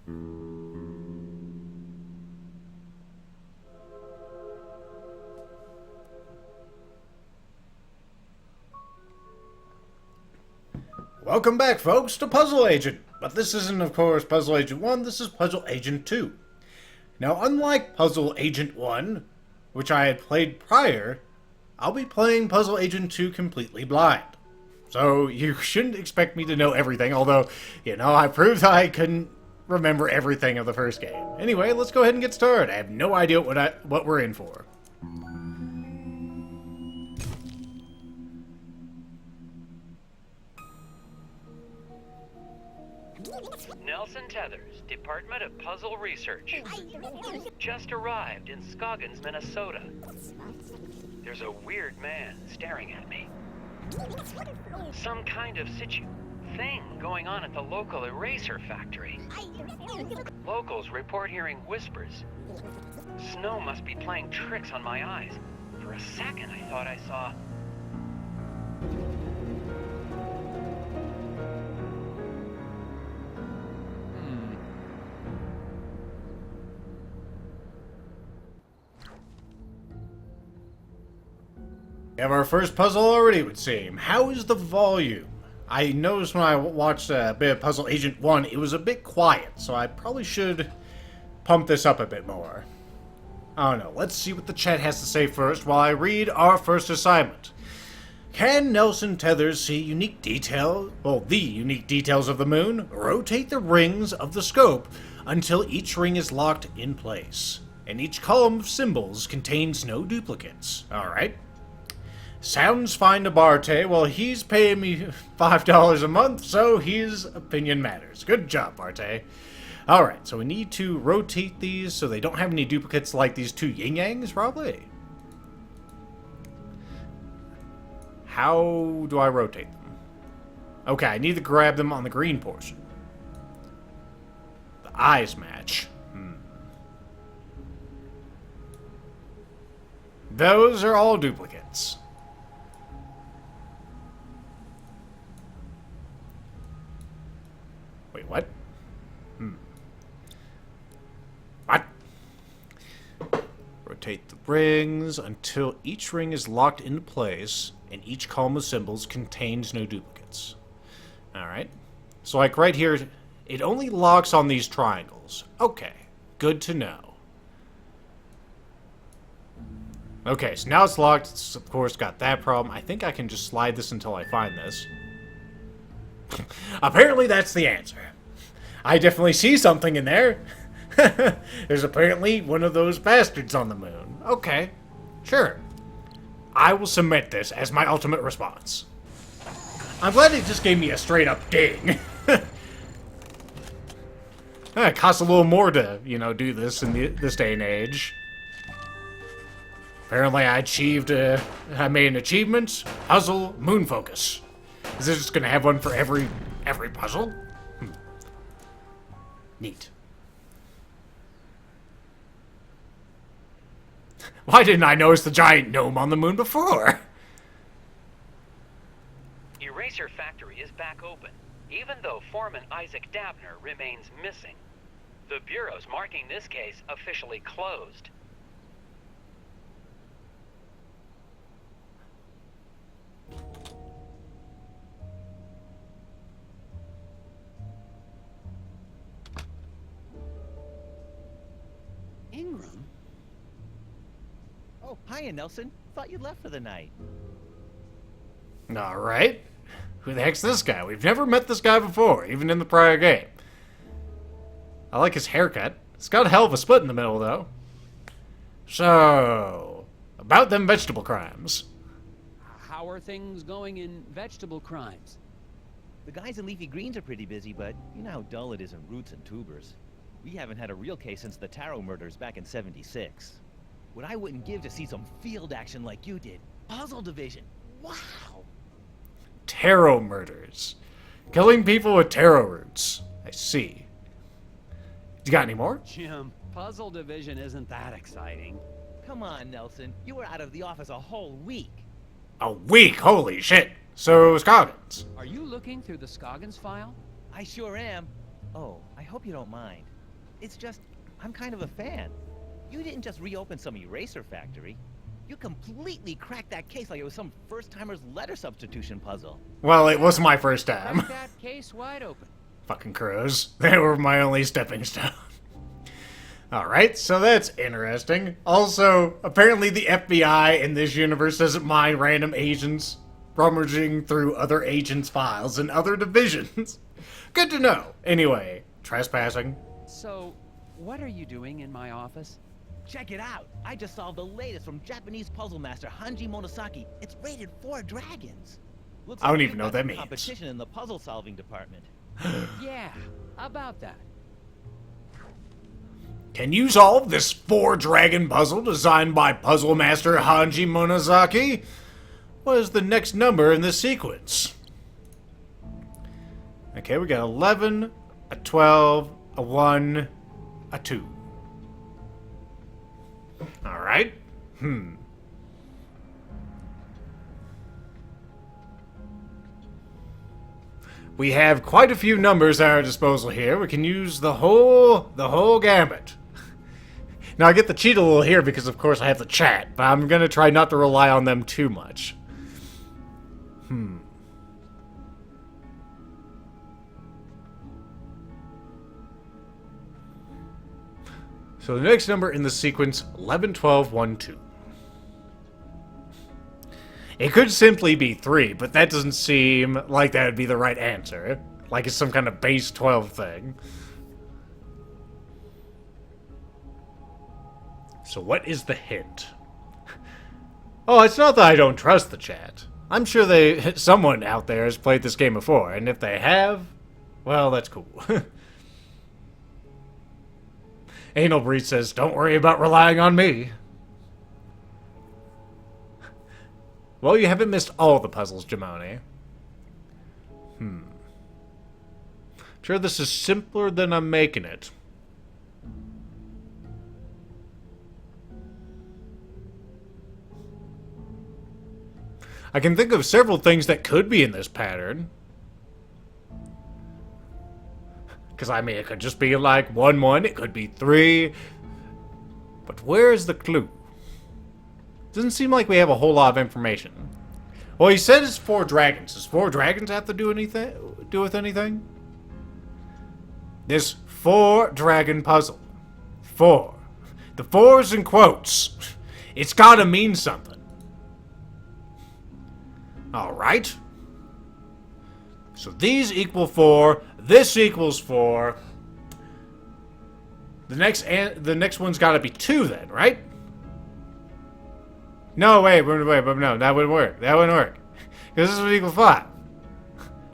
Welcome back, folks, to Puzzle Agent. But this isn't, of course, Puzzle Agent 1, this is Puzzle Agent 2. Now, unlike Puzzle Agent 1, which I had played prior, I'll be playing Puzzle Agent 2 completely blind. So, you shouldn't expect me to know everything, although, I proved I couldn't remember everything of the first game. Anyway, let's go ahead and get started. I have no idea what we're in for. Nelson Tethers, Department of Puzzle Research. Just arrived in Scoggins, Minnesota. There's a weird man staring at me. Some kind of thing going on at the local eraser factory. Locals report hearing whispers. Snow must be playing tricks on my eyes. For a second, I thought I saw... We have our first puzzle already, it would seem. How is the volume? I noticed when I watched a bit of Puzzle Agent 1, it was a bit quiet, so I probably should pump this up a bit more. I don't know, let's see what the chat has to say first while I read our first assignment. Can Nelson Tethers see the unique details of the moon? Rotate the rings of the scope until each ring is locked in place, and each column of symbols contains no duplicates. Alright. Sounds fine to Barte. Well, he's paying me $5 a month, so his opinion matters. Good job, Barte. Alright, so we need to rotate these so they don't have any duplicates like these two yin-yangs, probably. How do I rotate them? Okay, I need to grab them on the green portion. The eyes match. Those are all duplicates. Wait, what? What? Rotate the rings until each ring is locked into place and each column of symbols contains no duplicates. Alright. So like right here, it only locks on these triangles. Okay, good to know. Okay, so now it's locked. It's, of course, got that problem. I think I can just slide this until I find this. Apparently that's the answer. I definitely see something in there. There's apparently one of those bastards on the moon. Okay, sure. I will submit this as my ultimate response. I'm glad it just gave me a straight up ding. It costs a little more to, do this in this day and age. Apparently I made an achievement. Puzzle moon focus. Is this just gonna have one for every puzzle? Neat. Why didn't I notice the giant gnome on the moon before? Eraser Factory is back open, even though Foreman Isaac Dabner remains missing. The Bureau's marking this case officially closed. Ingram? Oh, hiya, Nelson. Thought you'd left for the night. Alright. Who the heck's this guy? We've never met this guy before, even in the prior game. I like his haircut. It's got a hell of a split in the middle, though. So, about them vegetable crimes. How are things going in vegetable crimes? The guys in leafy greens are pretty busy, but you know how dull it is in roots and tubers. We haven't had a real case since the Taro murders back in '76. What I wouldn't give to see some field action like you did. Puzzle Division. Wow. Taro murders. Killing people with taro roots. I see. You got any more? Jim, Puzzle Division isn't that exciting. Come on, Nelson. You were out of the office a whole week. A week? Holy shit. So, Scoggins. Are you looking through the Scoggins file? I sure am. Oh, I hope you don't mind. It's just, I'm kind of a fan. You didn't just reopen some eraser factory. You completely cracked that case like it was some first-timer's letter substitution puzzle. Well, it was my first time. Crack that case wide open. Fucking crows. They were my only stepping stone. Alright, so that's interesting. Also, apparently the FBI in this universe doesn't mind random agents rummaging through other agents' files in other divisions. Good to know. Anyway, trespassing. So, what are you doing in my office? Check it out! I just solved the latest from Japanese puzzle master Hanji Monosaki. It's rated 4 dragons. Looks I don't like even you've know got what that some means. competition in the puzzle-solving department. Yeah, about that. Can you solve this 4-dragon puzzle designed by puzzle master Hanji Monosaki? What is the next number in this sequence? Okay, we got 11, a 12, a 1, a 2. Alright. We have quite a few numbers at our disposal here. We can use the whole gambit. Now, I get the cheat a little here because, of course, I have the chat, but I'm going to try not to rely on them too much. So the next number in the sequence, 11, 12, 1, 2. It could simply be 3, but that doesn't seem like that would be the right answer. Like it's some kind of base 12 thing. So what is the hint? Oh, it's not that I don't trust the chat. I'm sure someone out there has played this game before, and if they have, well, that's cool. Anal Breed says, don't worry about relying on me. Well, you haven't missed all the puzzles, Jamoni. Sure, this is simpler than I'm making it. I can think of several things that could be in this pattern. Because, I mean, it could just be like 1, 1. It could be 3. But where is the clue? Doesn't seem like we have a whole lot of information. Well, he said it's 4 dragons. Does 4 dragons have to do with anything? This 4-dragon puzzle. 4. The 4's in quotes. It's gotta mean something. Alright. So these equal 4. This equals 4. The next one's gotta be 2 then, right? No, wait, no, that wouldn't work. That wouldn't work. Because this would equal 5.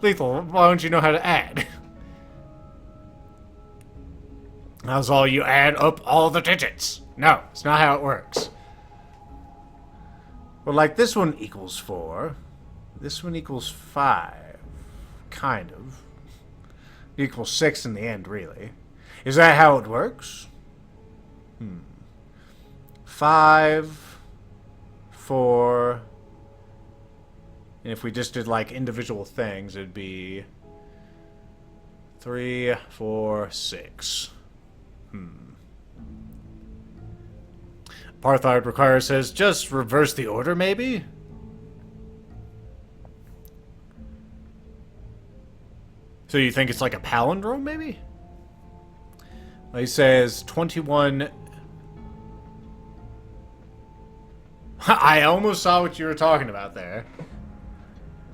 Lethal, why don't you know how to add? That's all you add up all the digits. No, it's not how it works. Well, like this one equals 4. This one equals 5. Kind of. It equals 6 in the end, really. Is that how it works? 5, 4... And if we just did, like, individual things, it'd be 3, 4, 6. Parthard Require says, just reverse the order, maybe? So you think it's like a palindrome, maybe? He says 21... I almost saw what you were talking about there.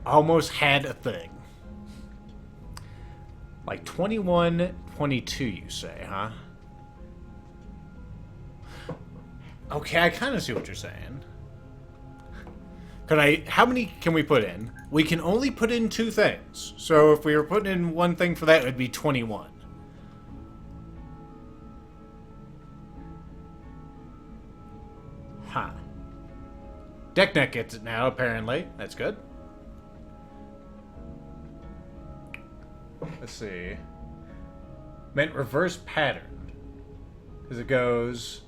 Almost had a thing. Like 21, 22, you say, huh? Okay, I kind of see what you're saying. How many can we put in? We can only put in 2 things. So if we were putting in 1 thing for that, it would be 21. Huh. Deckneck gets it now, apparently. That's good. Let's see. Meant reverse pattern. Because it goes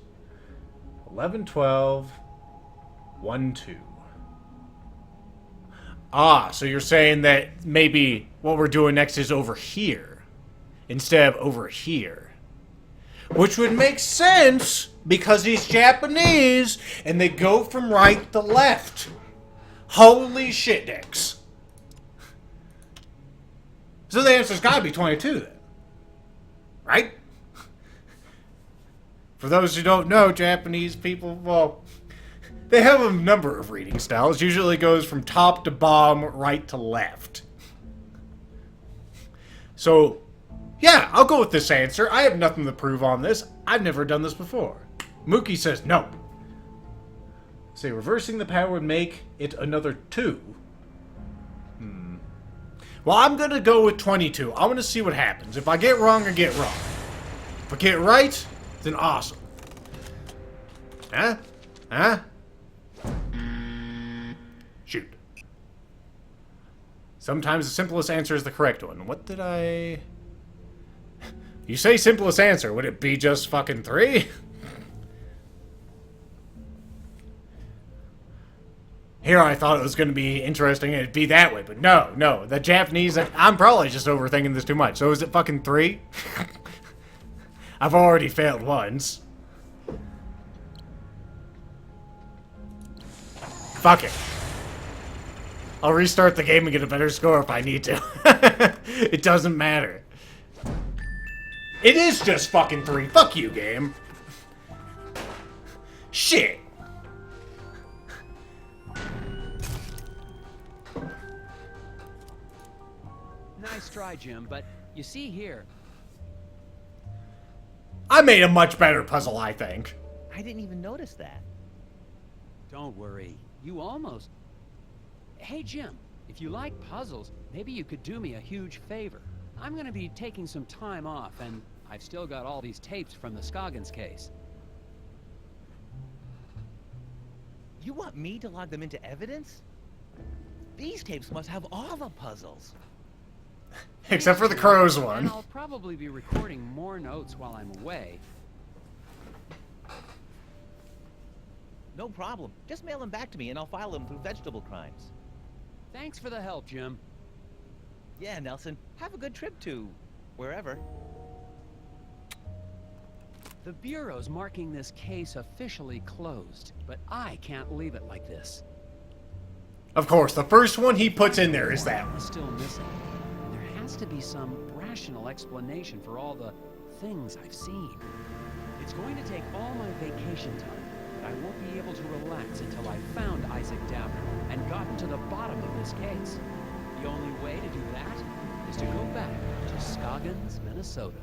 11, 12, 1, 2. Ah, so you're saying that maybe what we're doing next is over here instead of over here. Which would make sense because he's Japanese and they go from right to left. Holy shit dicks. So the answer's gotta be 22 then. Right? For those who don't know, Japanese people, well, they have a number of reading styles. Usually goes from top to bottom, right to left. So, yeah, I'll go with this answer. I have nothing to prove on this. I've never done this before. Mookie says no. Say reversing the power would make it another 2. Well, I'm going to go with 22. I want to see what happens. If I get wrong, I get wrong. If I get right, then awesome. Huh? Huh? Shoot. Sometimes the simplest answer is the correct one. What did I... You say simplest answer. Would it be just fucking 3? Here I thought it was going to be interesting and it'd be that way, but no. The Japanese... I'm probably just overthinking this too much. So is it fucking 3? I've already failed once. Fuck it. I'll restart the game and get a better score if I need to. It doesn't matter. It is just fucking 3. Fuck you, game. Shit. Nice try, Jim, but you see here... I made a much better puzzle, I think. I didn't even notice that. Don't worry. You almost... Hey, Jim, if you like puzzles, maybe you could do me a huge favor. I'm gonna be taking some time off, and I've still got all these tapes from the Scoggins case. You want me to log them into evidence? These tapes must have all the puzzles. Except for the crows And one. I'll probably be recording more notes while I'm away. No problem. Just mail them back to me and I'll file them through vegetable crimes. Thanks for the help, Jim. Yeah, Nelson. Have a good trip to... wherever. The Bureau's marking this case officially closed, but I can't leave it like this. Of course, the first one he puts in there is that one. Still missing. And there has to be some rational explanation for all the things I've seen. It's going to take all my vacation time, but I won't be able to relax until I've found Isaac Downer and gotten to the bottom of this case. The only way to do that is to go back to Scoggins, Minnesota.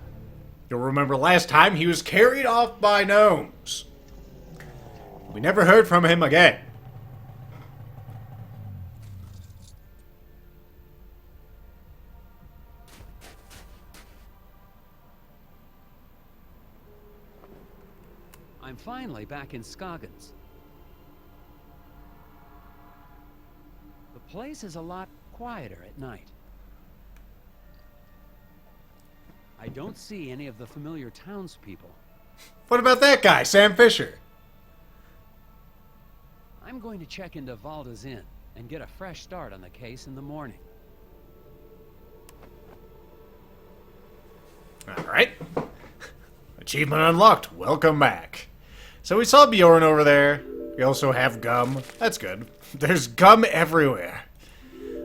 You'll remember last time he was carried off by gnomes. We never heard from him again. I'm finally back in Scoggins. The place is a lot quieter at night. I don't see any of the familiar townspeople. What about that guy, Sam Fisher? I'm going to check into Valda's Inn and get a fresh start on the case in the morning. Alright. Achievement unlocked. Welcome back. So we saw Bjorn over there. We also have gum. That's good. There's gum everywhere.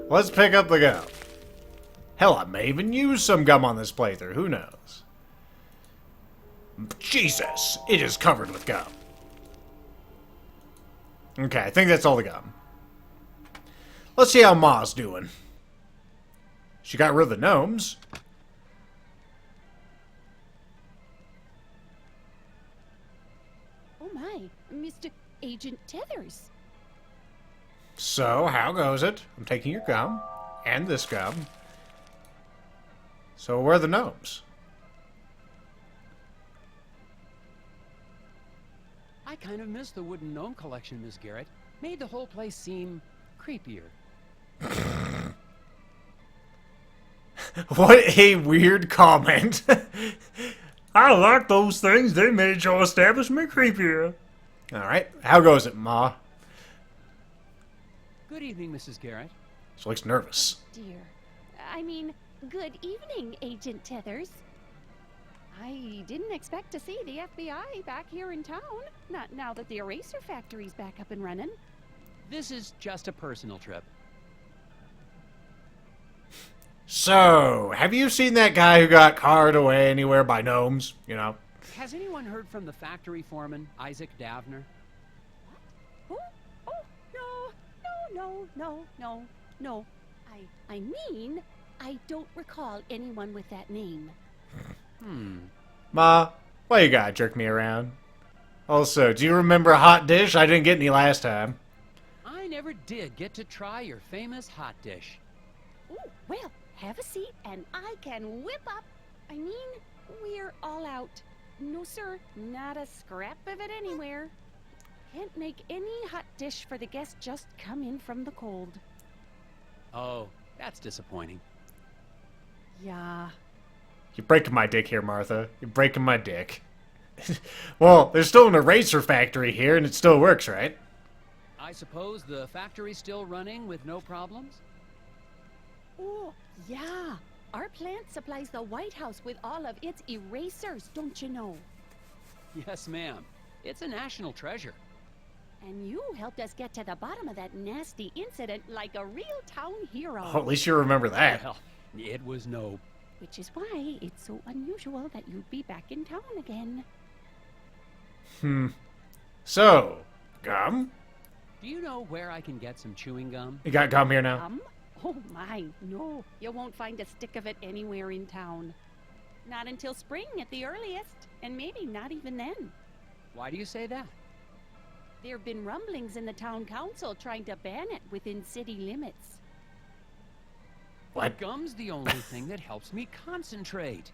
Let's pick up the gum. Hell, I may even use some gum on this playthrough. Who knows? Jesus, it is covered with gum. Okay, I think that's all the gum. Let's see how Ma's doing. She got rid of the gnomes. Oh my, Mr. Agent Tethers. So, how goes it? I'm taking your gum. And this gum. So, where are the gnomes? I kind of miss the wooden gnome collection, Miss Garrett. Made the whole place seem creepier. What a weird comment. I like those things. They made your establishment creepier. Alright, how goes it, Ma? Good evening, Mrs. Garrett. She looks nervous. Dear. I mean, good evening, Agent Tethers. I didn't expect to see the FBI back here in town. Not now that the eraser factory's back up and running. This is just a personal trip. So, have you seen that guy who got carted away anywhere by gnomes? You know? Has anyone heard from the factory foreman, Isaac Davner? Oh, no. I mean, I don't recall anyone with that name. Ma, why you gotta jerk me around? Also, do you remember a hot dish? I didn't get any last time. I never did get to try your famous hot dish. Oh, well, have a seat and I can whip up. I mean, we're all out. No, sir, not a scrap of it anywhere. Can't make any hot dish for the guests just come in from the cold. Oh, that's disappointing. Yeah. You're breaking my dick here, Martha. You're breaking my dick. Well, there's still an eraser factory here, and it still works, right? I suppose the factory's still running with no problems? Oh, yeah. Our plant supplies the White House with all of its erasers, don't you know? Yes, ma'am. It's a national treasure. And you helped us get to the bottom of that nasty incident like a real town hero. Oh, at least you remember that. Well, it was no... Which is why it's so unusual that you'd be back in town again. So, gum? Do you know where I can get some chewing gum? You got gum here now? Oh my, no. You won't find a stick of it anywhere in town. Not until spring at the earliest, and maybe not even then. Why do you say that? There have been rumblings in the town council trying to ban it within city limits. What? Gum's the only thing that helps me concentrate.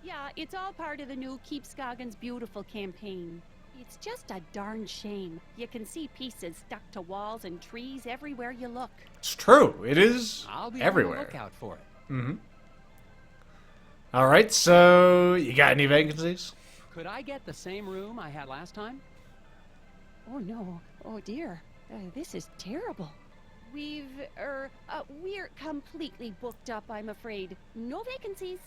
Yeah, it's all part of the new Keep Scoggins Beautiful campaign. It's just a darn shame. You can see pieces stuck to walls and trees everywhere you look. It's true. It is I'll be everywhere. on the lookout for it. Mm-hmm. All right, so you got any vacancies? Could I get the same room I had last time? Oh no, oh dear, this is terrible. We're completely booked up, I'm afraid. No vacancies.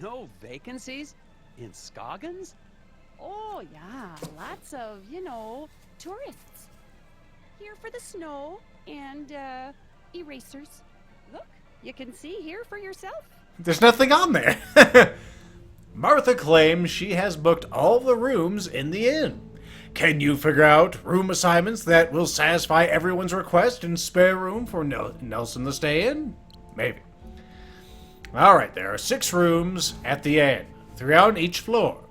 No vacancies? In Scoggins? Oh yeah, lots of, tourists. Here for the snow and, erasers. Look, you can see here for yourself. There's nothing on there. Martha claims she has booked all the rooms in the inn. Can you figure out room assignments that will satisfy everyone's request and spare room for Nelson to stay in? Maybe. Alright, there are 6 rooms at the inn, 3 on each floor.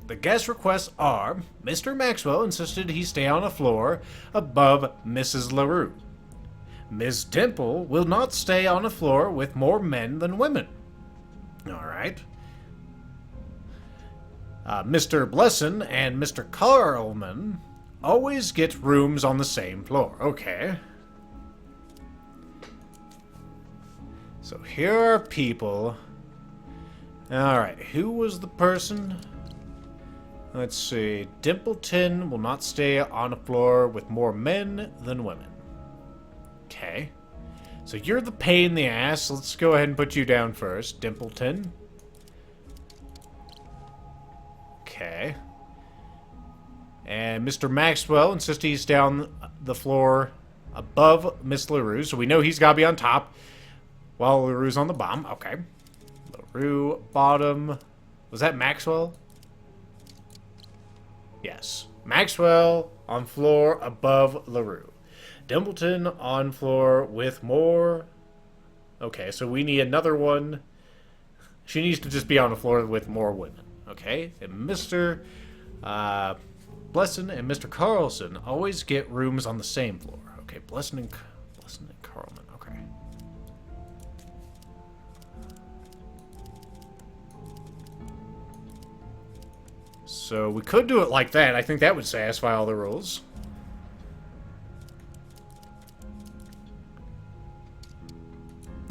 The guest requests are, Mr. Maxwell insisted he stay on a floor above Mrs. LaRue. Ms. Dimple will not stay on a floor with more men than women. Alright. Mr. Blesson and Mr. Carlman always get rooms on the same floor. Okay. So here are people. Alright, who was the person? Let's see. Dimpleton will not stay on a floor with more men than women. Okay. So you're the pain in the ass. Let's go ahead and put you down first. Dimpleton. Okay. And Mr. Maxwell insists he's down the floor above Miss LaRue, so we know he's got to be on top while LaRue's on the bottom. Okay. LaRue, bottom. Was that Maxwell? Yes. Maxwell on floor above LaRue. Dimpleton on floor with more... Okay, so we need another one. She needs to just be on the floor with more women. Okay, and Mr. Blesson and Mr. Carlson always get rooms on the same floor. Okay, Blesson and Carlman. Okay. So we could do it like that. I think that would satisfy all the rules.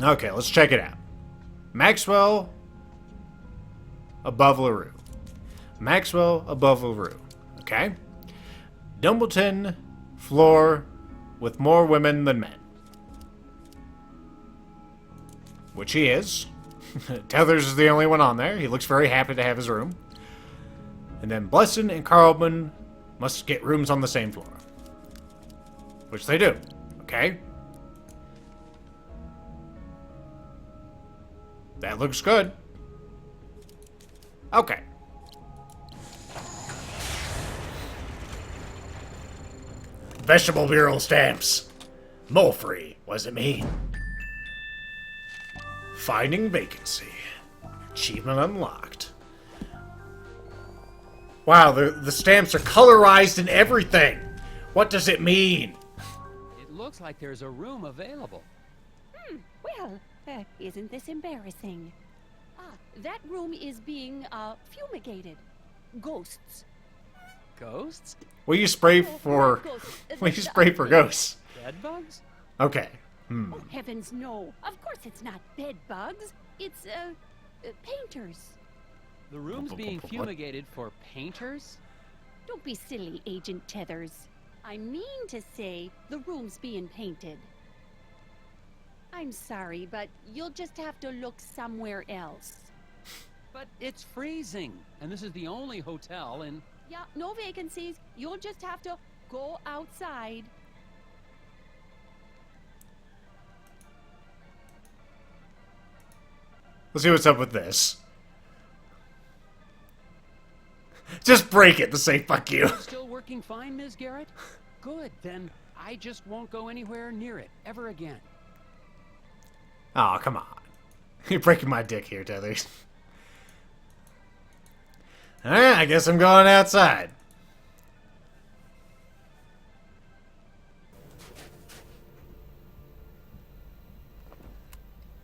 Okay, let's check it out. Maxwell above LaRue. Maxwell above LaRue. Okay? Dumbleton, floor with more women than men. Which he is. Tethers is the only one on there. He looks very happy to have his room. And then Blesson and Carlman must get rooms on the same floor. Which they do. Okay? That looks good. Okay. Vegetable Bureau stamps. Mole free. What does it mean? Finding vacancy. Achievement unlocked. Wow, the stamps are colorized and everything. What does it mean? It looks like there's a room available. Well, isn't this embarrassing? That room is being, fumigated. Ghosts. Ghosts? Will you spray Oh, for... ghosts. Will you spray for ghosts? Bed bugs? Okay. Oh, heavens, no. Of course it's not bed bugs. It's, painters. The room's being What? fumigated for painters? Don't be silly, Agent Tethers. I mean to say the room's being painted. I'm sorry, but you'll just have to look somewhere else. But it's freezing, and this is the only hotel in... Yeah, no vacancies. You'll just have to go outside. Let's see what's up with this. Just break it to say fuck you. Still working fine, Ms. Garrett? Good, then I just won't go anywhere near it ever again. Oh, come on. You're breaking my dick here, Tethers. Alright, I guess I'm going outside.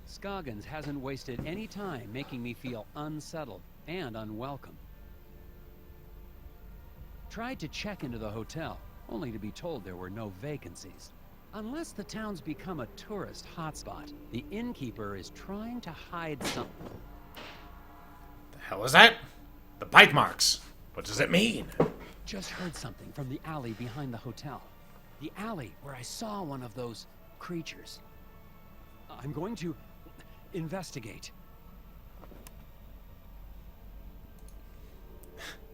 Scoggins hasn't wasted any time making me feel unsettled and unwelcome. Tried to check into the hotel, only to be told there were no vacancies. Unless the town's become a tourist hotspot, the innkeeper is trying to hide something. The hell is that? The bite marks. What does it mean? Just heard something from the alley behind the hotel. The alley where I saw one of those creatures. I'm going to investigate.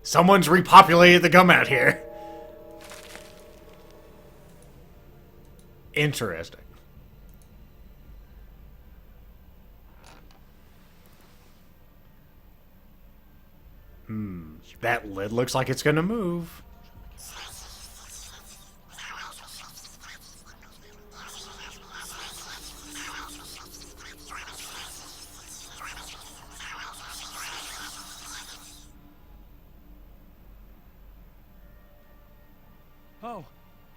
Someone's repopulated the gum out here. Interesting. That lid looks like it's gonna move. Oh,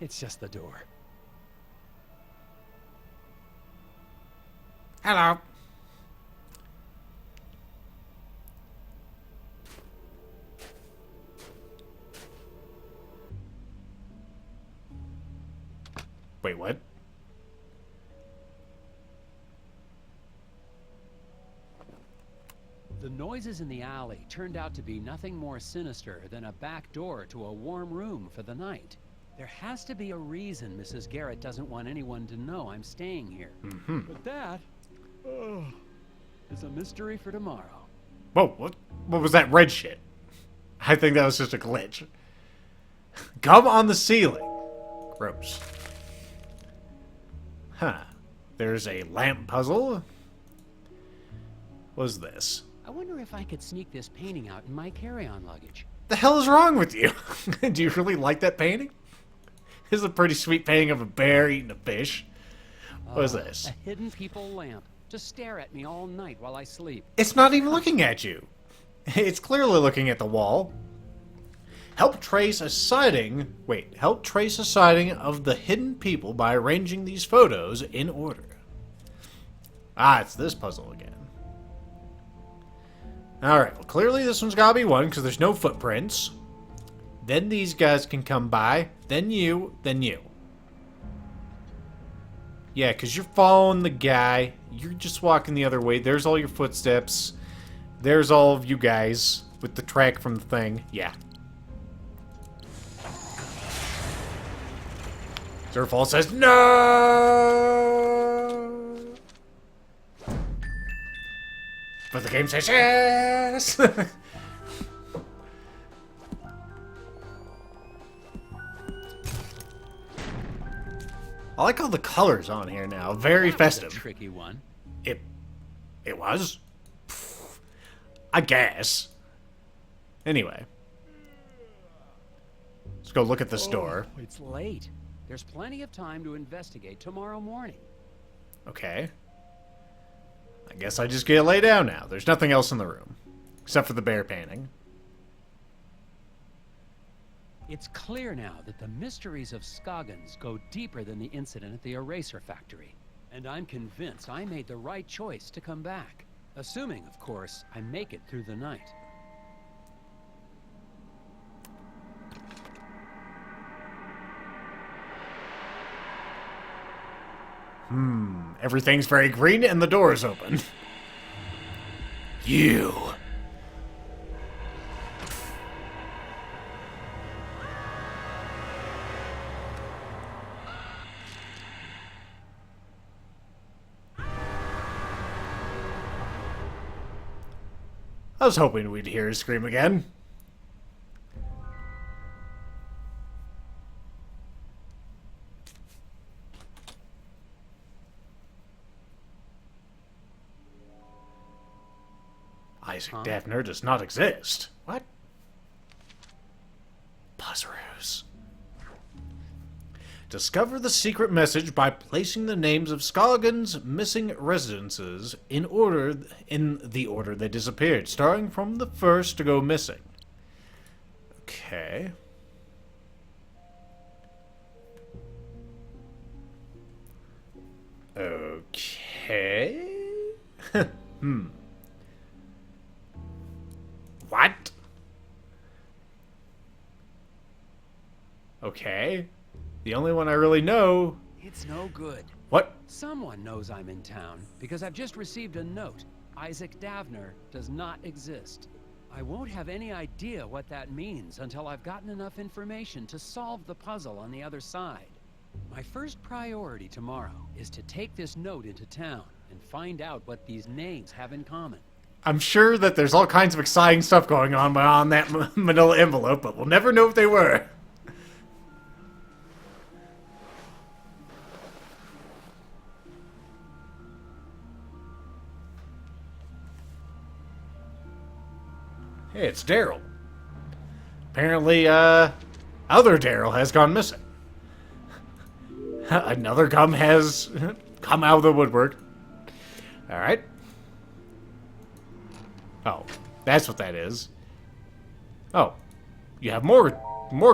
it's just the door. Hello. Wait, what? The noises in the alley turned out to be nothing more sinister than a back door to a warm room for the night. There has to be a reason Mrs. Garrett doesn't want anyone to know I'm staying here. But that is a mystery for tomorrow. Whoa, what was that red shit? I think that was just a glitch. Gum on the ceiling. Gross. Huh. There's a lamp puzzle. What's this? I wonder if I could sneak this painting out in my carry-on luggage. The hell is wrong with you? Do you really like that painting? This is a pretty sweet painting of a bear eating a fish. What is this? A hidden people lamp to stare at me all night while I sleep. It's not even looking at you. It's clearly looking at the wall. Help trace a sighting. Wait, help trace a sighting of the hidden people by arranging these photos in order. Ah, it's this puzzle again. Alright, well clearly this one's gotta be one because there's no footprints. Then these guys can come by. Then you. Then you. Yeah, because you're following the guy. You're just walking the other way. There's all your footsteps. There's all of you guys with the track from the thing. Yeah. Zerfall says no! But the game says yes! I like all the colors on here now. Very That was a festive. tricky one. It was? I guess. Anyway. Let's go look at this door. Oh, it's late. There's plenty of time to investigate tomorrow morning. Okay. I guess I just get to lay down now. There's nothing else in the room. Except for the bear painting. It's clear now that the mysteries of Scoggins go deeper than the incident at the eraser factory. And I'm convinced I made the right choice to come back. Assuming, of course, I make it through the night. Everything's very green and the door is open. You. I was hoping we'd hear her scream again. Isaac Daffner does not exist. What? Buzzaroo. Discover the secret message by placing the names of Scoggins' missing residences in the order they disappeared, starting from the first to go missing. Okay. Okay. What? Okay. The only one I really know... It's no good. What? Someone knows I'm in town, because I've just received a note. Isaac Daffner does not exist. I won't have any idea what that means until I've gotten enough information to solve the puzzle on the other side. My first priority tomorrow is to take this note into town and find out what these names have in common. I'm sure that there's all kinds of exciting stuff going on that manila envelope, but we'll never know what they were. Hey, it's Daryl. Apparently, other Daryl has gone missing. Another gum has come out of the woodwork. Alright. Oh, that's what that is. Oh, you have more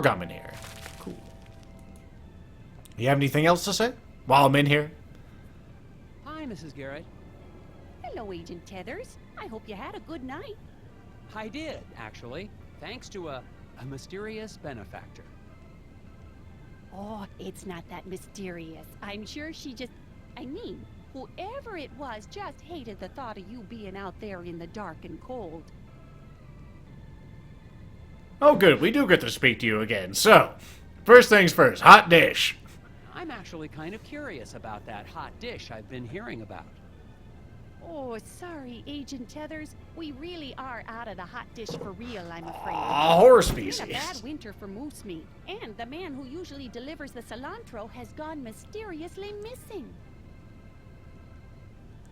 gum in here. Cool. You have anything else to say while I'm in here? Hi, Mrs. Garrett. Hello, Agent Tethers. I hope you had a good night. I did, actually, thanks to a mysterious benefactor. Oh, it's not that mysterious. I'm sure she just... I mean, whoever it was just hated the thought of you being out there in the dark and cold. Oh, good. We do get to speak to you again. So, first things first, hot dish. I'm actually kind of curious about that hot dish I've been hearing about. Oh, sorry, Agent Tethers. We really are out of the hot dish for real, I'm afraid. Horse It's been a species. bad winter for moose meat, and the man who usually delivers the cilantro has gone mysteriously missing.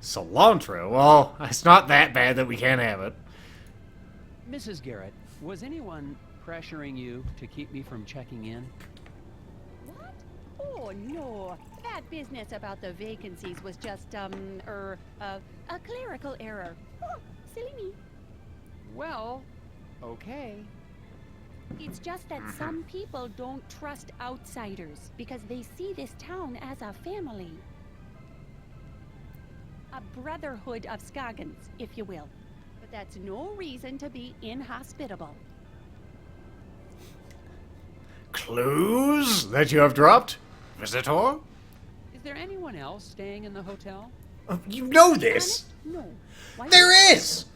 Cilantro? Well, it's not that bad that we can't have it. Mrs. Garrett, was anyone pressuring you to keep me from checking in? What? Oh, no. That business about the vacancies was just, a clerical error. Oh, silly me. Well, okay. It's just that some people don't trust outsiders because they see this town as a family. A brotherhood of Scoggins, if you will. But that's no reason to be inhospitable. Clues that you have dropped? Visitor? Is there anyone else staying in the hotel? You know this! Honest? No. Why There is!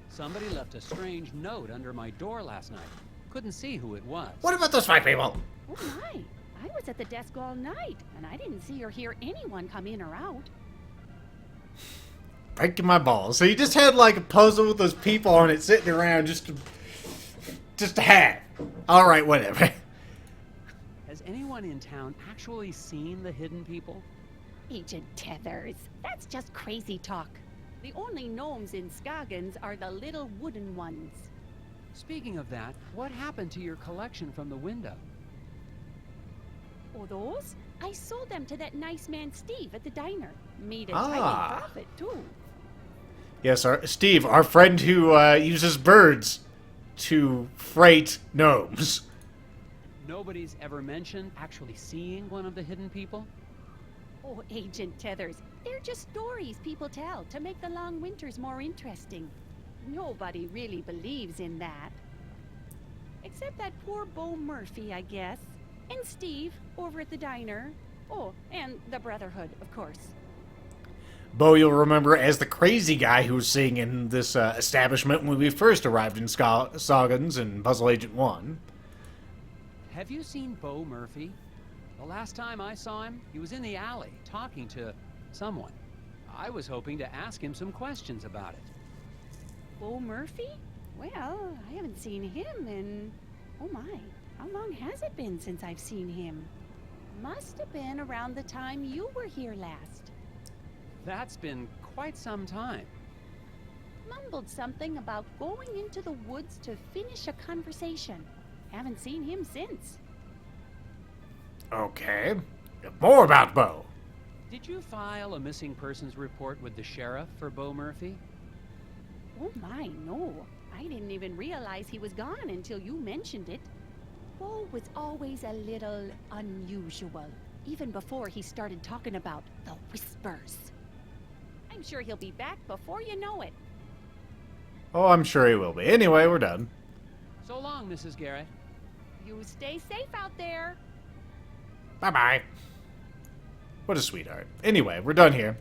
Somebody left a strange note under my door last night. Couldn't see who it was. What about those 5 people? Oh my. I was at the desk all night, and I didn't see or hear anyone come in or out. breaking my balls. So you just had like a puzzle with those people on it sitting around just to have. All right, whatever. Has anyone in town actually seen the hidden people? Agent Tethers, that's just crazy talk. The only gnomes in Scoggins are the little wooden ones. Speaking of that, what happened to your collection from the window? Oh, those? I sold them to that nice man Steve at the diner. Made a Ah. tiny profit, too. Yes, Steve, our friend who uses birds to freight gnomes. Nobody's ever mentioned actually seeing one of the hidden people? Oh, Agent Tethers, they're just stories people tell to make the long winters more interesting. Nobody really believes in that. Except that poor Bo Murphy, I guess. And Steve, over at the diner. Oh, and the Brotherhood, of course. Bo, you'll remember as the crazy guy who was sitting in this establishment when we first arrived in Scoggins and Puzzle Agent 1. Have you seen Bo Murphy? The last time I saw him, he was in the alley, talking to someone. I was hoping to ask him some questions about it. Bo Murphy? Well, I haven't seen him in... Oh my, how long has it been since I've seen him? Must have been around the time you were here last. That's been quite some time. Mumbled something about going into the woods to finish a conversation. Haven't seen him since. Okay. More about Bo. Did you file a missing persons report with the sheriff for Bo Murphy? Oh my, no. I didn't even realize he was gone until you mentioned it. Bo was always a little unusual, even before he started talking about the whispers. I'm sure he'll be back before you know it. Oh, I'm sure he will be. Anyway, we're done. So long, Mrs. Garrett. You stay safe out there. Bye-bye. What a sweetheart. Anyway, we're done here.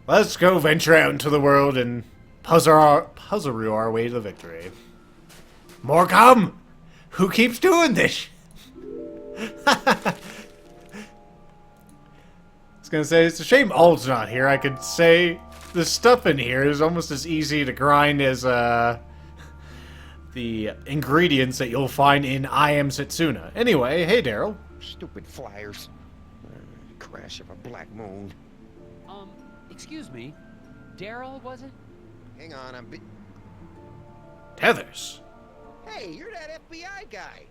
Let's go venture out into the world and puzzle our way to victory. More come! Who keeps doing this? I was gonna say, it's a shame Ald's not here. I could say the stuff in here is almost as easy to grind as the ingredients that you'll find in I Am Setsuna. Anyway, hey Daryl. Stupid flyers. Crash of a black moon. Excuse me. Daryl, was it? Hang on, Tethers. Hey, you're that FBI guy.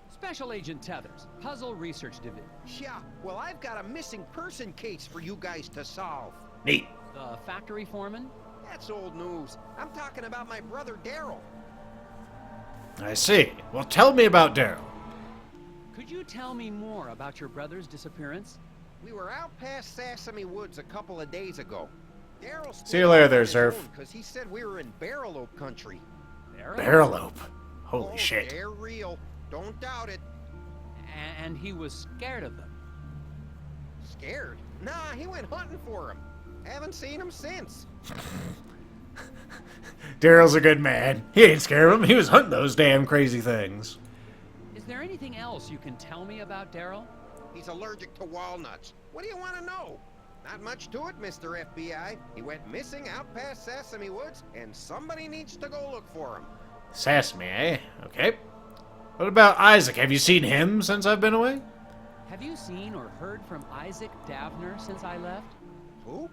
Special Agent Tethers, Puzzle Research Division. Yeah, well, I've got a missing person case for you guys to solve. Neat. The factory foreman? That's old news. I'm talking about my brother Daryl. I see. Well, tell me about Daryl. Could you tell me more about your brother's disappearance? We were out past Sesame Woods a couple of days ago. Daryl See you later there, Surf. Because he said we were in Barrelope country. Barrelope. Holy Oh, shit. they're real. Don't doubt it. And he was scared of them. Scared? Nah, he went hunting for him. Haven't seen him since. Daryl's a good man. He ain't scared of him. He was hunting those damn crazy things. Is there anything else you can tell me about Daryl? He's allergic to walnuts. What do you want to know? Not much to it, Mr. FBI. He went missing out past Sesame Woods, and somebody needs to go look for him. Sesame, eh? Okay. What about Isaac? Have you seen him since I've been away? Have you seen or heard from Isaac Davner since I left? Who?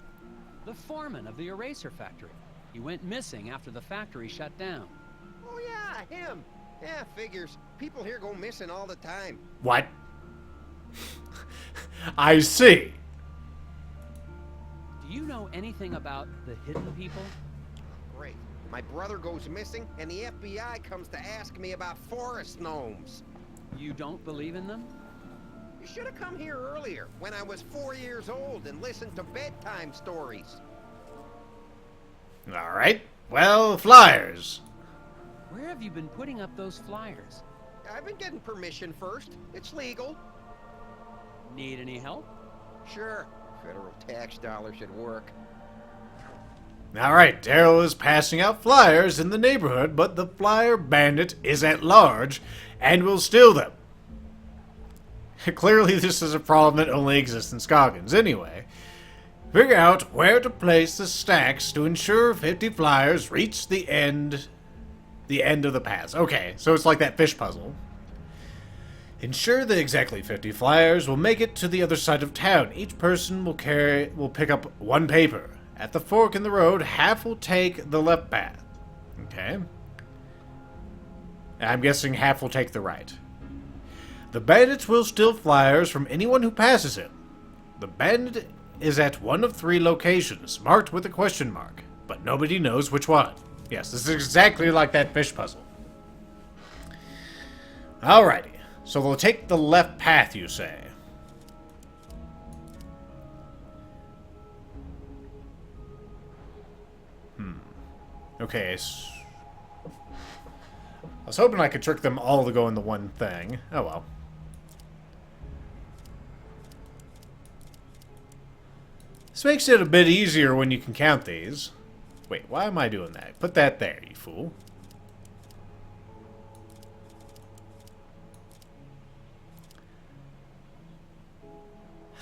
The foreman of the eraser factory. He went missing after the factory shut down. Oh, yeah, him. Yeah, figures. People here go missing all the time. What? I see. Do you know anything about the hidden people? Great. My brother goes missing, and the FBI comes to ask me about forest gnomes. You don't believe in them? You should have come here earlier, when I was 4 years old, and listened to bedtime stories. Alright. Well, flyers. Where have you been putting up those flyers? I've been getting permission first. It's legal. Need any help? Sure. Federal tax dollars at work. Alright, Daryl is passing out flyers in the neighborhood, but the flyer bandit is at large and will steal them. Clearly this is a problem that only exists in Scoggins. Anyway, Figure out where to place the stacks to ensure 50 flyers reach the end of the pass. Okay, so it's like that fish puzzle. Ensure that exactly 50 flyers will make it to the other side of town. Each person will pick up one paper. At the fork in the road, half will take the left path. Okay. I'm guessing half will take the right. The bandits will steal flyers from anyone who passes him. The bandit is at one of 3 locations, marked with a question mark, but nobody knows which one. Yes, this is exactly like that fish puzzle. Alrighty, so they'll take the left path, you say. Okay, I was hoping I could trick them all to go in the one thing. Oh well. This makes it a bit easier when you can count these. Wait, why am I doing that? Put that there, you fool.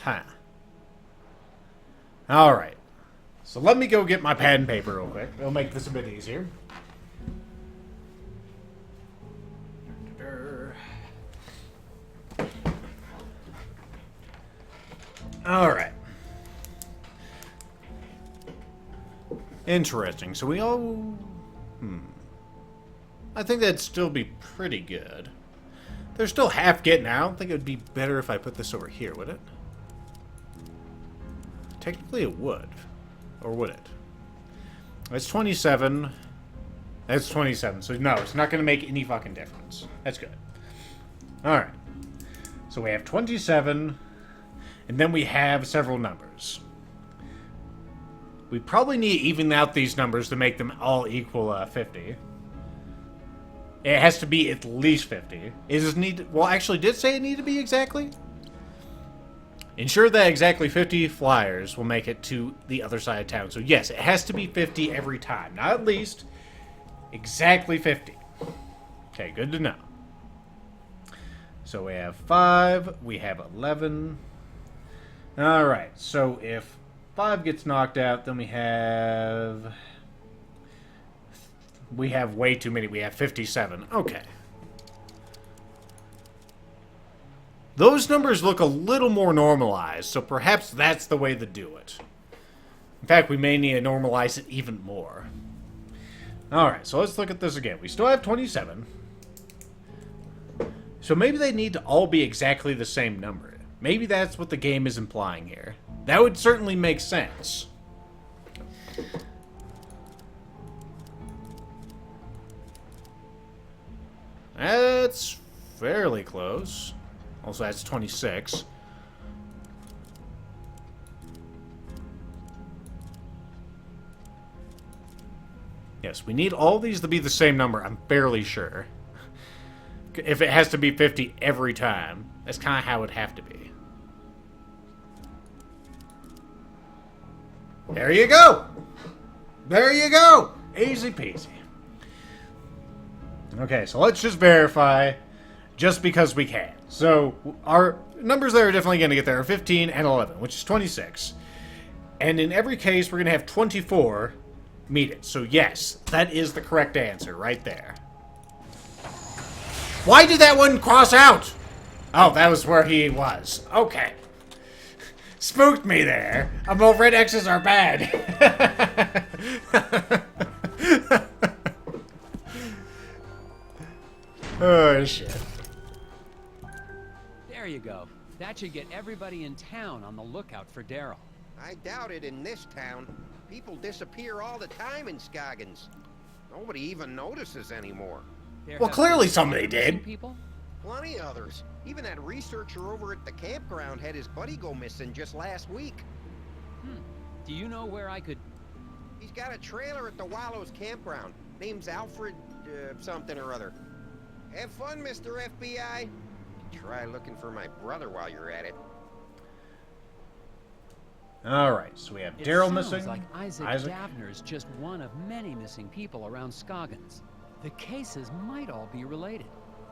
Huh. Alright. So let me go get my pad and paper real quick. It'll make this a bit easier. Alright. Interesting. So we all... I think that'd still be pretty good. They're still half getting out. I don't think it would be better if I put this over here, would it? Technically it would. Or would it? That's 27. That's 27. So no, it's not going to make any fucking difference. That's good. Alright. So we have 27. And then we have several numbers. We probably need to even out these numbers to make them all equal 50. It has to be at least 50. It does need... Well, actually, did it say it needed to be exactly? Ensure that exactly 50 flyers will make it to the other side of town. So yes, it has to be 50 every time. Not at least. Exactly 50. Okay, good to know. So we have 5. We have 11. Alright, so if 5 gets knocked out, then we have way too many. We have 57. Okay. Those numbers look a little more normalized, so perhaps that's the way to do it. In fact, we may need to normalize it even more. Alright, so let's look at this again. We still have 27. So maybe they need to all be exactly the same number. Maybe that's what the game is implying here. That would certainly make sense. That's fairly close. Also, that's 26. Yes, we need all these to be the same number, I'm fairly sure. If it has to be 50 every time, that's kind of how it would have to be. There you go! There you go! Easy peasy. Okay, so let's just verify, just because we can. So, our numbers that are definitely going to get there are 15 and 11, which is 26. And in every case, we're going to have 24 meet it. So yes, that is the correct answer right there. Why did that one cross out? Oh, that was where he was. Okay. Spooked me there. Both red X's are bad. Oh, shit. There you go. That should get everybody in town on the lookout for Daryl. I doubt it in this town. People disappear all the time in Scoggins. Nobody even notices anymore. Well, clearly somebody did. People? Plenty others. Even that researcher over at the campground had his buddy go missing just last week. Do you know where I could... He's got a trailer at the Wallows campground. Name's Alfred, something or other. Have fun, Mr. FBI. Try looking for my brother while you're at it. Alright, so we have Daryl missing. It sounds like Isaac Davner's just one of many missing people around Scoggins. The cases might all be related.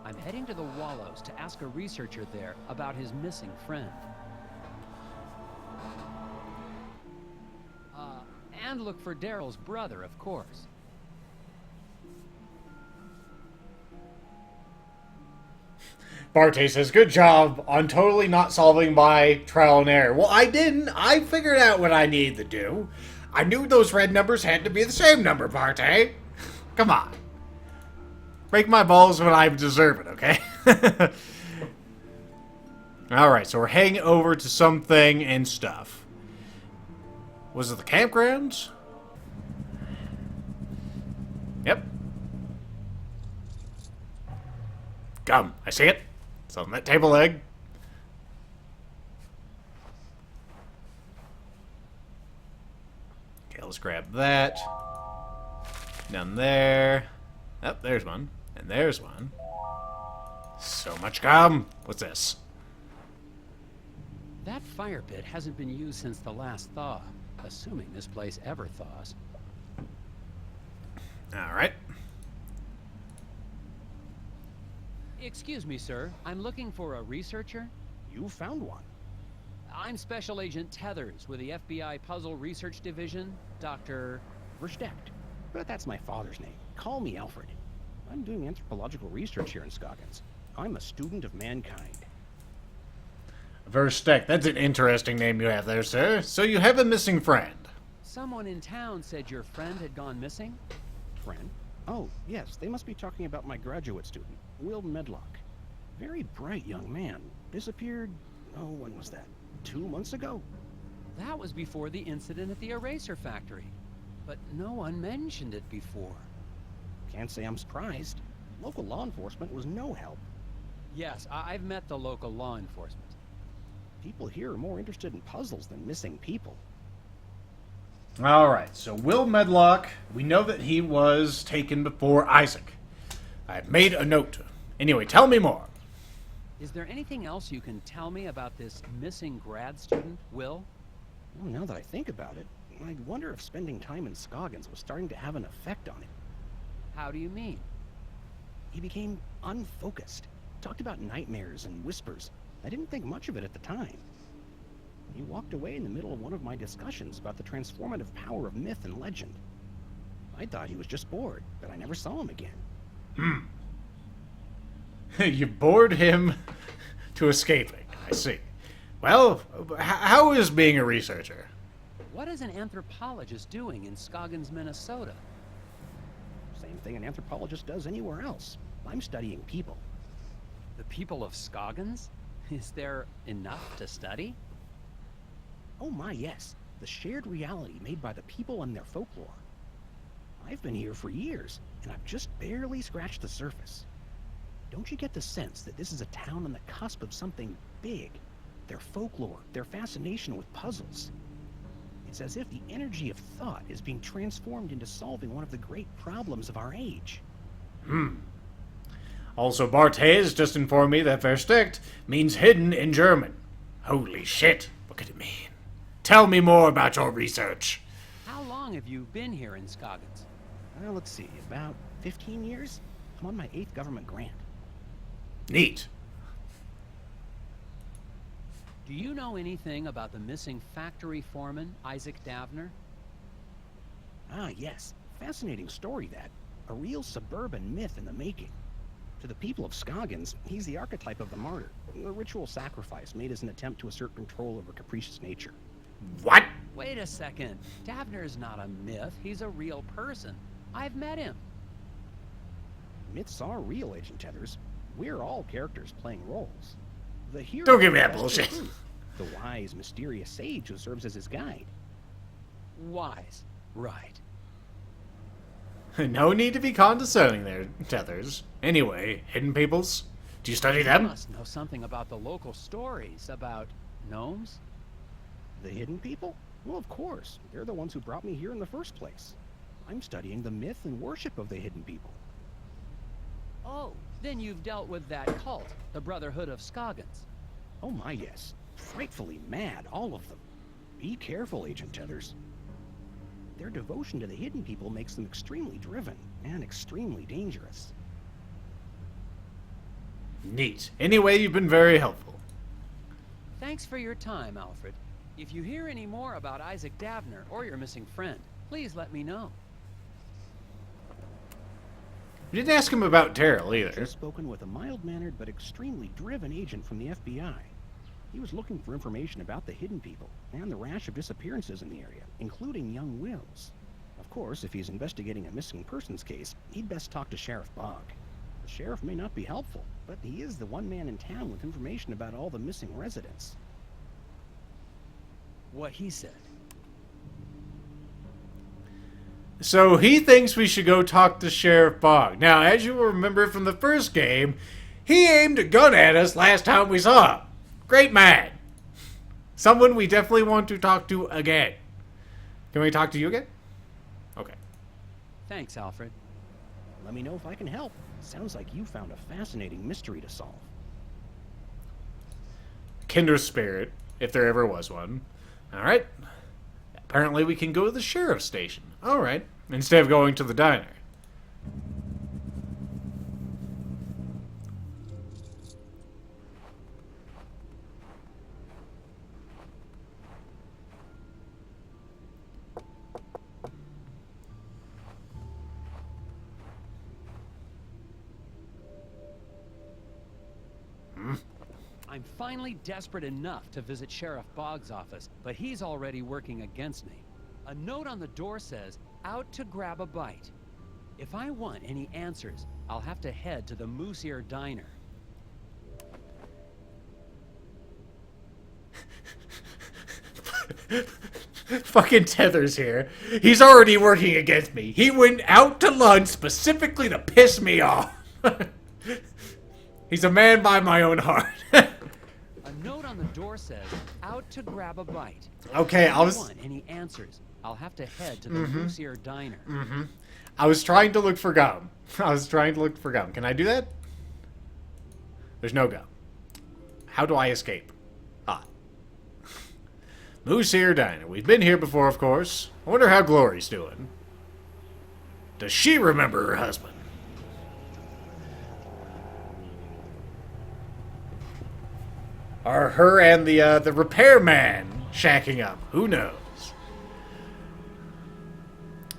I'm heading to the Wallows to ask a researcher there about his missing friend. And look for Daryl's brother, of course. Barte says, good job on totally not solving by trial and error. Well, I didn't. I figured out what I needed to do. I knew those red numbers had to be the same number, Barte. Come on. Break my balls when I deserve it, okay? Alright, so we're heading over to something and stuff. Was it the campgrounds? Yep. Gum. I see it. It's on that table leg. Okay, let's grab that. Down there. Oh, there's one. And there's one. So much gum. What's this? That fire pit hasn't been used since the last thaw, assuming this place ever thaws. Alright. Excuse me, sir. I'm looking for a researcher. You found one. I'm Special Agent Tethers with the FBI Puzzle Research Division, Dr. Versteckt. But that's my father's name. Call me Alfred. I'm doing anthropological research here in Scoggins. I'm a student of mankind. Versteckt. That's an interesting name you have there, sir. So you have a missing friend. Someone in town said your friend had gone missing? Friend? Oh, yes, they must be talking about my graduate student, Will Medlock. Very bright young man. Disappeared, oh, when was that? 2 months ago? That was before the incident at the eraser factory. But no one mentioned it before. Can't say I'm surprised. Local law enforcement was no help. Yes, I've met the local law enforcement. People here are more interested in puzzles than missing people. Alright, so Will Medlock, we know that he was taken before Isaac. I've made a note. Anyway, tell me more. Is there anything else you can tell me about this missing grad student, Will? Well, now that I think about it, I wonder if spending time in Scoggins was starting to have an effect on him. How do you mean? He became unfocused. Talked about nightmares and whispers. I didn't think much of it at the time. He walked away in the middle of one of my discussions about the transformative power of myth and legend. I thought he was just bored, but I never saw him again. You bored him to escaping. I see. Well, how is being a researcher? What is an anthropologist doing in Scoggins, Minnesota? Same thing an anthropologist does anywhere else. I'm studying people. The people of Scoggins? Is there enough to study? Oh my, yes. The shared reality made by the people and their folklore. I've been here for years, and I've just barely scratched the surface. Don't you get the sense that this is a town on the cusp of something big? Their folklore, their fascination with puzzles. It's as if the energy of thought is being transformed into solving one of the great problems of our age. Also, Barthez just informed me that Versteckt means hidden in German. Holy shit, what could it mean? Tell me more about your research. How long have you been here in Scoggins? Well, let's see, about 15 years? I'm on my 8th government grant. Neat. Do you know anything about the missing factory foreman, Isaac Davner? Ah, yes. Fascinating story, that. A real suburban myth in the making. To the people of Scoggins, he's the archetype of the martyr, a ritual sacrifice made as an attempt to assert control over capricious nature. What? Wait a second. Davner's not a myth. He's a real person. I've met him. Myths are real, Agent Tethers. We're all characters playing roles. The hero Don't give me that tells the bullshit. truth. The wise, mysterious sage who serves as his guide. Wise. Right. No need to be condescending there, Tethers. Anyway, hidden peoples? Do you study You them? must know something about the local stories about gnomes. The hidden people? Well, of course. They're the ones who brought me here in the first place. I'm studying the myth and worship of the hidden people. Oh, then you've dealt with that cult, the Brotherhood of Scoggins. Oh my, yes. Frightfully mad, all of them. Be careful, Agent Tethers. Their devotion to the hidden people makes them extremely driven and extremely dangerous. Neat. Anyway, you've been very helpful. Thanks for your time, Alfred. If you hear any more about Isaac Davner or your missing friend, please let me know. We didn't ask him about Terrell either. Just spoken with a mild-mannered but extremely driven agent from the FBI. He was looking for information about the hidden people and the rash of disappearances in the area, including young Wills. Of course, if he's investigating a missing persons case, he'd best talk to Sheriff Bogg. The sheriff may not be helpful, but he is the one man in town with information about all the missing residents. What he said. So he thinks we should go talk to Sheriff Bogg. Now, as you will remember from the first game, he aimed a gun at us last time we saw him. Great man. Someone we definitely want to talk to again. Can we talk to you again? Okay. Thanks, Alfred. Let me know if I can help. Sounds like you found a fascinating mystery to solve. Kindred spirit, if there ever was one. Alright. Apparently we can go to the sheriff's station. Alright. Instead of going to the diner. I'm finally desperate enough to visit Sheriff Bogg's office, but he's already working against me. A note on the door says, "Out to grab a bite." If I want any answers, I'll have to head to the Moose Ear Diner. Fucking Tethers here. He's already working against me. He went out to lunch specifically to piss me off. He's a man by my own heart. A note on the door says, "Out to grab a bite." Okay, If I want any answers, I'll have to head to the Moose Ear Diner. I was trying to look for gum. Can I do that? There's no gum. How do I escape? Ah. Moose Ear Diner. We've been here before, of course. I wonder how Glory's doing. Does she remember her husband? Are her and the repairman shacking up? Who knows?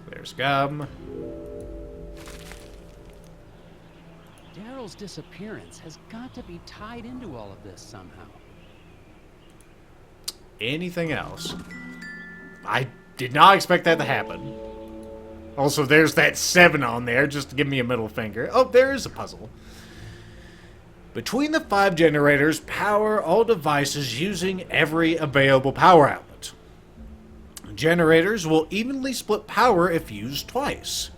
There's gum. Daryl's disappearance has got to be tied into all of this somehow. Anything else? I did not expect that to happen. Also, there's that 7 on there just to give me a middle finger. Oh, there is a puzzle. Between the 5 generators, power all devices using every available power outlet. Generators will evenly split power if used twice.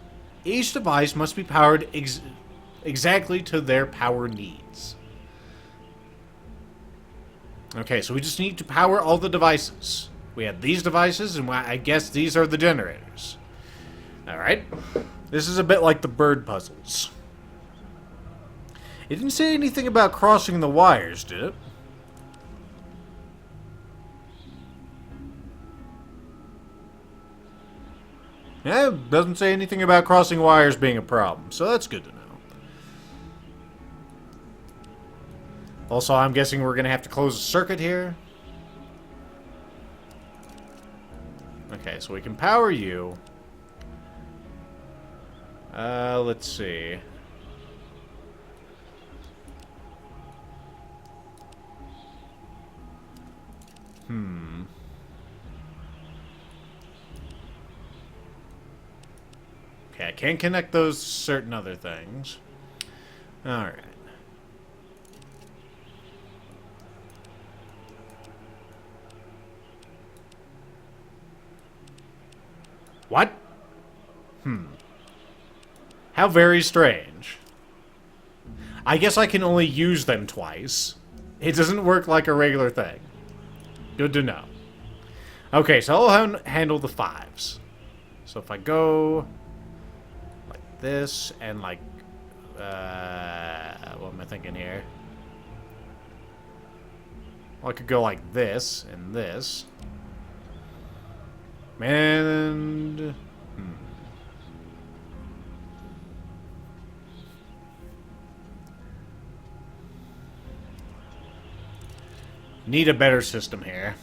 Each device must be powered exactly to their power needs. Okay, so we just need to power all the devices. We have these devices, and I guess these are the generators. Alright. This is a bit like the bird puzzles. It didn't say anything about crossing the wires, did it? Yeah, it doesn't say anything about crossing wires being a problem, so that's good to know. Also, I'm guessing we're going to have to close a circuit here. Okay, so we can power you. Let's see. Okay, I can't connect those certain other things. Alright. What? How very strange. I guess I can only use them twice. It doesn't work like a regular thing. Good to know. Okay, so I'll handle the 5s. So if I go like this and like, what am I thinking here? Well, I could go like this and this. And need a better system here.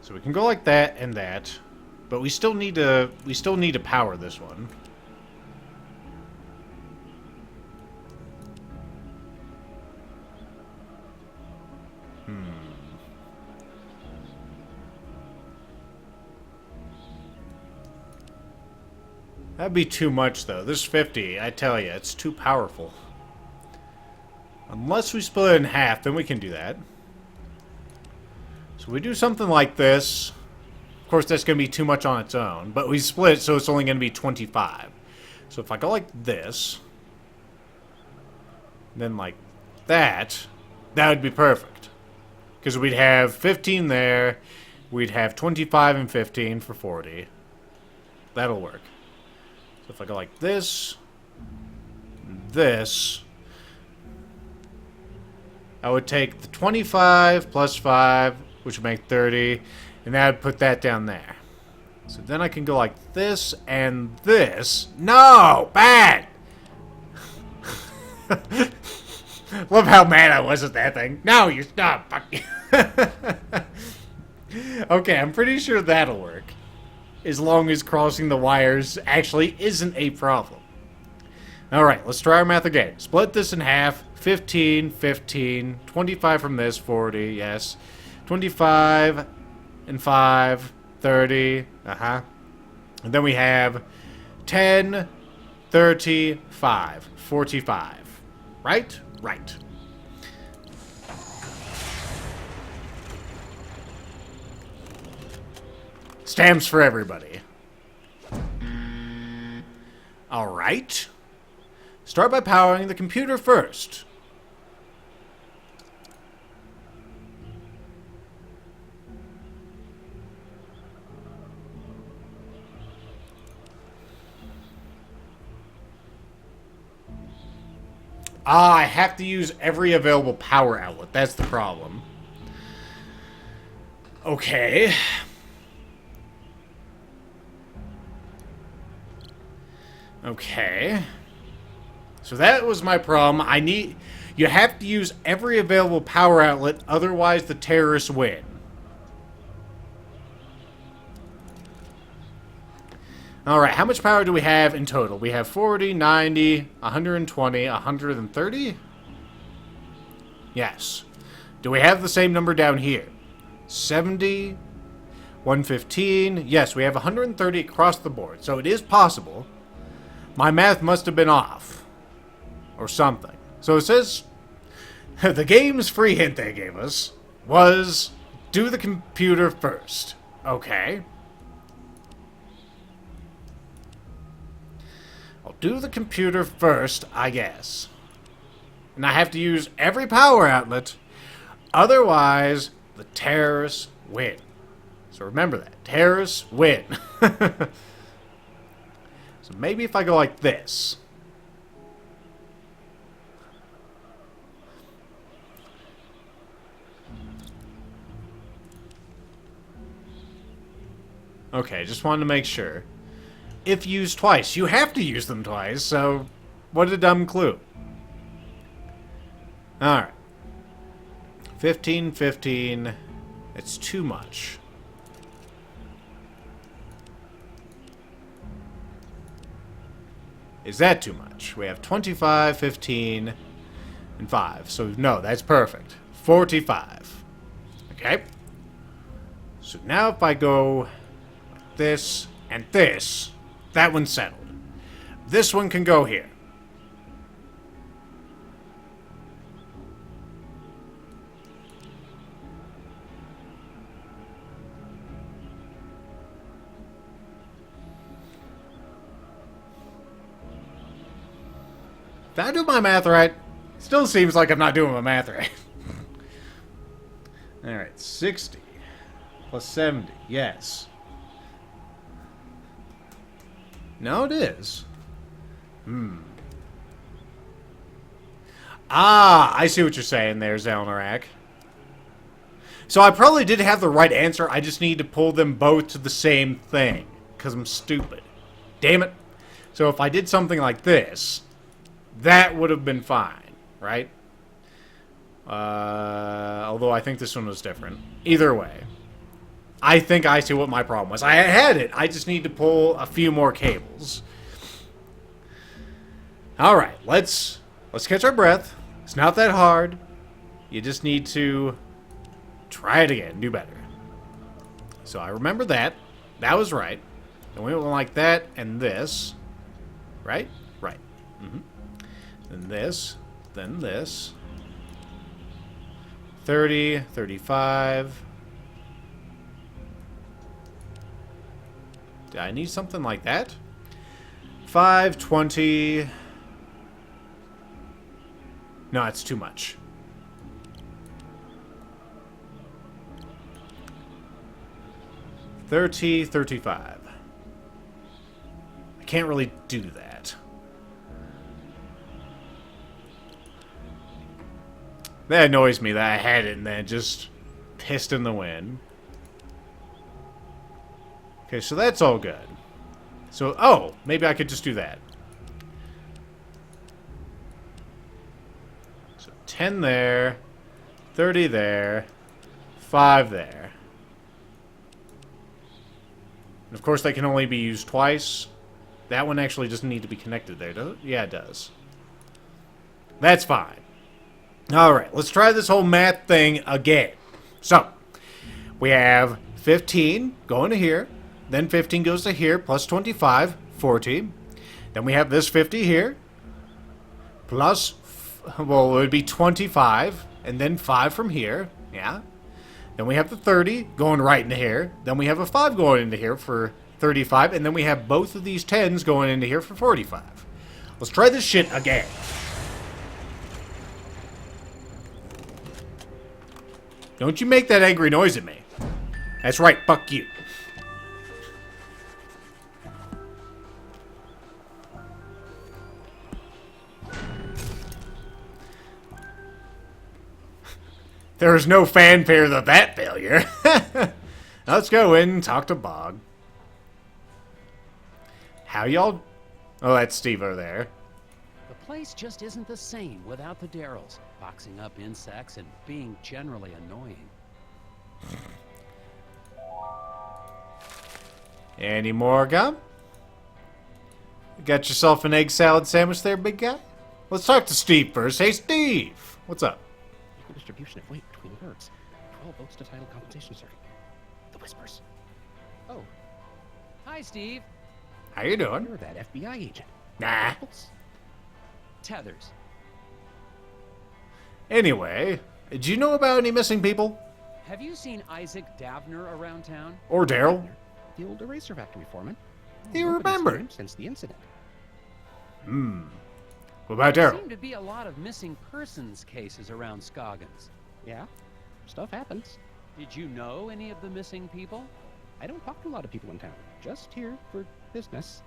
So So we can go like that and that, but we still need to power this one. That'd be too much, though. This 50, I tell you, it's too powerful. Unless we split it in half, then we can do that. So we do something like this. Of course, that's going to be too much on its own. But we split it, so it's only going to be 25. So if I go like this, then like that, that would be perfect. Because we'd have 15 there. We'd have 25 and 15 for 40. That'll work. So if I go like this, I would take the 25 plus 5, which would make 30, and that would put that down there. So then I can go like this and this. No! Bad! Love how mad I was at that thing. No, you stop. Fuck you. Okay, I'm pretty sure that'll work. As long as crossing the wires actually isn't a problem. Alright, let's try our math again. Split this in half. 15, 15. 25 from this, 40, yes. 25 and 5, 30. And then we have 10, 35, 45. Right? Right. Stamps for everybody. Alright. Start by powering the computer first. I have to use every available power outlet. That's the problem. Okay. Okay. So that was my problem. You have to use every available power outlet, otherwise the terrorists win. Alright, how much power do we have in total? We have 40, 90, 120, 130? Yes. Do we have the same number down here? 70, 115. Yes, we have 130 across the board. So it is possible. My math must have been off. Or something. So it says, the game's free hint they gave us was, do the computer first. Okay. I'll do the computer first, I guess. And I have to use every power outlet, otherwise the terrorists win. So remember that. Terrorists win. So maybe if I go like this. Okay, just wanted to make sure. If used twice, you have to use them twice, so what a dumb clue. Alright. 15, 15. It's too much. Is that too much? We have 25, 15, and 5. So, no, that's perfect. 45. Okay. So now if I go like this and this, that one's settled. This one can go here. Did I do my math right? Still seems like I'm not doing my math right. Alright, 60 plus 70, yes. No, it is. Ah, I see what you're saying there, Zelnarak. So I probably did have the right answer, I just need to pull them both to the same thing. Because I'm stupid. Damn it. So if I did something like this, that would have been fine, right? Although I think this one was different. Either way. I think I see what my problem was. I had it. I just need to pull a few more cables. Alright, let's catch our breath. It's not that hard. You just need to try it again. Do better. So I remember that. That was right. And we went like that and this. Right? Right. Then this. Then this. 30, 35. Do I need something like that? 5, 20. No, it's too much. 30, 35. I can't really do that. That annoys me that I had it and then it just pissed in the wind. Okay, so that's all good. So, oh, maybe I could just do that. So 10 there, 30 there, 5 there. And of course, they can only be used twice. That one actually doesn't need to be connected there, does it? Yeah, it does. That's fine. Alright, let's try this whole math thing again. So, we have 15 going to here. Then 15 goes to here, plus 25, 40. Then we have this 50 here. Plus, well, it would be 25. And then 5 from here. Yeah. Then we have the 30 going right into here. Then we have a 5 going into here for 35. And then we have both of these 10s going into here for 45. Let's try this shit again. Don't you make that angry noise at me. That's right, fuck you. There was no fanfare to that failure. Let's go in and talk to Bog. How y'all... Oh, that's Steve over there. The place just isn't the same without the Darrells, boxing up insects and being generally annoying. Any more gum? Got yourself an egg salad sandwich there, big guy? Let's talk to Steve first. Hey, Steve! What's up? Equal distribution of weight between birds. 12 votes to title compensation, sir. The Whispers. Oh. Hi, Steve. How you doing? You're that FBI agent. Nah. Tethers. Anyway, do you know about any missing people? Have you seen Isaac Davner around town? Or Daryl? The old eraser factory foreman. You Nobody's remember? seen him since the incident. What about There Daryl? seem to be a lot of missing persons cases around Scoggins. Yeah, stuff happens. Did you know any of the missing people? I don't talk to a lot of people in town. Just here for business.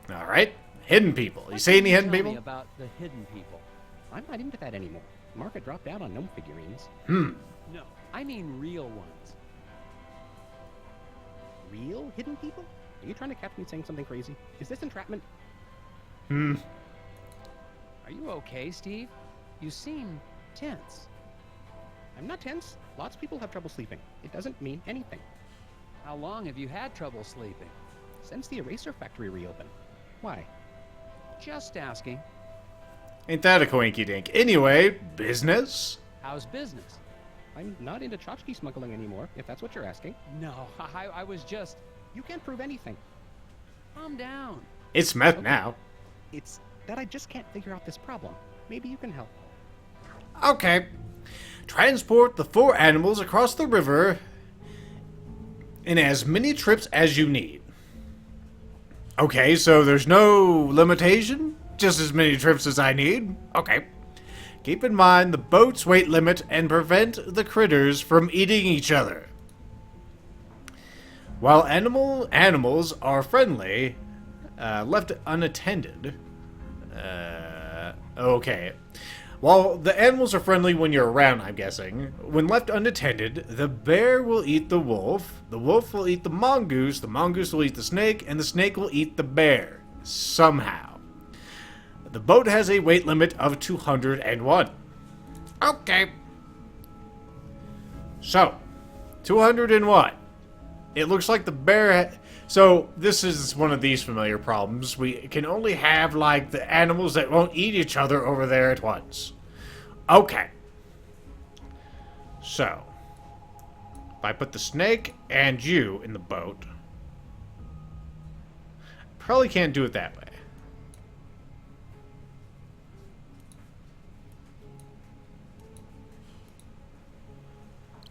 Alright. Hidden people. You What see can any hidden tell people? me about the hidden people? I'm not into that anymore. The market dropped out on gnome figurines. No, I mean real ones. Real hidden people? Are you trying to catch me saying something crazy? Is this entrapment? Are you okay, Steve? You seem tense. I'm not tense. Lots of people have trouble sleeping. It doesn't mean anything. How long have you had trouble sleeping? Since the eraser factory reopened. Why? Just asking. Ain't that a coinky dink? Anyway, business? How's business? I'm not into tchotchke smuggling anymore, if that's what you're asking. No, I was just... You can't prove anything. Calm down. It's meth now. It's that I just can't figure out this problem. Maybe you can help. Okay. Transport the 4 animals across the river in as many trips as you need. Okay, so there's no limitation? Just as many trips as I need? Okay. Keep in mind the boat's weight limit and prevent the critters from eating each other. While animals are friendly, left unattended... okay. While the animals are friendly when you're around, I'm guessing, when left unattended, the bear will eat the wolf will eat the mongoose will eat the snake, and the snake will eat the bear. Somehow. The boat has a weight limit of 201. Okay. So, 201. It looks like the bear... So, this is one of these familiar problems. We can only have, like, the animals that won't eat each other over there at once. Okay. So, if I put the snake and you in the boat... Probably can't do it that way.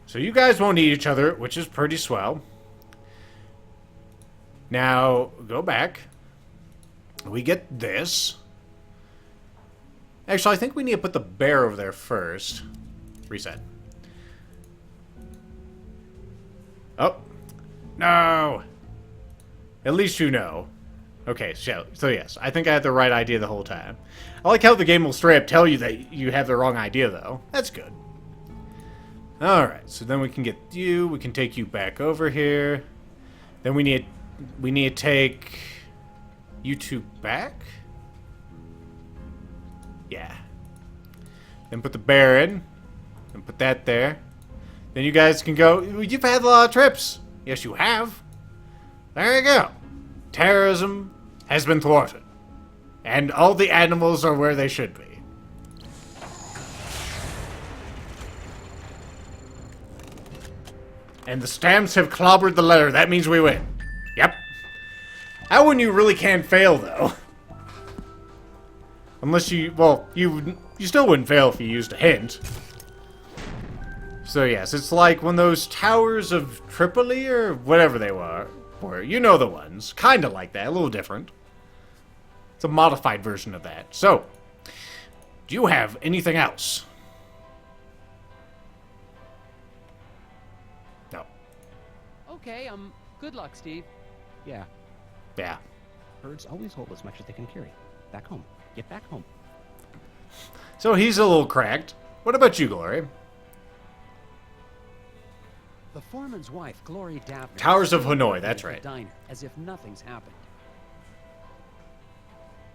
So you guys won't eat each other, which is pretty swell. Now, go back. We get this. Actually, I think we need to put the bear over there first. Reset. Oh. No! At least you know. Okay, so yes, I think I had the right idea the whole time. I like how the game will straight up tell you that you have the wrong idea, though. That's good. Alright, so then we can get you, we can take you back over here. Then we need to take you two back? Yeah. Then put the bear in, and put that there. Then you guys can go, you've had a lot of trips. Yes, you have. There you go. Terrorism has been thwarted. And all the animals are where they should be. And the stamps have clobbered the letter. That means we win. Yep. That one you really can't fail, though. Unless you... Well, you still wouldn't fail if you used a hint. So yes, it's like one of those towers of Tripoli or whatever they were. Or you know the ones. Kinda like that. A little different. It's a modified version of that. So, do you have anything else? No. Okay, good luck, Steve. Yeah, Yeah. birds always hold as much as they can carry. Back home. Get back home. So he's a little cracked. What about you, Glory? The foreman's wife, Glory Daphne. Towers of still Hanoi, working that's at the right. Diner, as if nothing's happened.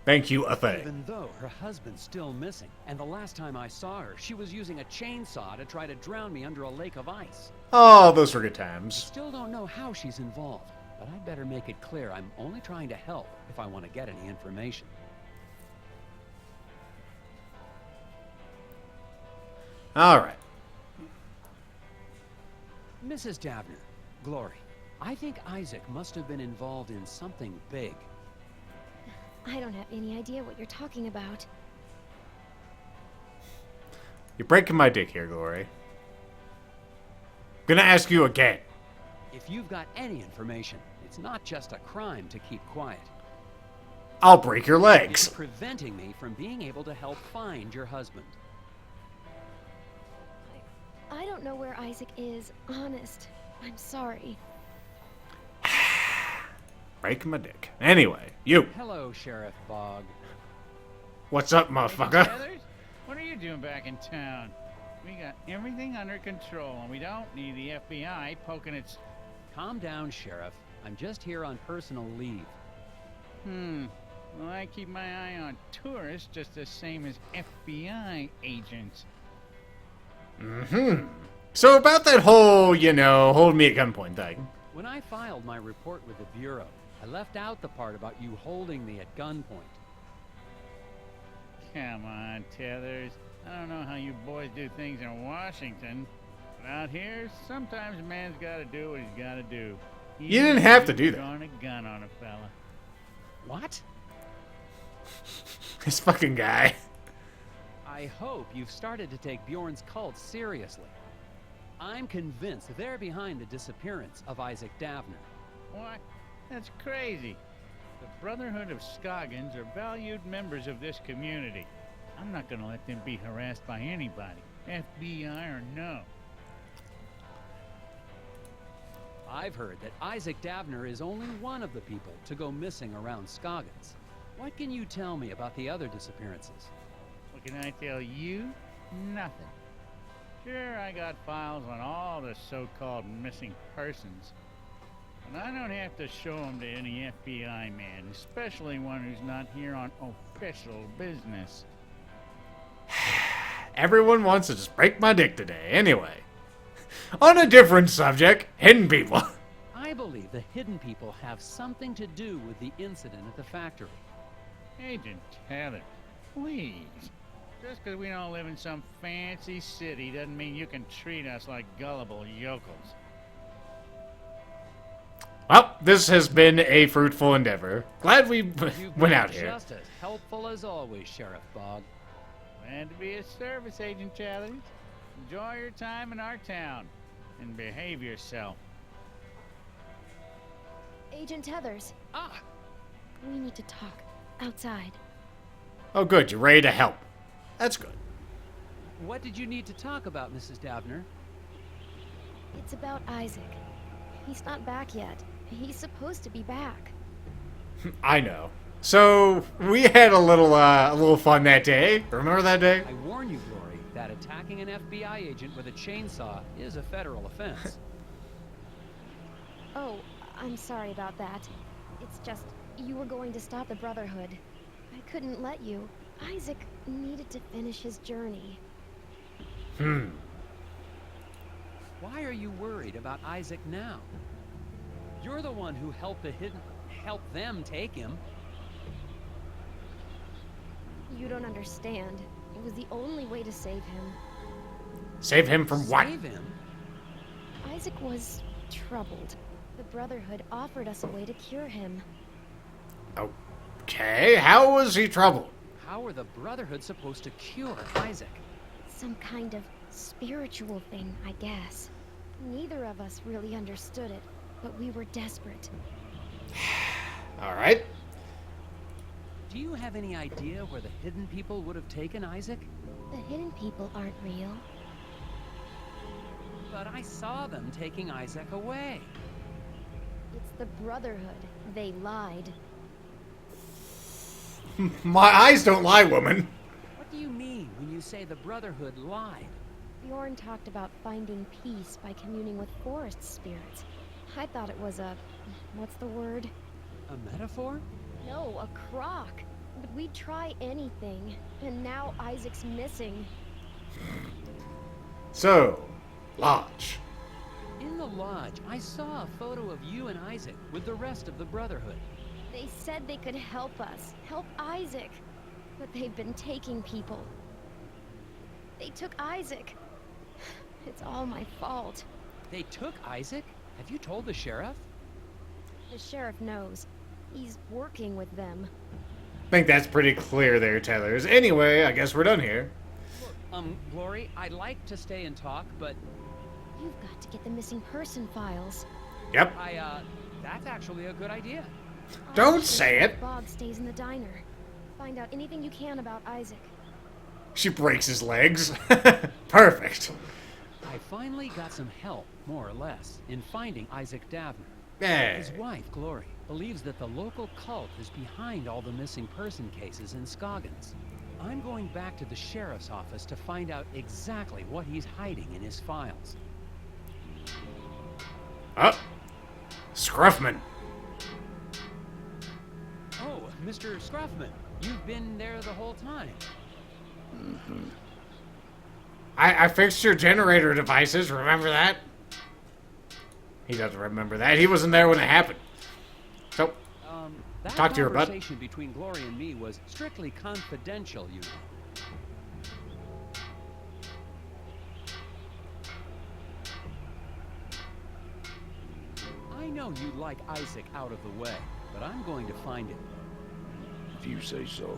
Thank you, a thing. Even though her husband's still missing, and the last time I saw her, she was using a chainsaw to try to drown me under a lake of ice. Oh, those were good times. Still don't know how she's involved, but I'd better make it clear I'm only trying to help if I want to get any information. Alright. Mrs. Davner, Glory, I think Isaac must have been involved in something big. I don't have any idea what you're talking about. You're breaking my dick here, Glory. Gonna ask you again. If you've got any information, it's not just a crime to keep quiet. I'll break your It's legs. preventing me from being able to help find your husband. I don't know where Isaac is, honest. I'm sorry. Breaking my dick. Anyway, you. Hello, Sheriff Bogg. What's up, motherfucker? Tethers, what are you doing back in town? We got everything under control, and we don't need the FBI poking its... Calm down, Sheriff. I'm just here on personal leave. Well, I keep my eye on tourists just the same as FBI agents. So about that whole, hold me at gunpoint thing. When I filed my report with the Bureau, I left out the part about you holding me at gunpoint. Come on, Tethers. I don't know how you boys do things in Washington, but out here, sometimes a man's gotta do what he's gotta do. You didn't have to do that. Drawing a gun on a fella. What? This fucking guy. I hope you've started to take Bjorn's cult seriously. I'm convinced they're behind the disappearance of Isaac Davner. What? That's crazy. The Brotherhood of Scoggins are valued members of this community. I'm not gonna let them be harassed by anybody, FBI or no. I've heard that Isaac Davner is only one of the people to go missing around Scoggins. What can you tell me about the other disappearances? What can I tell you? Nothing. Sure, I got files on all the so-called missing persons, but I don't have to show them to any FBI man, especially one who's not here on official business. Everyone wants to just break my dick today. Anyway. On a different subject, hidden people. I believe the hidden people have something to do with the incident at the factory. Agent Tethers, please. Just because we don't live in some fancy city doesn't mean you can treat us like gullible yokels. Well, this has been a fruitful endeavor. Glad we You've went been out here. just as helpful as always, Sheriff Bog. Glad to be of service, Agent Tethers. Enjoy your time in our town and behave yourself. Agent Tethers, Ah! we need to talk outside. Oh, good. You're ready to help. That's good. What did you need to talk about, Mrs. Davner? It's about Isaac. He's not back yet. He's supposed to be back. I know. So we had a little fun that day. Remember that day? I warn you, Glory, that attacking an FBI agent with a chainsaw is a federal offense. Oh, I'm sorry about that. It's just, you were going to stop the Brotherhood. I couldn't let you. Isaac needed to finish his journey. Why are you worried about Isaac now? You're the one who helped them take him. You don't understand. It was the only way to save him. Save him from what? Save him? Isaac was troubled. The Brotherhood offered us a way to cure him. Okay, how was he troubled? How are the Brotherhood supposed to cure Isaac? Some kind of spiritual thing, I guess. Neither of us really understood it, but we were desperate. All right. Do you have any idea where the hidden people would have taken Isaac? The hidden people aren't real. But I saw them taking Isaac away. It's the Brotherhood. They lied. My eyes don't lie, woman. What do you mean when you say the Brotherhood lied? Bjorn talked about finding peace by communing with forest spirits. I thought it was a... what's the word? A metaphor? No, a crock. But we'd try anything. And now Isaac's missing. So, Lodge. In the lodge, I saw a photo of you and Isaac with the rest of the Brotherhood. They said they could help us. Help Isaac. But they've been taking people. They took Isaac. It's all my fault. They took Isaac? Have you told the sheriff? The sheriff knows. He's working with them. I think that's pretty clear there, Tethers. Anyway, I guess we're done here. Glory, I'd like to stay and talk, but You've got to get the missing person files. Yep. That's actually a good idea. Don't say it. Bog stays in the diner. Find out anything you can about Isaac. She breaks his legs. Perfect. I finally got some help, more or less, in finding Isaac Davner. Hey. His wife, Glory, believes that the local cult is behind all the missing person cases in Scoggins. I'm going back to the sheriff's office to find out exactly what he's hiding in his files. Oh. Scruffman. Oh, Mr. Scruffman, you've been there the whole time. I fixed your generator devices, remember that? He doesn't remember that. He wasn't there when it happened. So, That talk to your bud. conversation between Glory and me was strictly confidential, you know. I know you'd like Isaac out of the way, but I'm going to find him. If you say so.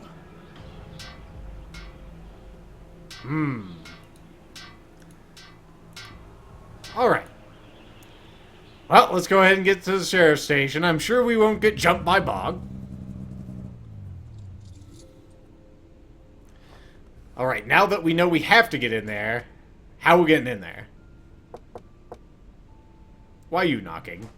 alright. Well, let's go ahead and get to the sheriff's station. I'm sure we won't get jumped by Bog. Alright, now that we know we have to get in there, how are we getting in there? Why are you knocking?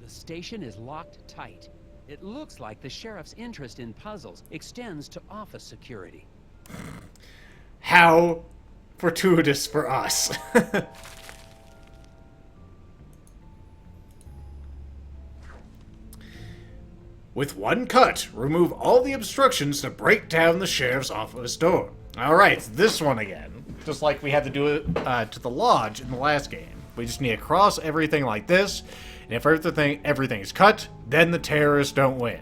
The station is locked tight. It looks like the sheriff's interest in puzzles extends to office security. How fortuitous for us. With one cut, remove all the obstructions to break down the sheriff's office door. Alright, it's this one again. just like we had to do it to the lodge in the last game. We just need to cross everything like this, and if everything is cut, then the terrorists don't win.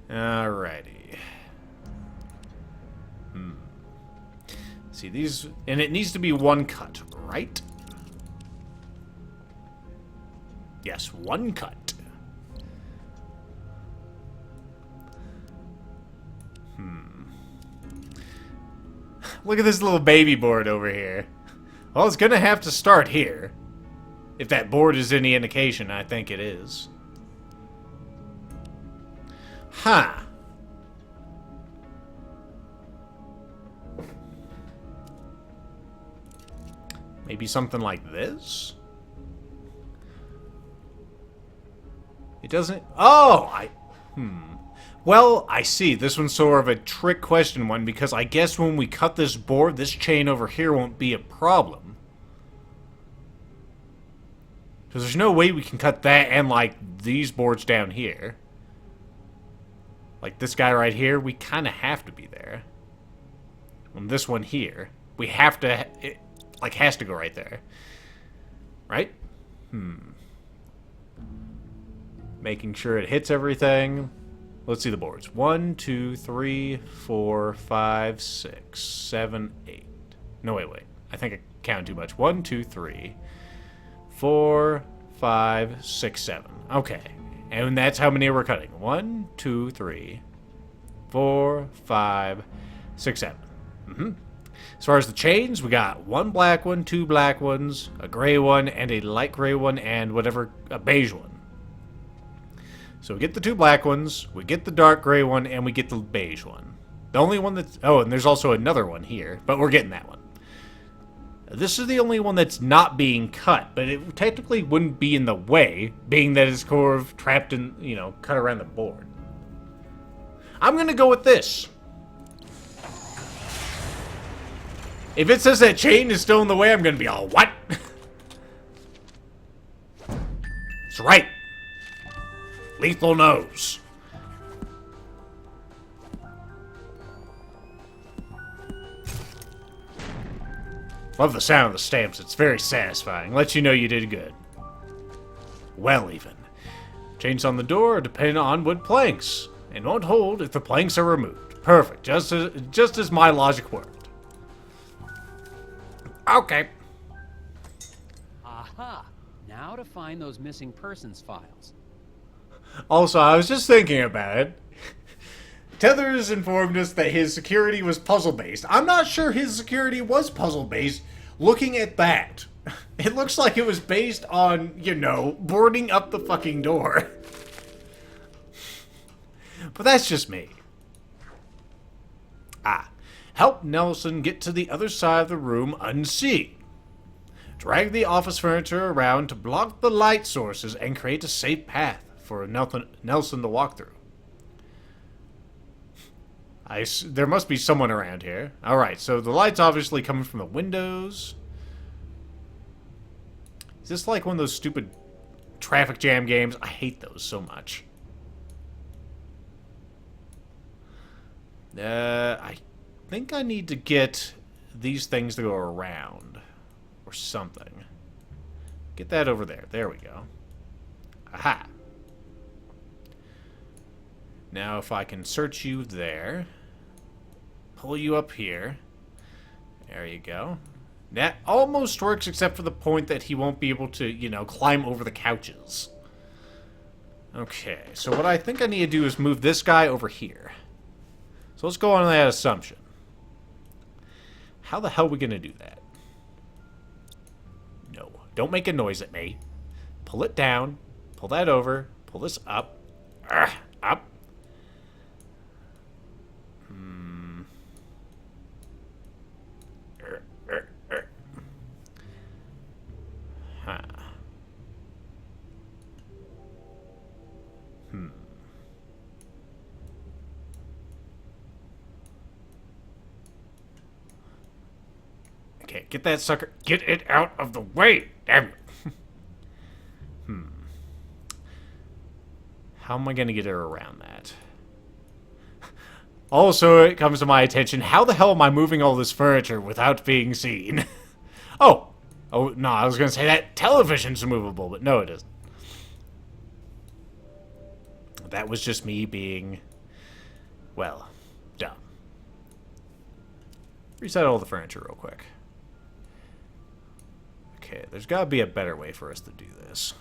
Alrighty. See these, and it needs to be one cut, right? Yes, one cut. Look at this little baby board over here. Well, it's gonna have to start here. If that board is any indication, I think it is. Huh. Maybe something like this? It doesn't... Oh! Well, I see. This one's sort of a trick question one, because I guess when we cut this board, this chain over here won't be a problem. Because there's no way we can cut that and, like, these boards down here. Like this guy right here, we kind of have to be there. And this one here, we have to... It, like, has to go right there. Right? Making sure it hits everything. Let's see the boards. 1, 2, 3, 4, 5, 6, 7, 8. No, wait. I think I counted too much. 1, 2, 3, 4, 5, 6, 7. Okay. And that's how many we're cutting. 1, 2, 3, 4, 5, 6, 7. As far as the chains, we got one black one, two black ones, a gray one, and a light gray one, and whatever, a beige one. So we get the two black ones, we get the dark gray one, and we get the beige one. The only one that's... Oh, and there's also another one here, but we're getting that one. This is the only one that's not being cut, but it technically wouldn't be in the way, being that it's sort of trapped in, you know, cut around the board. I'm going to go with this. If it says that chain is still in the way, I'm going to be all, what? That's right. Lethal knows. Love the sound of the stamps. It's very satisfying. Lets you know you did good. Well, even. Chains on the door are dependent on wood planks, and won't hold if the planks are removed. Perfect. Just as my logic worked. Okay. Aha! Now to find those missing persons files. Also, I was just thinking about it. Tethers informed us that his security was puzzle-based. I'm not sure his security was puzzle-based. Looking at that, it looks like it was based on, you know, boarding up the fucking door. But that's just me. Help Nelson get to the other side of the room unseen. Drag the office furniture around to block the light sources and create a safe path for Nelson to walk through. There must be someone around here. Alright, so the light's obviously coming from the windows. Is this like one of those stupid traffic jam games? I hate those so much. I think I need to get these things to go around. Or something. Get that over there. There we go. Aha. Now if I can search you there. Pull you up here. There you go. That almost works except for the point that he won't be able to, you know, climb over the couches. Okay, so what I think I need to do is move this guy over here. So let's go on that assumption. How the hell are we going to do that? No, don't make a noise at me. Pull it down. Pull that over. Pull this up. Up. Okay, get that sucker. Get it out of the way. Damn it. How am I going to get her around that? Also, it comes to my attention, how the hell am I moving all this furniture without being seen? Oh, no, I was going to say that television's movable, but no, it isn't. That was just me being, well, dumb. Reset all the furniture real quick. Okay, there's got to be a better way for us to do this.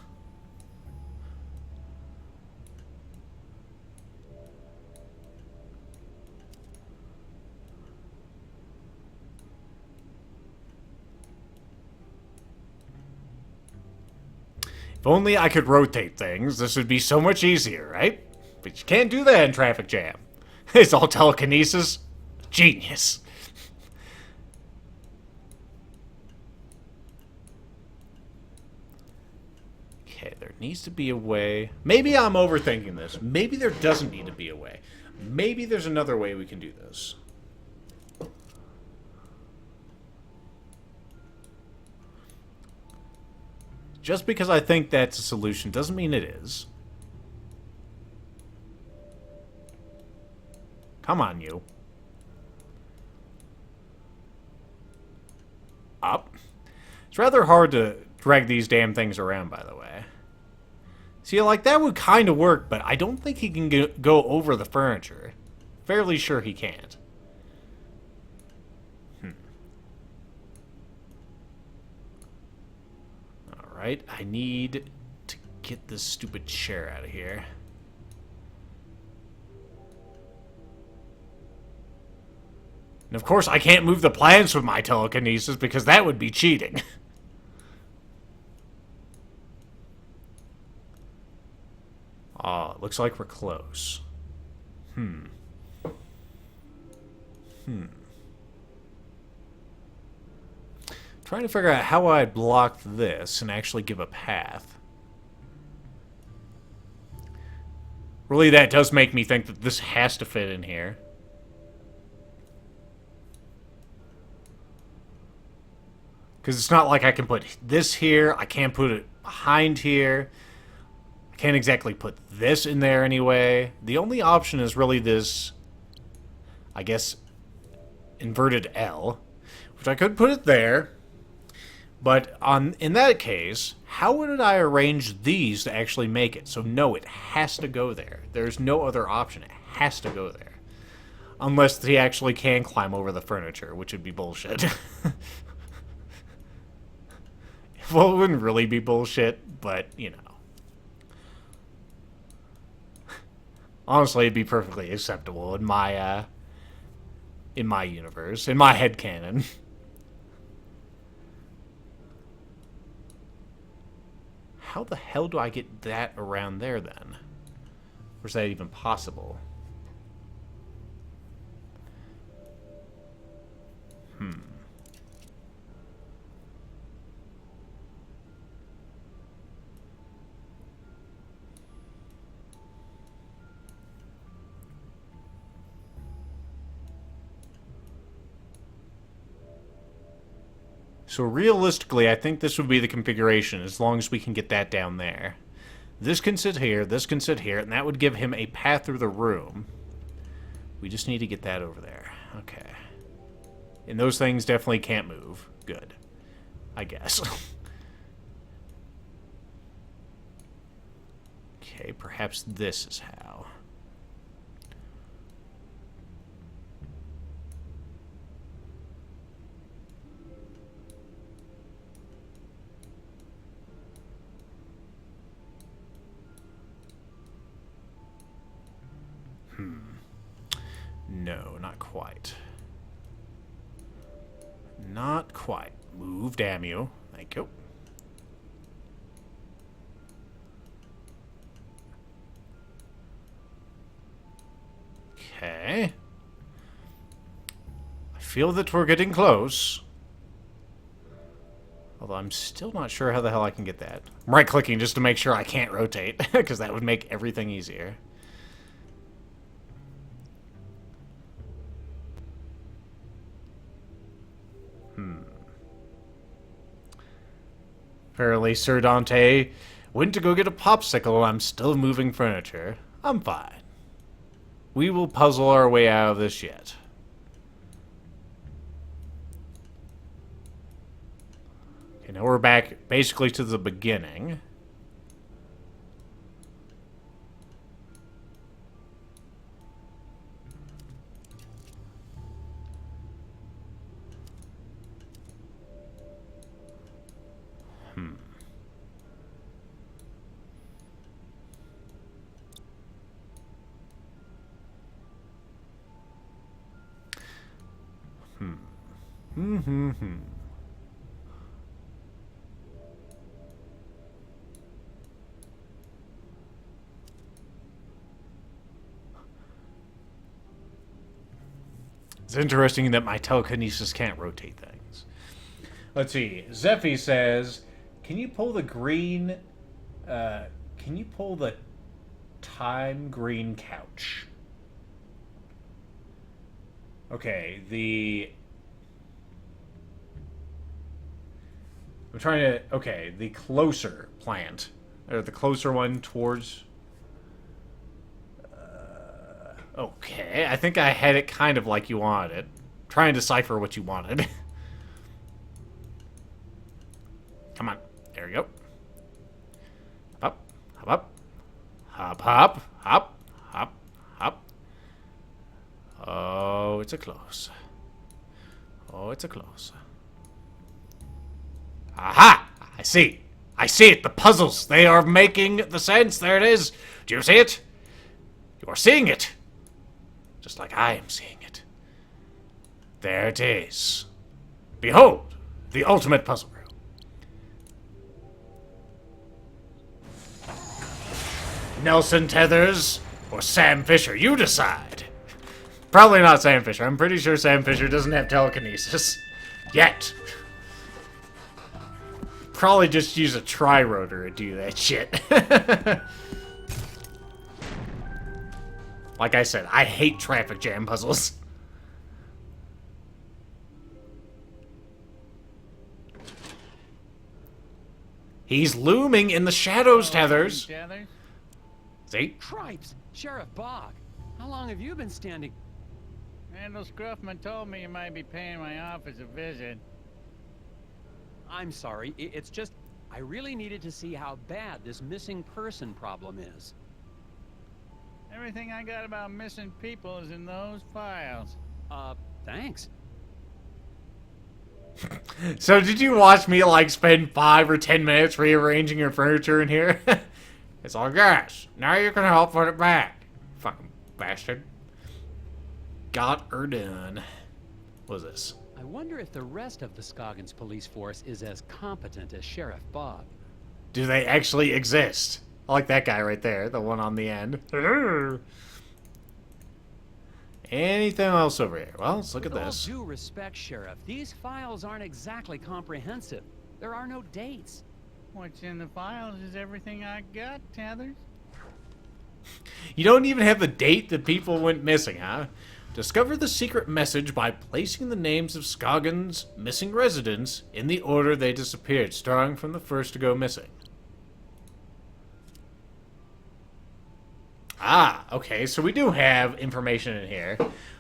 If only I could rotate things, this would be so much easier, right? But you can't do that in traffic jam. It's all telekinesis. Genius. Okay, there needs to be a way. Maybe I'm overthinking this. Maybe there doesn't need to be a way. Maybe there's another way we can do this. Just because I think that's a solution doesn't mean it is. Come on, you. Up. It's rather hard to drag these damn things around, by the way. See, like, that would kind of work, but I don't think he can go over the furniture. Fairly sure he can't. Alright, I need to get this stupid chair out of here. And of course, I can't move the plants with my telekinesis because that would be cheating. Oh, it looks like we're close. Trying to figure out how I'd block this and actually give a path. Really, that does make me think that this has to fit in here. Because it's not like I can put this here. I can't put it behind here. I can't exactly put this in there anyway. The only option is really this, I guess, inverted L. Which I could put it there. But in that case, how would I arrange these to actually make it? So no, it has to go there. There's no other option. It has to go there. Unless he actually can climb over the furniture, which would be bullshit. Well, it wouldn't really be bullshit, but, you know. Honestly, it'd be perfectly acceptable in my universe, in my headcanon. How the hell do I get that around there, then? Or is that even possible? So realistically, I think this would be the configuration, as long as we can get that down there. This can sit here, and that would give him a path through the room. We just need to get that over there. Okay. And those things definitely can't move. Good. I guess. Okay, perhaps this is how. No, not quite. Not quite. Move, damn you. Thank you. Okay. I feel that we're getting close. Although I'm still not sure how the hell I can get that. I'm right-clicking just to make sure I can't rotate, because that would make everything easier. Apparently, Sir Dante went to go get a popsicle and I'm still moving furniture. I'm fine. We will puzzle our way out of this yet. Okay, now we're back basically to the beginning. It's interesting that my telekinesis can't rotate things. Let's see. Zephy says, can you pull the green... can you pull the time green couch? Okay, I'm trying to... Okay, the closer plant. Or the closer one towards... Okay, I think I had it kind of like you wanted it. Trying to decipher what you wanted. Come on. There we go. Hop up. Hop up. Hop, hop. Hop. Hop. Hop. Oh, it's a close. Oh, it's a close. Aha! I see. I see it. The puzzles. They are making the sense. There it is. Do you see it? You are seeing it. Just like I am seeing it. There it is. Behold, the ultimate puzzle room. Nelson Tethers or Sam Fisher, you decide. Probably not Sam Fisher. I'm pretty sure Sam Fisher doesn't have telekinesis. Yet. Probably just use a tri-rotor to do that shit. Like I said, I hate traffic jam puzzles. He's looming in the shadows, Tethers. See? Cripes! Sheriff Bog, how long have you been standing? Randall Scruffman told me you might be paying my office a visit. I'm sorry, it's just... I really needed to see how bad this missing person problem is. Everything I got about missing people is in those files. Thanks. So did you watch me, like, spend 5 or 10 minutes rearranging your furniture in here? It's all gas. Now you can help put it back. Fucking bastard. Got her done. What is this? I wonder if the rest of the Scoggins police force is as competent as Sheriff Bog. Do they actually exist? I like that guy right there, the one on the end. Anything else over here? Well, let's look at this. With all due respect, Sheriff, these files aren't exactly comprehensive. There are no dates. What's in the files is everything I got, Tethers. You don't even have the date that people went missing, huh? Discover the secret message by placing the names of Scoggins' missing residents in the order they disappeared, starting from the first to go missing. Ah, okay, so we do have information in here.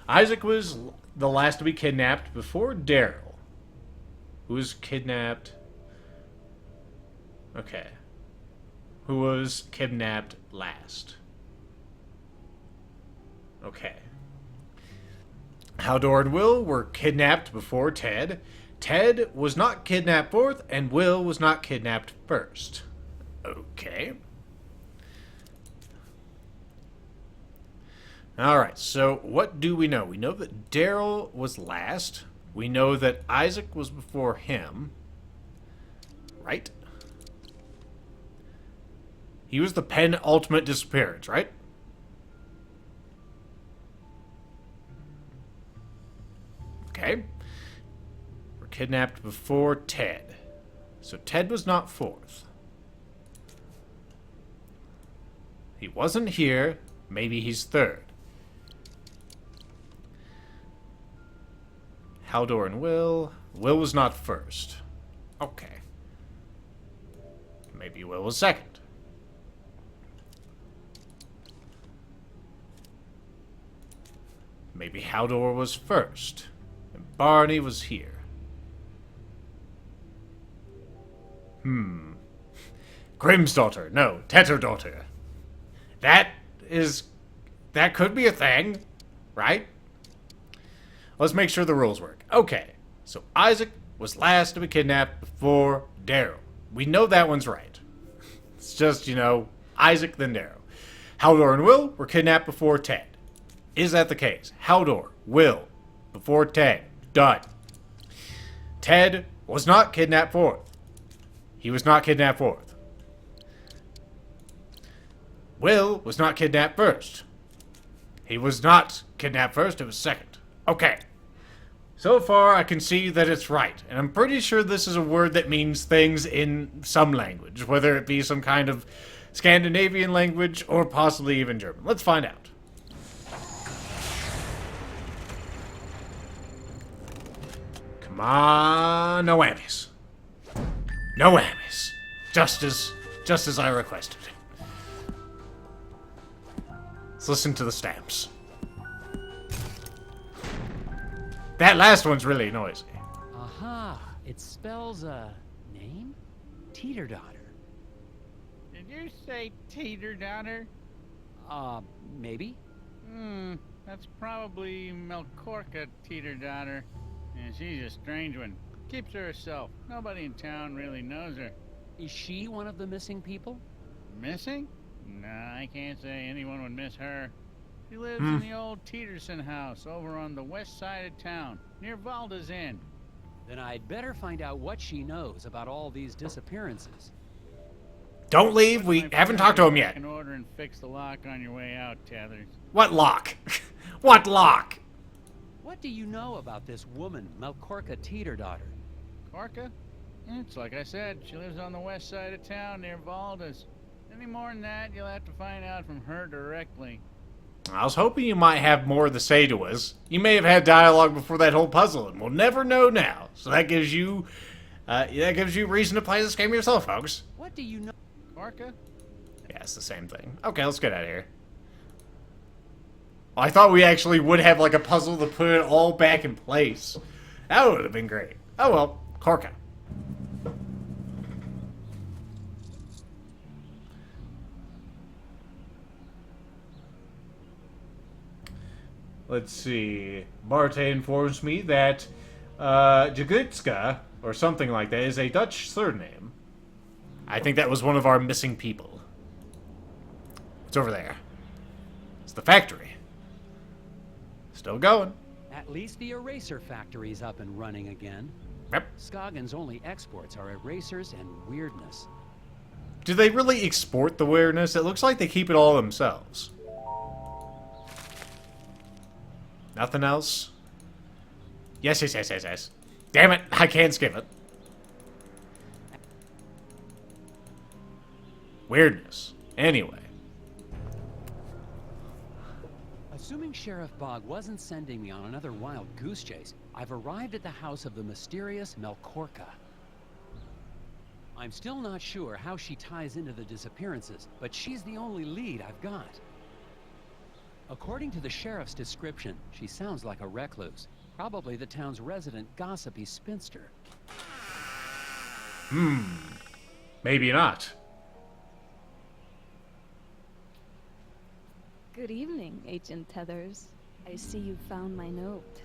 Isaac was the last to be kidnapped before Daryl. Who was kidnapped? Okay. Who was kidnapped last? Okay. Haldor and Will were kidnapped before Ted. Ted was not kidnapped fourth, and Will was not kidnapped first. Okay. Alright, so what do we know? We know that Daryl was last. We know that Isaac was before him. Right? He was the penultimate disappearance, right? Okay. We're kidnapped before Ted. So Ted was not fourth. He wasn't here. Maybe he's third. Haldor and Will. Will was not first. Okay. Maybe Will was second. maybe Haldor was first, and Barney was here. Grimm's daughter. No, Tetter daughter. That could be a thing, right? Let's make sure the rules work. Okay, so Isaac was last to be kidnapped before Daryl. We know that one's right. It's just, Isaac then Daryl. Haldor and Will were kidnapped before Ted. Is that the case? Haldor, Will, before Ted. Done. Ted was not kidnapped fourth. He was not kidnapped fourth. Will was not kidnapped first. He was not kidnapped first, it was second. Okay. So far, I can see that it's right. And I'm pretty sure this is a word that means things in some language, whether it be some kind of Scandinavian language or possibly even German. Let's find out. Come on, no whammies. No whammies. Just as I requested. Let's listen to the stamps. That last one's really noisy. Aha! It spells a name? Teeter-daughter. Did you say teeter-daughter? Maybe? That's probably Melkorka teeter-daughter. And she's a strange one. Keeps to herself. Nobody in town really knows her. Is she one of the missing people? Missing? Nah, I can't say anyone would miss her. She lives in the old Teeterson house over on the west side of town, near Valda's Inn. Then I'd better find out what she knows about all these disappearances. Don't leave. We haven't talked to him yet. In order and fix the lock on your way out, Tethers. What lock? What lock? What do you know about this woman, Melkorka Teeter-daughter? Korka? It's like I said, she lives on the west side of town near Valda's. Any more than that, you'll have to find out from her directly. I was hoping you might have more to say to us. You may have had dialogue before that whole puzzle, and we'll never know now. So that gives you reason to play this game yourself, folks. What do you know? Korka? Yeah, it's the same thing. Okay, let's get out of here. I thought we actually would have like a puzzle to put it all back in place. That would have been great. Oh well, Korka. Let's see. Barte informs me that Jagutska, or something like that, is a Dutch surname. I think that was one of our missing people. It's over there. It's the factory. Still going. At least the eraser factory's up and running again. Yep. Scoggins' only exports are erasers and weirdness. Do they really export the weirdness? It looks like they keep it all themselves. Nothing else? Yes. Damn it, I can't skip it. Weirdness. Anyway. Assuming Sheriff Bog wasn't sending me on another wild goose chase, I've arrived at the house of the mysterious Melkorka. I'm still not sure how she ties into the disappearances, but she's the only lead I've got. According to the sheriff's description, she sounds like a recluse. Probably the town's resident gossipy spinster. Maybe not. Good evening, Agent Tethers. I see you found my note.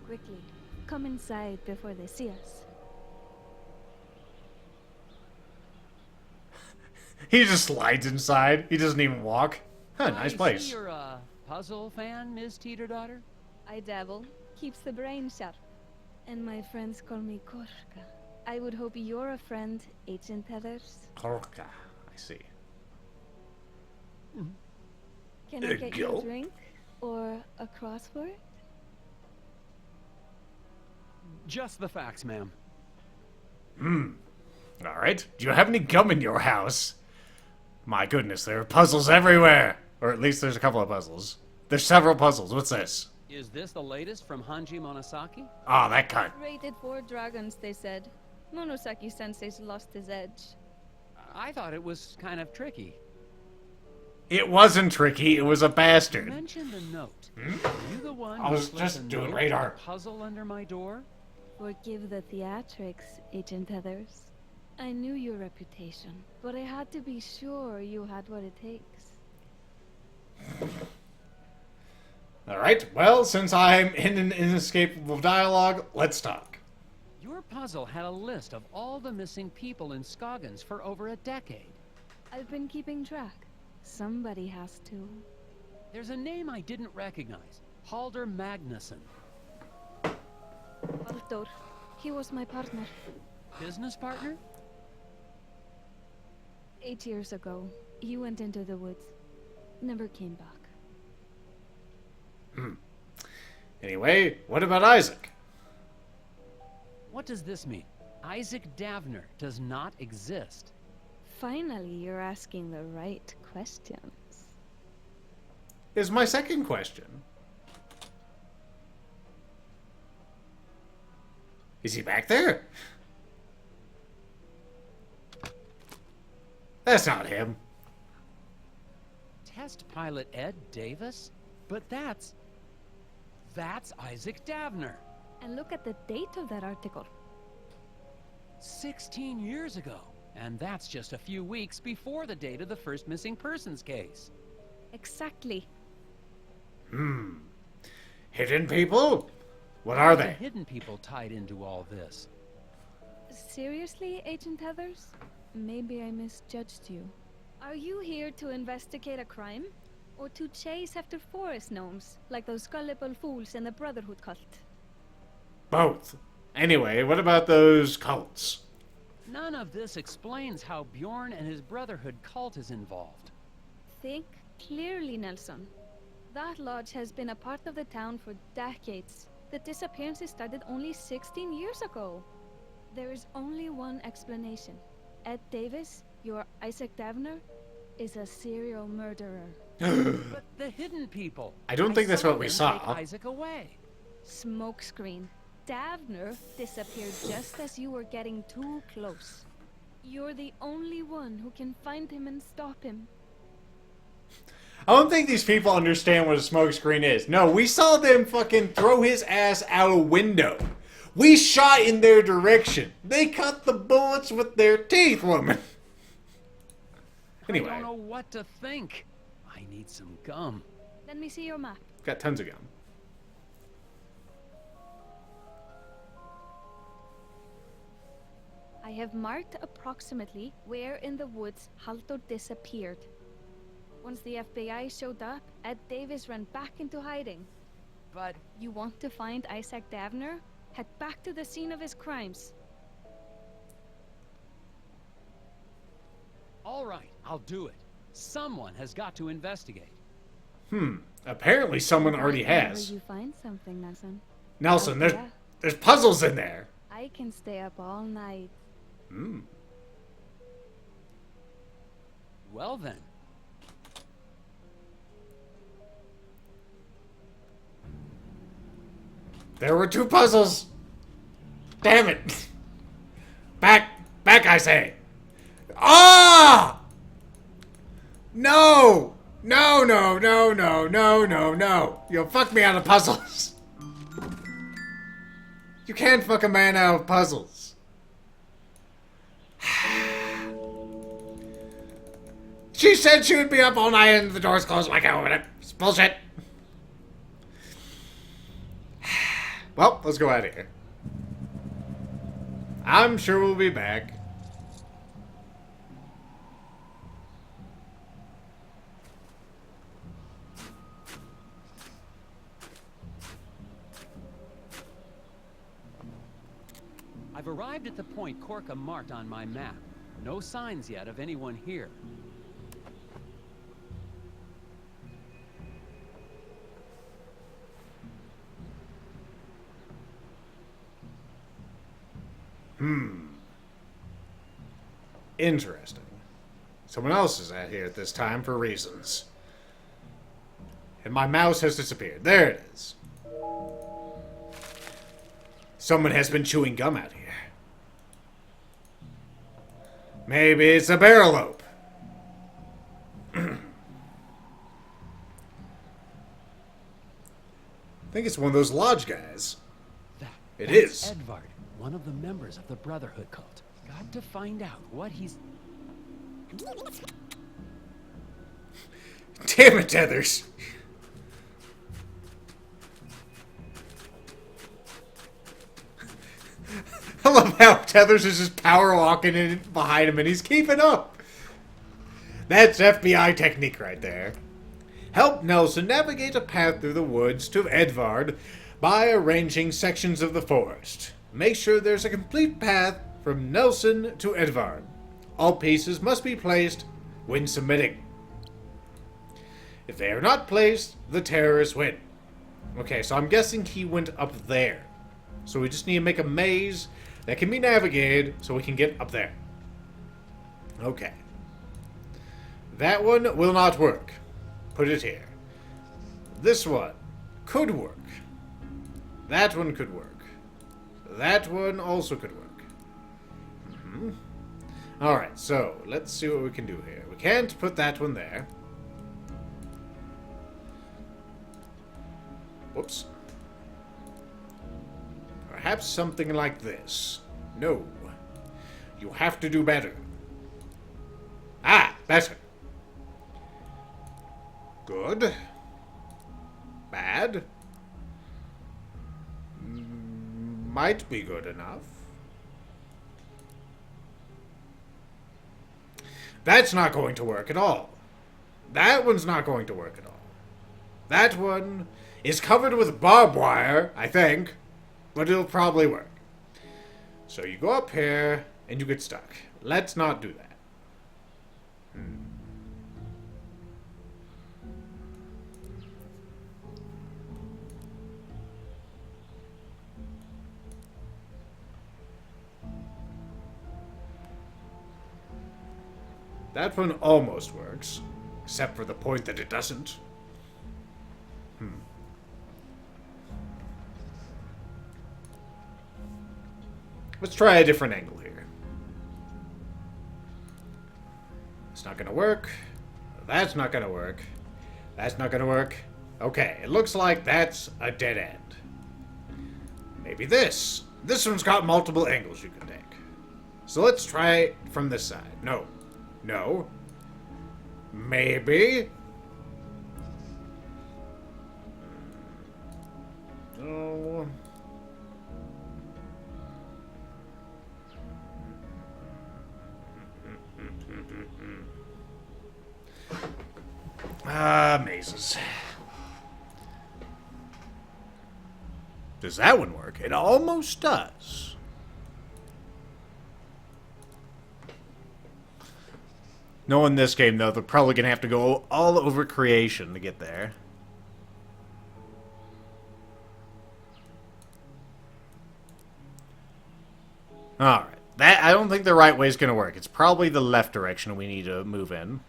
Quickly, come inside before they see us. He just slides inside. He doesn't even walk. Huh, nice place. I see you're a puzzle fan, Ms. Teeter-daughter? I dabble. Keeps the brain sharp. And my friends call me Korka. I would hope you're a friend, Agent Tethers. Korka. I see. Can I get you a drink? Or a crossword? Just the facts, ma'am. Alright. Do you have any gum in your house? My goodness, there are puzzles everywhere. Or at least there's a couple of puzzles. There's several puzzles. What's this? Is this the latest from Hanji Monosaki? Oh, that cunt. Rated 4 dragons, they said. Monosaki-sensei's lost his edge. I thought it was kind of tricky. It wasn't tricky, it was a bastard. Mention the note. Are you the one I who was slipped just a doing note radar. with a puzzle under my door? Forgive the theatrics, Agent Tethers. I knew your reputation, but I had to be sure you had what it takes. Alright, well, since I'm in an inescapable dialogue, let's talk. Your puzzle had a list of all the missing people in Scoggins for over a decade. I've been keeping track. Somebody has to. There's a name I didn't recognize. Halder Magnuson. Baldur. He was my partner. Business partner? 8 years ago, he went into the woods. Never came back. Anyway, what about Isaac? What does this mean? Isaac Davner does not exist. Finally, you're asking the right questions. Is my second question. Is he back there? That's not him. Test pilot Ed Davis? But that's Isaac Davner. And look at the date of that article. 16 years ago. And that's just a few weeks before the date of the first missing persons case. Exactly. Hidden people? What are The they? hidden people tied into all this. Seriously, Agent Tethers? Maybe I misjudged you. Are you here to investigate a crime? Or to chase after forest gnomes, like those gullible fools in the Brotherhood cult? Both. Anyway, what about those cults? None of this explains how Bjorn and his Brotherhood cult is involved. Think clearly, Nelson. That lodge has been a part of the town for decades. The disappearances started only 16 years ago. There is only one explanation. Ed Davis, your Isaac Davner, is a serial murderer. But the hidden people. I don't think that's what we them saw. take Isaac away. Smokescreen. Davner disappeared just as you were getting too close. You're the only one who can find him and stop him. I don't think these people understand what a smokescreen is. No, we saw them fucking throw his ass out a window. We shot in their direction. They cut the bullets with their teeth, woman. Anyway. I don't know what to think. I need some gum. Let me see your map. Got tons of gum. I have marked approximately where in the woods Halldor disappeared. Once the FBI showed up, Ed Davis ran back into hiding. But You want to find Isaac Davner? Head back to the scene of his crimes. all right, I'll do it. Someone has got to investigate. Apparently someone already Whenever has. you find something, Nelson. Nelson, Oh, there's yeah. there's puzzles in there. I can stay up all night. Well then. There were two puzzles. Damn it. Back, I say. Ah! No! No, no, no, no, no, no, no. You'll fuck me out of puzzles. You can't fuck a man out of puzzles. She said she would be up all night and the door's closed like I open it. It's bullshit. Well, let's go out of here. I'm sure we'll be back. I've arrived at the point Korka marked on my map. No signs yet of anyone here. Interesting. Someone else is out here at this time for reasons. And my mouse has disappeared. There it is. Someone has been chewing gum out here. Maybe it's a barrel ope. think it's one of those lodge guys. It That's is. Edvard, one of the members of the Brotherhood cult. Got to find out what he's... Damn it, Tethers. I love how Tethers is just power walking in behind him and he's keeping up. That's FBI technique right there. Help Nelson navigate a path through the woods to Edvard by arranging sections of the forest. Make sure there's a complete path from Nelson to Edvard. All pieces must be placed when submitting. If they are not placed, the terrorists win. Okay, so I'm guessing he went up there. So we just need to make a maze that can be navigated so we can get up there. Okay. That one will not work. Put it here. This one could work. That one could work. That one also could work. Alright, so let's see what we can do here. We can't put that one there. Whoops. Perhaps something like this. No. You have to do better. Ah, better. Good. Bad. Might be good enough. That's not going to work at all. That one's not going to work at all. That one is covered with barbed wire, I think, but it'll probably work. So you go up here, and you get stuck. Let's not do that. That one almost works, except for the point that it doesn't. Let's try a different angle here. It's not gonna work. That's not gonna work. That's not gonna work. Okay, it looks like that's a dead end. Maybe this. This one's got multiple angles you can take. So let's try it from this side. No. No. Maybe. Oh. Mazes. Does that one work? It almost does. Knowing this game, though, they're probably going to have to go all over creation to get there. Alright. That, I don't think the right way is going to work. It's probably the left direction we need to move in.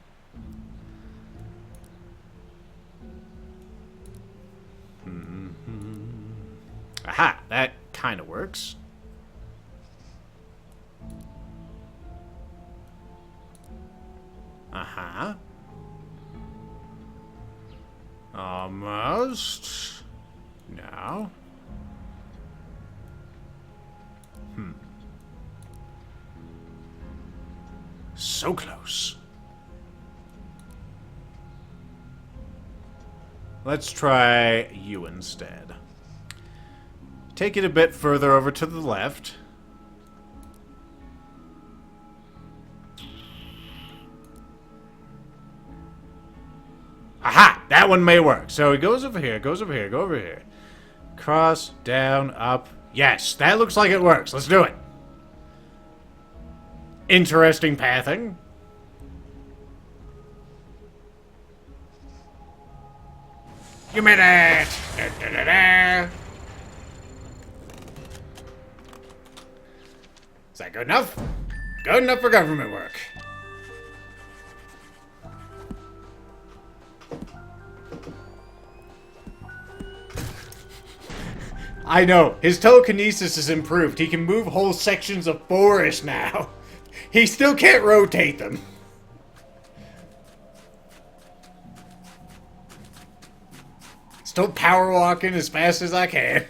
Aha! That kind of works. Uh-huh. Almost. No. So close. Let's try you instead. Take it a bit further over to the left. Aha! That one may work. So it goes over here, goes over here, go over here. Cross, down, up. Yes, that looks like it works. Let's do it. Interesting pathing. You made it! Da, da, da, da. Is that good enough? Good enough for government work. I know, his telekinesis is improved. He can move whole sections of forest now. He still can't rotate them. Still power walking as fast as I can.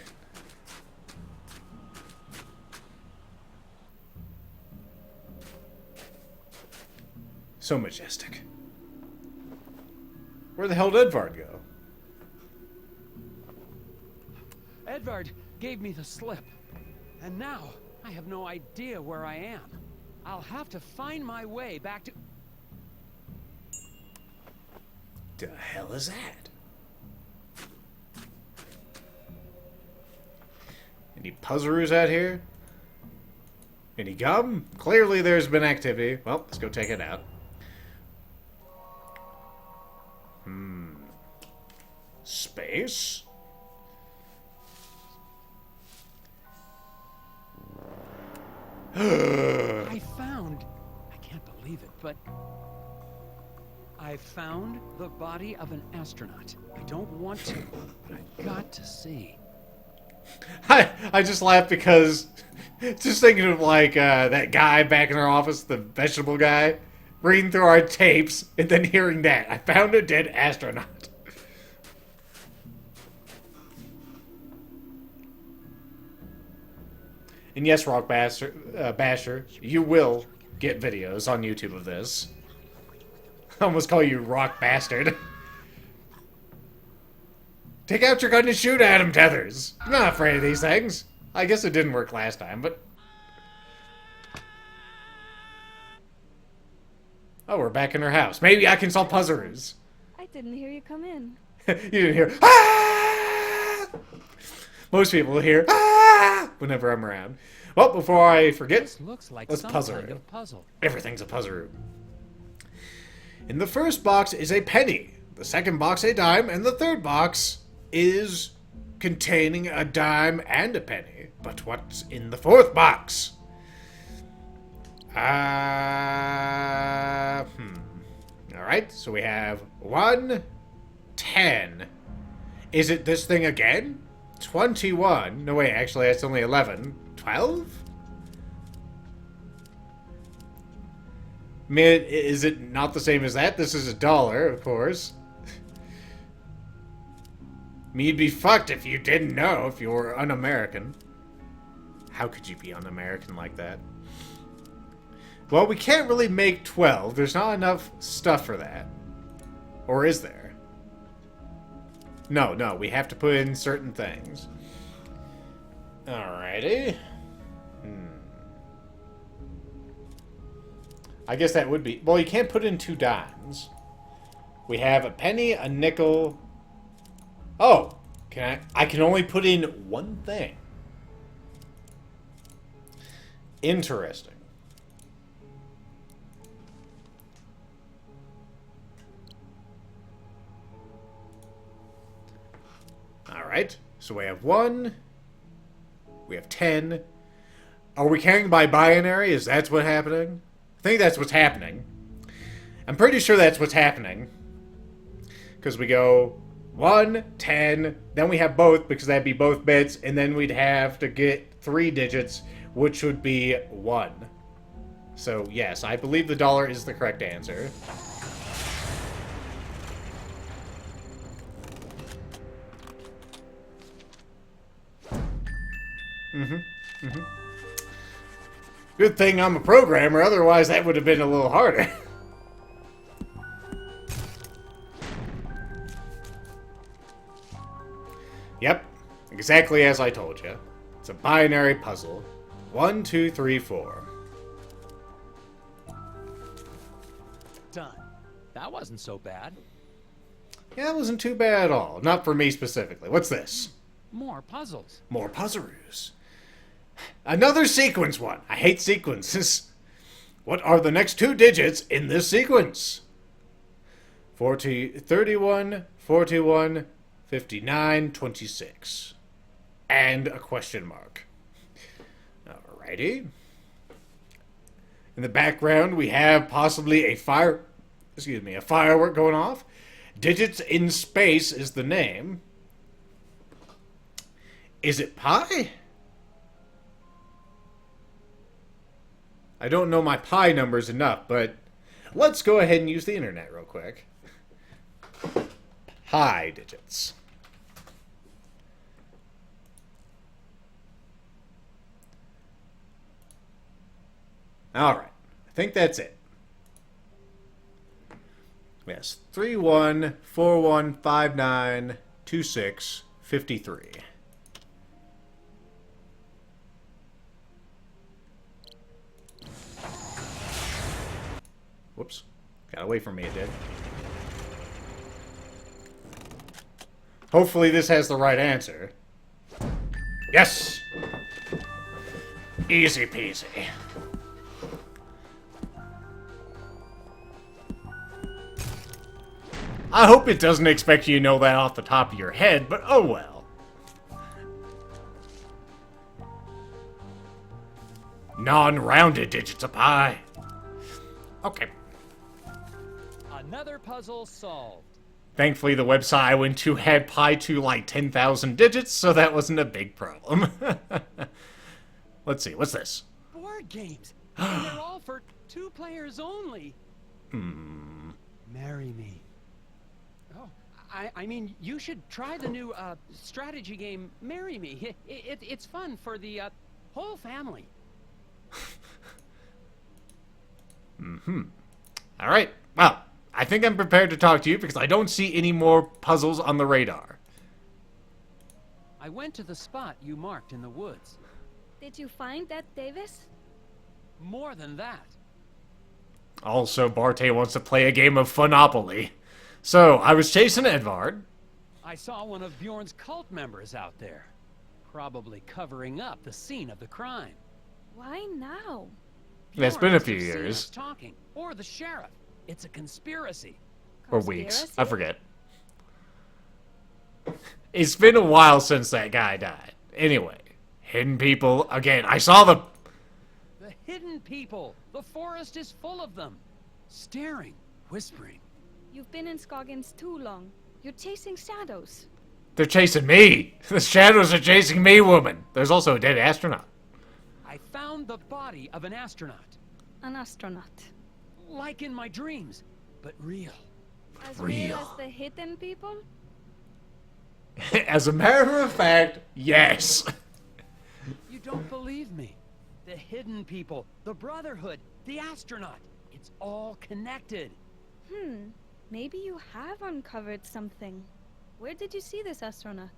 So majestic. Where the hell did Edvard go? Edvard gave me the slip. And now, I have no idea where I am. I'll have to find my way back to... The hell is that? Any puzzleroos out here? Any gum? Clearly there's been activity. Well, let's go take it out. Space? I can't believe it, but I found the body of an astronaut. I don't want to, but I've got to see. I just laughed because just thinking of like that guy back in our office, the vegetable guy, reading through our tapes and then hearing that. I found a dead astronaut. And yes, Rock Basher, you will get videos on YouTube of this. I almost call you Rock Bastard. Take out your gun and shoot at him, Tethers. I'm not afraid of these things. I guess it didn't work last time, but... Oh, we're back in her house. Maybe I can solve puzzles. I didn't hear you come in. You didn't hear... Ah! Most people hear... Ah! Whenever I'm around. Well, before I forget, This looks like let's some puzzle. kind of puzzle. Everything's a puzzle. In the first box is a penny, the second box a dime, and the third box is containing a dime and a penny. But what's in the fourth box? Alright, so we have 1, 10. Is it this thing again? 21. No, wait, actually, that's only 11. 12? I mean, is it not the same as that? This is $1, of course. I mean, you'd be fucked if you didn't know, if you were un-American. How could you be un-American like that? Well, we can't really make 12. There's not enough stuff for that. Or is there? No, we have to put in certain things. Alrighty. I guess that would be... Well, you can't put in 2 dimes. We have a penny, a nickel... Oh! I can only put in 1 thing. Interesting. Alright, so we have 1. We have 10. Are we counting by binary? Is that what's happening? I think that's what's happening. I'm pretty sure that's what's happening. Because we go 1, 10, then we have both, because that'd be both bits, and then we'd have to get 3 digits, which would be 1. So, yes, I believe the $1 is the correct answer. Good thing I'm a programmer, otherwise that would have been a little harder. Yep, exactly as I told you. It's a binary puzzle. 1, 2, 3, 4. Done. That wasn't so bad. Yeah, it wasn't too bad at all. Not for me specifically. What's this? More puzzles. More puzzleroos. Another sequence one. I hate sequences. What are the next 2 digits in this sequence? 31, 41, 59, 26. And a question mark. Alrighty. In the background, we have possibly a firework going off. Digits in Space is the name. Is it pi? I don't know my pi numbers enough, but let's go ahead and use the internet real quick. Pi digits. Alright. I think that's it. Yes. 3141592653. Whoops. Got away from me, it did. Hopefully this has the right answer. Yes! Easy peasy. I hope it doesn't expect you to know that off the top of your head, but oh well. Non-rounded digits of pi. Okay. Another puzzle solved. Thankfully, the website I went to had pi to like 10,000 digits, so that wasn't a big problem. Let's see, what's this? Board games. And they're all for 2 players only. Marry me. Oh, I mean, you should try the new strategy game, Marry Me. It's fun for the whole family. Alright, well, I think I'm prepared to talk to you because I don't see any more puzzles on the radar. I went to the spot you marked in the woods. Did you find that, Davis? More than that. Also, Barte wants to play a game of Funopoly. So, I was chasing Edvard. I saw one of Bjorn's cult members out there. Probably covering up the scene of the crime. Why now? It's been a few years. Talking, or the sheriff. It's a conspiracy. Or weeks. I forget. It's been a while since that guy died. Anyway, hidden people. Again, I saw the... The hidden people. The forest is full of them. Staring, whispering. You've been in Scoggins too long. You're chasing shadows. They're chasing me. The shadows are chasing me, woman. There's also a dead astronaut. I found the body of an astronaut. An astronaut. Like in my dreams, but real. As real as the hidden people? As a matter of fact, yes. You don't believe me. The hidden people, the Brotherhood, the astronaut. It's all connected. Maybe you have uncovered something. Where did you see this astronaut?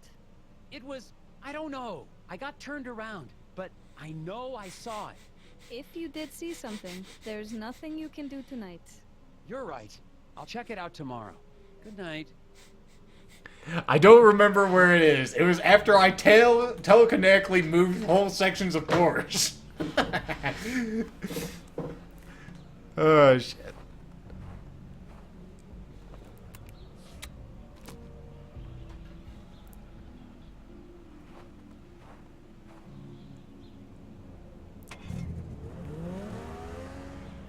It was, I don't know. I got turned around, but I know I saw it. If you did see something, there's nothing you can do tonight. You're right. I'll check it out tomorrow. Good night. I don't remember where it is. It was after I telekinetically moved whole sections of doors. Oh, shit.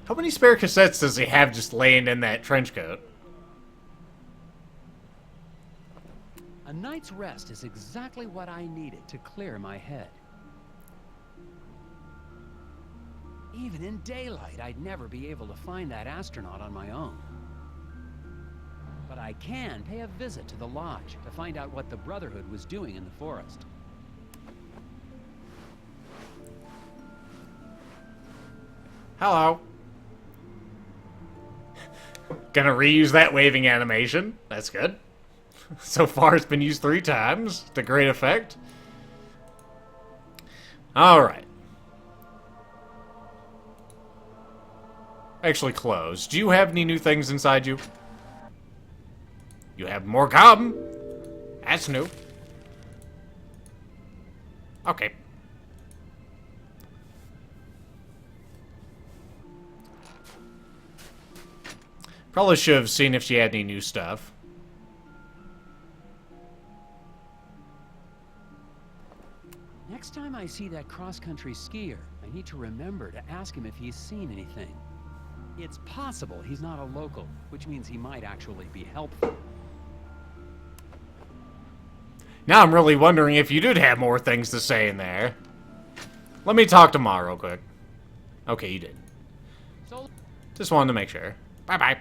How many spare cassettes does he have just laying in that trench coat? A night's rest is exactly what I needed to clear my head. Even in daylight, I'd never be able to find that astronaut on my own. But I can pay a visit to the lodge to find out what the Brotherhood was doing in the forest. Hello. Gonna reuse that waving animation. That's good. So far it's been used 3 times to great effect. Alright. Actually closed. Do you have any new things inside you? You have more gum. That's new. Okay. Probably should have seen if she had any new stuff. Next time I see that cross-country skier, I need to remember to ask him if he's seen anything. It's possible he's not a local, which means he might actually be helpful. Now I'm really wondering if you did have more things to say in there. Let me talk to Ma real quick. Okay, you did. So, just wanted to make sure. Bye-bye.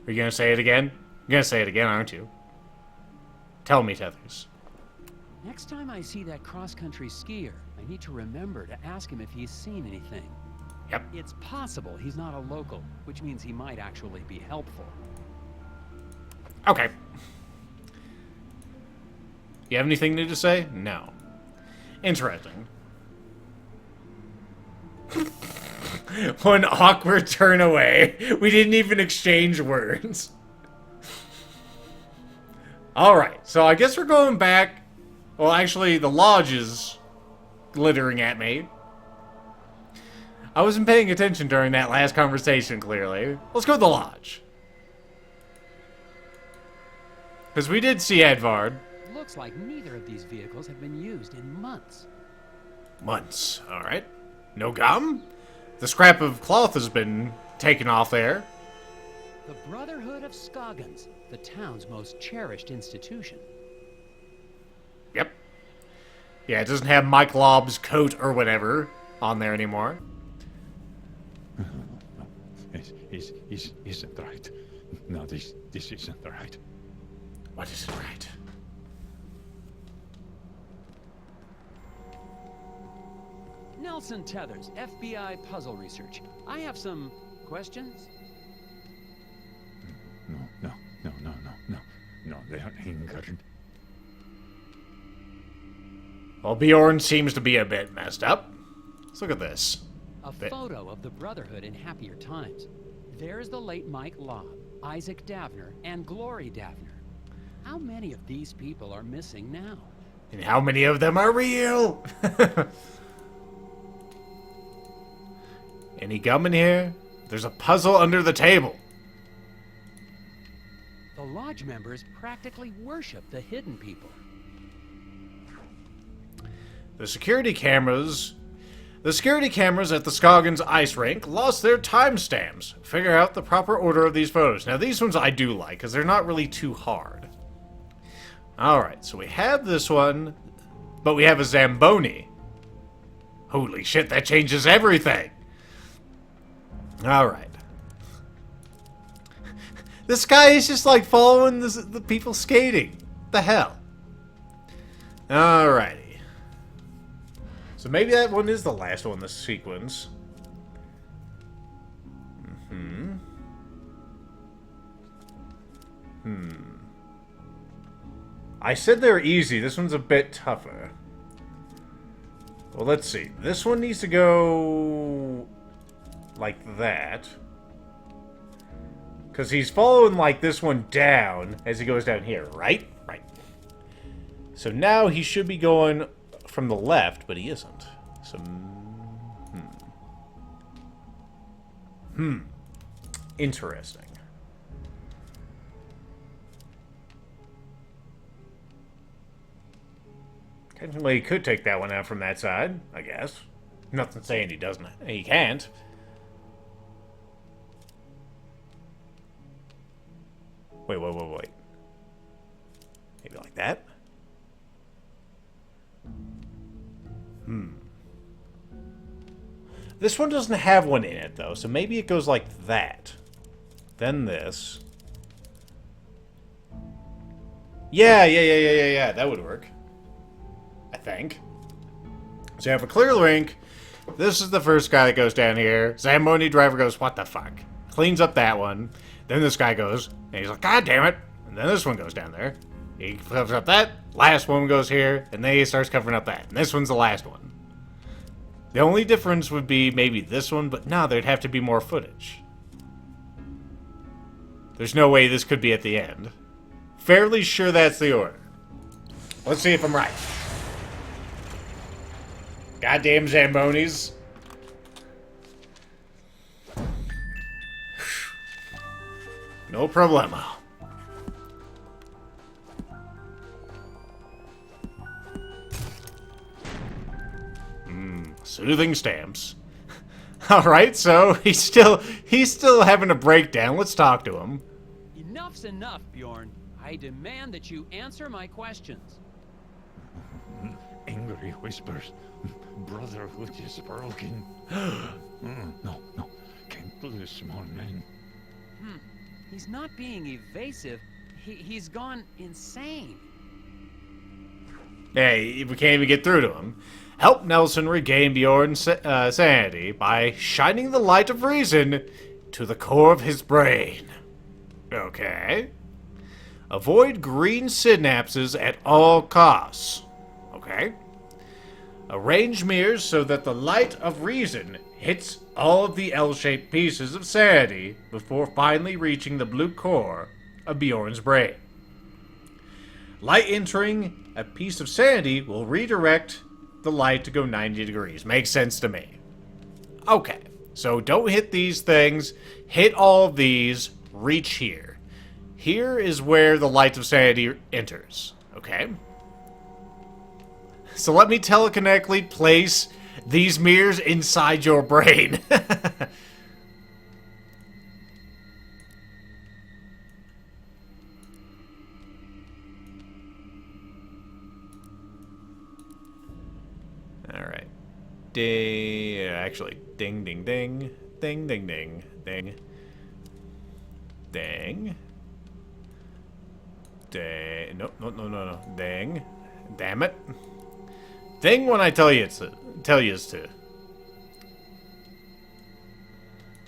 Are you gonna say it again? You're gonna say it again, aren't you? Tell me, Tethers. Next time I see that cross-country skier, I need to remember to ask him if he's seen anything. Yep. It's possible he's not a local, which means he might actually be helpful. Okay. You have anything new to say? No. Interesting. One awkward turn away. We didn't even exchange words. Alright, so I guess we're going back. Well, actually, the lodge is glittering at me. I wasn't paying attention during that last conversation, clearly. Let's go to the lodge. Because we did see Edvard. Looks like neither of these vehicles have been used in months. Months, alright. No gum? The scrap of cloth has been taken off there. The Brotherhood of Scoggins, the town's most cherished institution. Yep. Yeah, it doesn't have Mike Lobb's coat or whatever on there anymore. Isn't right. No, this isn't right. What isn't right? Nelson Tethers, FBI Puzzle Research. I have some questions. No, they are injured. Well, Bjorn seems to be a bit messed up. Let's look at this. A photo of the Brotherhood in happier times. There's the late Mike Lobb, Isaac Davner, and Glory Davner. How many of these people are missing now? And how many of them are real? Any gum in here? There's a puzzle under the table. The lodge members practically worship the hidden people. The security cameras at the Scoggins ice rink lost their timestamps. Figure out the proper order of these photos. Now, these ones I do like, because they're not really too hard. Alright, so we have this one, but we have a Zamboni. Holy shit, that changes everything! Alright. This guy is just like following the people skating. The hell? Alrighty. So maybe that one is the last one in this sequence. I said they're easy. This one's a bit tougher. Well, let's see. This one needs to go like that. Because he's following, like, this one down as he goes down here, right? Right. So now he should be going from the left, but he isn't. So, Interesting. Technically, he could take that one out from that side, I guess. Nothing saying he doesn't. He can't. Wait. Maybe like that? This one doesn't have one in it, though, so maybe it goes like that. Then this. Yeah, that would work. I think. So you have a clear link. This is the first guy that goes down here. Zamboni driver goes, what the fuck? Cleans up that one. Then this guy goes, and he's like, God damn it. And then this one goes down there. He covers up that. Last one goes here. And then he starts covering up that. And this one's the last one. The only difference would be maybe this one, but no, there'd have to be more footage. There's no way this could be at the end. Fairly sure that's the order. Let's see if I'm right. Goddamn Zambonis. No problemo. Soothing stamps. Alright, so he's still having a breakdown. Let's talk to him. Enough's enough, Bjorn. I demand that you answer my questions. Angry whispers. Brotherhood is broken. No. Can't do this, small man. He's not being evasive. He's gone insane. Hey, we can't even get through to him. Help Nelson regain Bjorn's sanity by shining the light of reason to the core of his brain. Okay. Avoid green synapses at all costs. Okay. Arrange mirrors so that the light of reason hits all of the L-shaped pieces of sanity before finally reaching the blue core of Bjorn's brain. Light entering a piece of sanity will redirect the light to go 90 degrees. Makes sense to me. Okay, so don't hit these things. Hit all of these. Reach here. Here is where the light of sanity enters. Okay? So let me telekinetically place these mirrors inside your brain. Alright. Actually, ding, ding, ding. Ding, ding, ding. Ding. Ding. Ding. No. Ding. Damn it. Ding when I tell you it's to.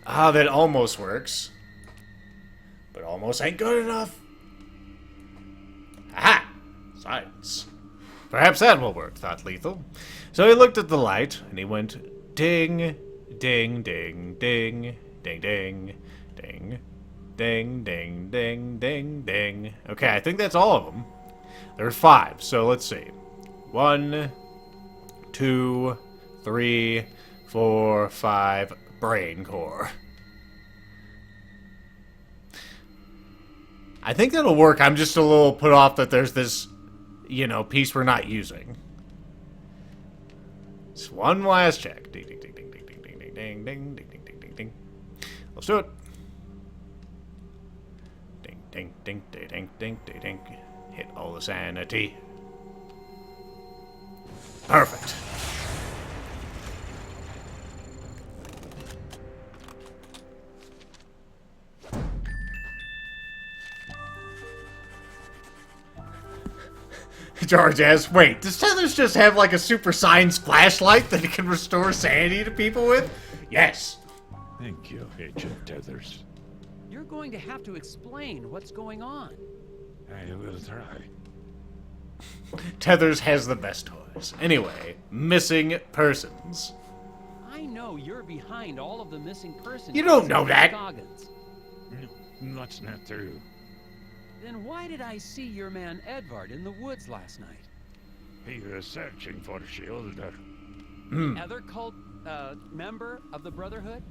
Ah, that almost works. But almost ain't good enough. Aha! Science. Perhaps that will work, thought Lethal. So he looked at the light, and he went ding, ding, ding, ding, ding, ding, ding, ding, ding, ding, ding, ding. Okay, I think that's all of them. There's 5, so let's see. 1, 2, 3, 4, 5. Brain core. I think that'll work. I'm just a little put off that there's this, piece we're not using. It's one last check. Ding, ding, ding, ding, ding, ding, ding, ding, ding, ding, ding, ding, ding, ding. Let's do it. Ding, ding, ding, ding, ding, ding, ding, ding. Hit all the sanity. Perfect. George asks, wait, does Tethers just have like a super science flashlight that it can restore sanity to people with? Yes. Thank you, Agent Tethers. You're going to have to explain what's going on. I will try. Tethers has the best toys. Anyway, missing persons. I know you're behind all of the missing persons. You don't know that. Scoggins. No, that's not true. Then why did I see your man Edvard in the woods last night? He was searching for Shielder. Other cult member of the Brotherhood?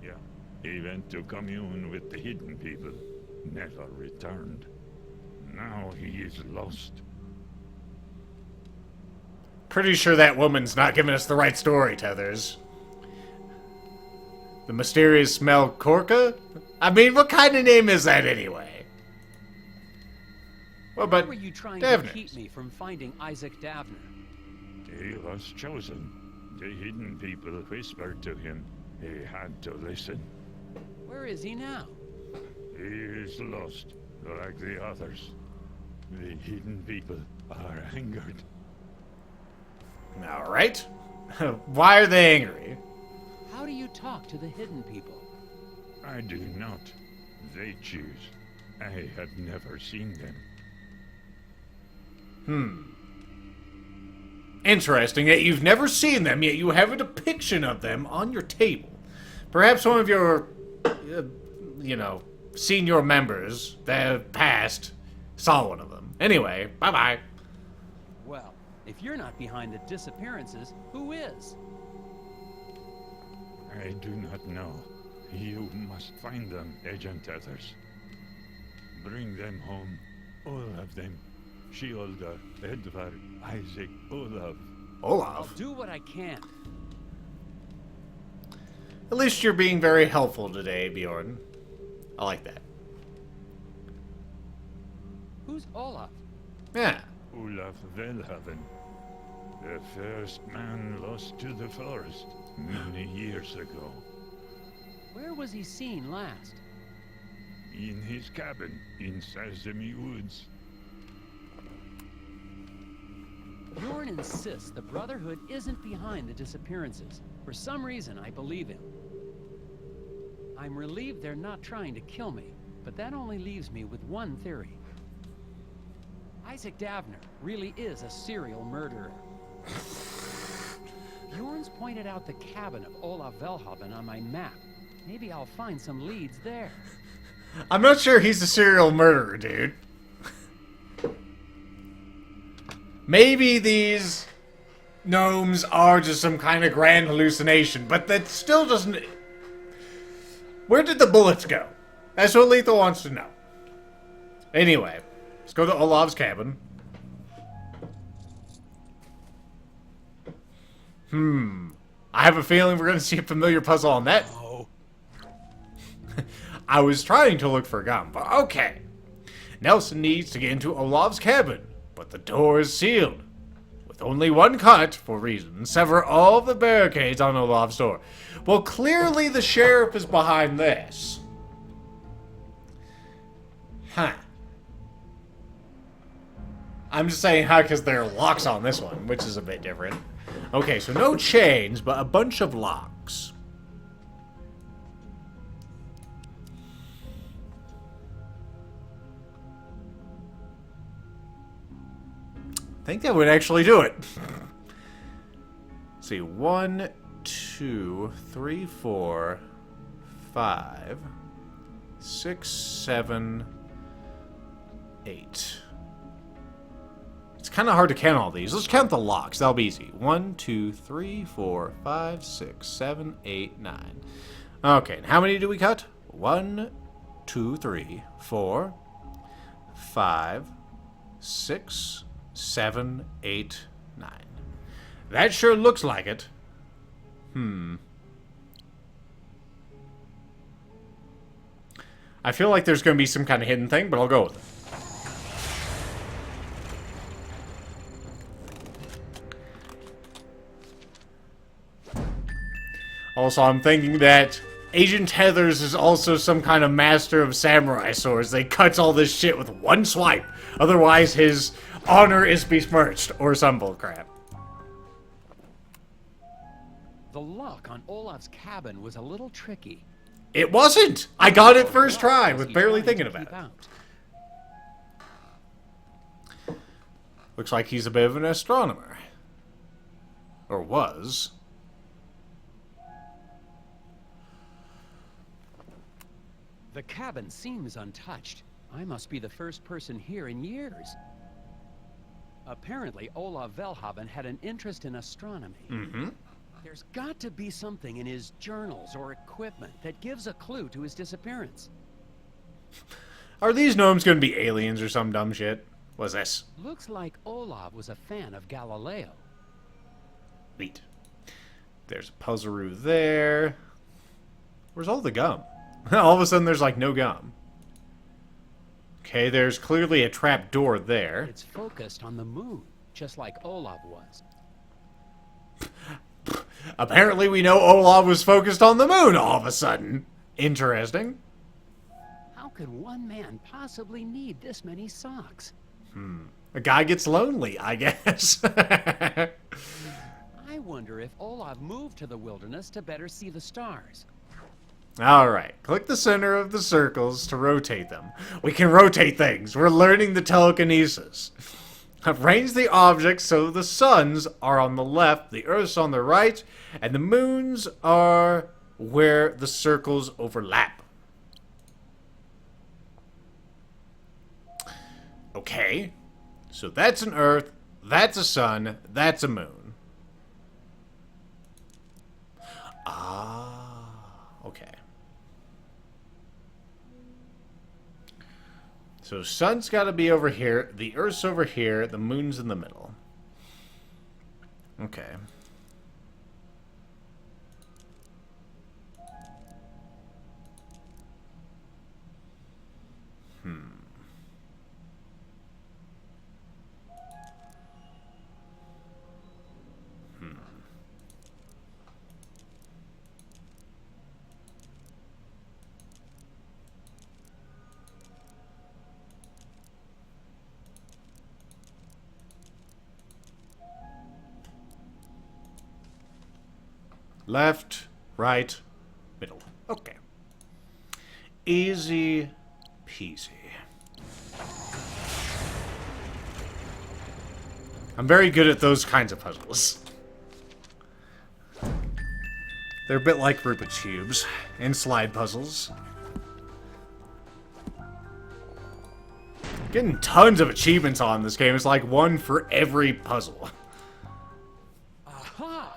Yeah, he went to commune with the hidden people. Never returned. Now he is lost. Pretty sure that woman's not giving us the right story, Tethers. The mysterious smell Korka? I mean, what kind of name is that anyway? Well, but Why were you trying Davner's. to keep me from finding Isaac Davner? He was chosen. The hidden people whispered to him. He had to listen. Where is he now? He is lost, like the others. The hidden people are angered. All right. Why are they angry? How do you talk to the hidden people? I do not. They choose. I have never seen them. Interesting that you've never seen them, yet you have a depiction of them on your table. Perhaps one of your, senior members that have passed saw one of them. Anyway, bye-bye. Well, if you're not behind the disappearances, who is? I do not know. You must find them, Agent Tethers. Bring them home. All of them. Shielder, Edvard, Isaac, Olaf. I'll Olaf. do what I can. At least you're being very helpful today, Bjorn. I like that. Who's Olaf? Yeah. Olaf Velhaven. The first man lost to the forest many years ago. Where was he seen last? in his cabin in Sesame Woods. Bjorn insists the Brotherhood isn't behind the disappearances. For some reason, I believe him. I'm relieved they're not trying to kill me, but that only leaves me with one theory. Isaac Davner really is a serial murderer. Bjorn's pointed out the cabin of Olaf Velhaven on my map. Maybe I'll find some leads there. I'm not sure he's a serial murderer, dude. Maybe these gnomes are just some kind of grand hallucination, but that still doesn't... Where did the bullets go? That's what Lethal wants to know. Anyway, let's go to Olaf's cabin. I have a feeling we're going to see a familiar puzzle on that. Oh. I was trying to look for gum, but okay. Nelson needs to get into Olaf's cabin, but the door is sealed. With only one cut, for reasons, sever all of the barricades on Olaf's door. Well, clearly the sheriff is behind this. Huh. I'm just saying huh because there are locks on this one, which is a bit different. Okay, so no chains, but a bunch of locks. I think that would actually do it. Let's see, 1, 2, 3, 4, 5, 6, 7, 8. It's kind of hard to count all these. Let's count the locks. That'll be easy. 1, 2, 3, 4, 5, 6, 7, 8, 9. Okay, and how many do we cut? 1, 2, 3, 4, 5, 6, 7, 8, 9. That sure looks like it. I feel like there's going to be some kind of hidden thing, but I'll go with it. Also, I'm thinking that Agent Tethers is also some kind of master of samurai swords. They cuts all this shit with one swipe. Otherwise, his honor is besmirched, or some bullcrap. The lock on Olaf's cabin was a little tricky. It wasn't! I got it first try, with barely thinking about it. Looks like he's a bit of an astronomer. Or was. The cabin seems untouched. I must be the first person here in years. Apparently, Olaf Velhaven had an interest in astronomy. There's got to be something in his journals or equipment that gives a clue to his disappearance. Are these gnomes going to be aliens or some dumb shit? What's this? Looks like Olaf was a fan of Galileo. Neat. There's a puzzleroo there. Where's all the gum? All of a sudden there's like no gum. Okay, there's clearly a trap door there. It's focused on the moon, just like Olaf was. Apparently we know Olaf was focused on the moon all of a sudden. Interesting. How could one man possibly need this many socks? A guy gets lonely, I guess. I wonder if Olaf moved to the wilderness to better see the stars. Alright, click the center of the circles to rotate them. We can rotate things. We're learning the telekinesis. Arrange the objects so the suns are on the left, the earth's on the right, and the moons are where the circles overlap. Okay, so that's an earth, that's a sun, that's a moon. Ah, okay. So sun's got to be over here, the earth's over here, the moon's in the middle. Okay. Left, right, middle. Okay. Easy peasy. I'm very good at those kinds of puzzles. They're a bit like Rubik's Cubes and slide puzzles. Getting tons of achievements on this game. It's like one for every puzzle. Aha!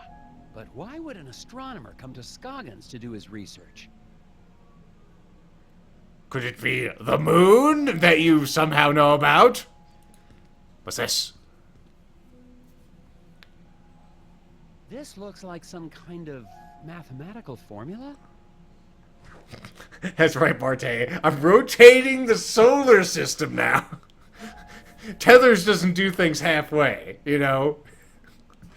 But why would an astronomer come to Scoggins to do his research? Could it be the moon that you somehow know about? What's this? This looks like some kind of mathematical formula? That's right, Barte. I'm rotating the solar system now. Tethers doesn't do things halfway, you know?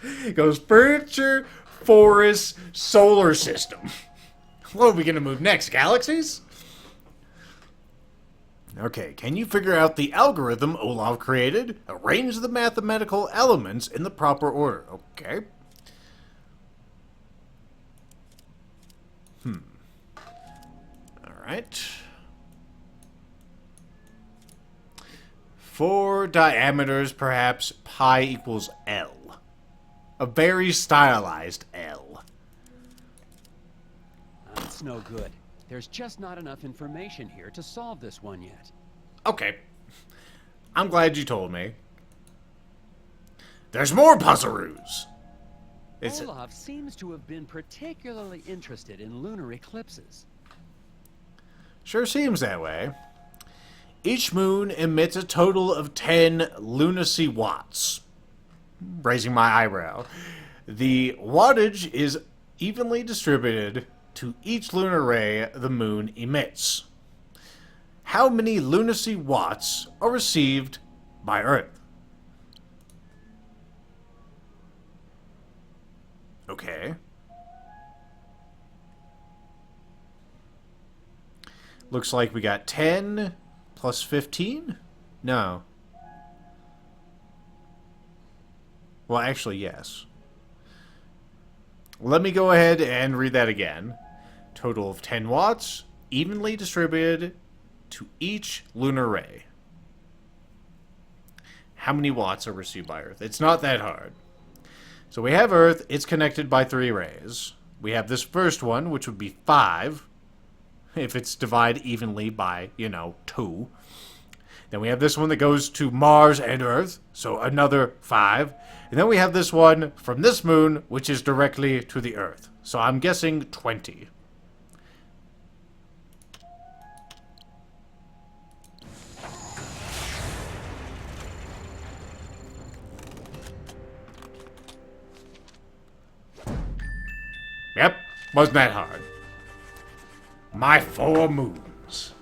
It goes furniture, forest, solar system. What are we gonna move next? Galaxies? Okay, can you figure out the algorithm Olaf created? Arrange the mathematical elements in the proper order. Okay. Alright. 4 diameters, perhaps pi equals L. A very stylized L. That's no good. There's just not enough information here to solve this one yet. Okay. I'm glad you told me. There's more puzzle-roos. Olaf seems to have been particularly interested in lunar eclipses. Sure seems that way. Each moon emits a total of 10 lunacy watts. Raising my eyebrow. The wattage is evenly distributed to each lunar ray the moon emits. How many lunacy watts are received by Earth? Okay. Looks like we got 10 plus 15? No. Well, actually, yes. Let me go ahead and read that again. Total of 10 watts, evenly distributed to each lunar ray. How many watts are received by Earth? It's not that hard. So we have Earth, it's connected by 3 rays. We have this first one, which would be 5, if it's divided evenly by, 2. Then we have this one that goes to Mars and Earth, so another 5. And then we have this one from this moon, which is directly to the Earth. So I'm guessing 20. Yep, wasn't that hard. My 4 moons.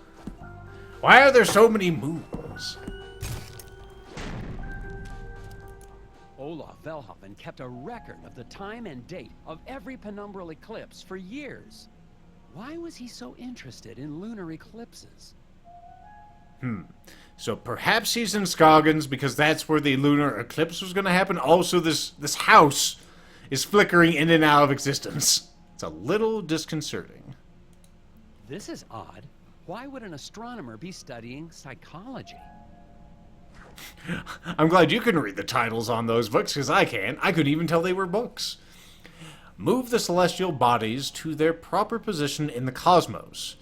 Why are there so many moons? Olaf Velhoffen kept a record of the time and date of every penumbral eclipse for years. Why was he so interested in lunar eclipses? So perhaps he's in Scoggins because that's where the lunar eclipse was going to happen. Also, this house is flickering in and out of existence. It's a little disconcerting. This is odd. Why would an astronomer be studying psychology? I'm glad you can read the titles on those books, because I can't. I couldn't even tell they were books. Move the celestial bodies to their proper position in the cosmos.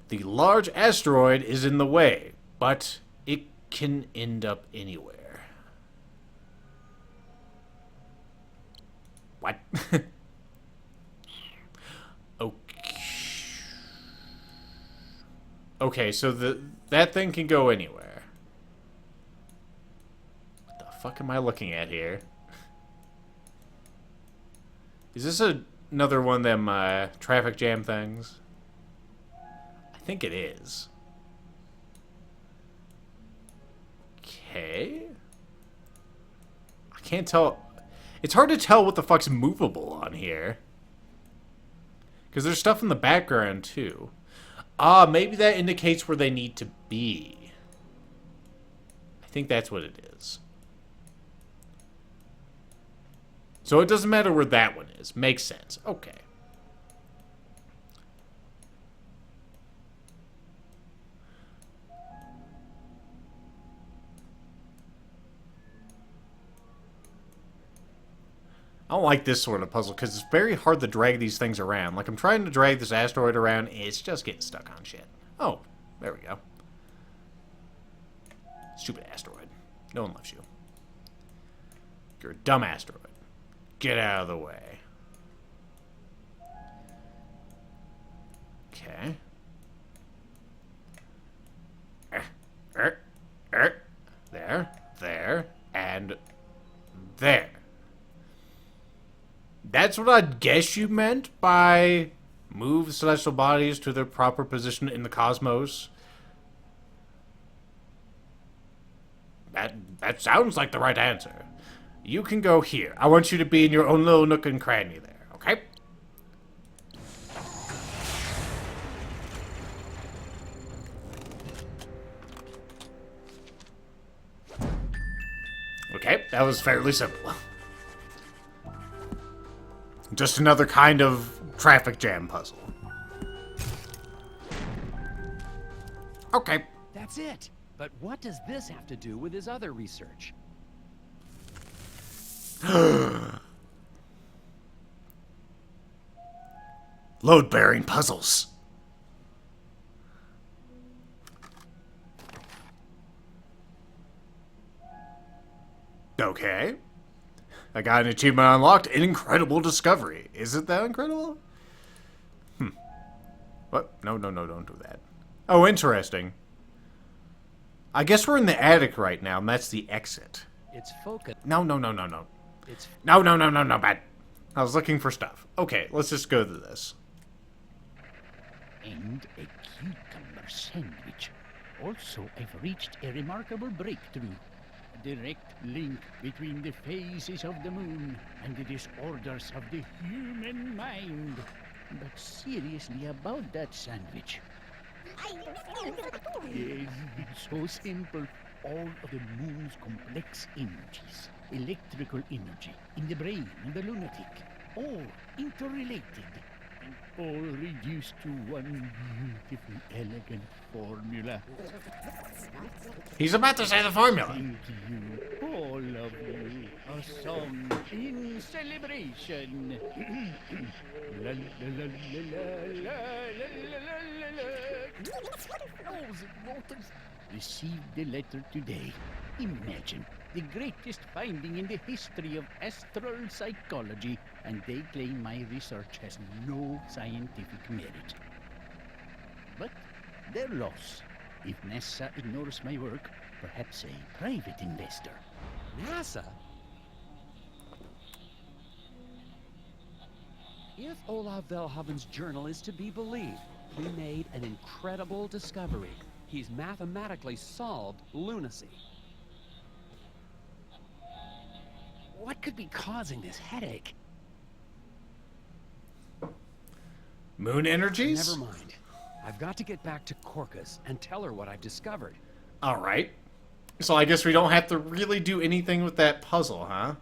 The large asteroid is in the way, but it can end up anywhere. What? Okay, so that thing can go anywhere. What the fuck am I looking at here? Is this another one of them traffic jam things? I think it is. Okay. I can't tell. It's hard to tell what the fuck's movable on here. Because there's stuff in the background, too. Ah, maybe that indicates where they need to be. I think that's what it is. So it doesn't matter where that one is. Makes sense. Okay. don't like this sort of puzzle because it's very hard to drag these things around. Like, I'm trying to drag this asteroid around, it's just getting stuck on shit. Oh, there we go. Stupid asteroid. No one loves you. You're a dumb asteroid. Get out of the way. Okay. There, and there. That's what I'd guess you meant by move celestial bodies to their proper position in the cosmos. That sounds like the right answer. You can go here. I want you to be in your own little nook and cranny there, okay? Okay, that was fairly simple. Just another kind of traffic jam puzzle. Okay. That's it. But what does this have to do with his other research? Load-bearing puzzles. Okay. I got an achievement unlocked. An incredible discovery. Is it that incredible? What? No, don't do that. Oh, interesting. I guess we're in the attic right now, and that's the exit. It's focused. No. It's No, bad. I was looking for stuff. Okay, let's just go to this. And a cucumber sandwich. Also, I've reached a remarkable breakthrough. A direct link between the phases of the moon and the disorders of the human mind. But seriously about that sandwich. Yes, it's so simple. All of the moon's complex energies, electrical energy in the brain and the lunatic, all interrelated, and all reduced to one beautiful, elegant formula. He's about to say the formula. Thank you, all of you. A song in celebration. La la la la la la la la la. Received the letter today. Imagine, the greatest finding in the history of astral psychology, and they claim my research has no scientific merit. But their loss. If NASA ignores my work, perhaps a private investor. NASA? If Olav Velhaven's journal is to be believed, he made an incredible discovery. He's mathematically solved lunacy. What could be causing this headache? Moon energies? Never mind. I've got to get back to Korka's and tell her what I've discovered. Alright. So I guess we don't have to really do anything with that puzzle, huh?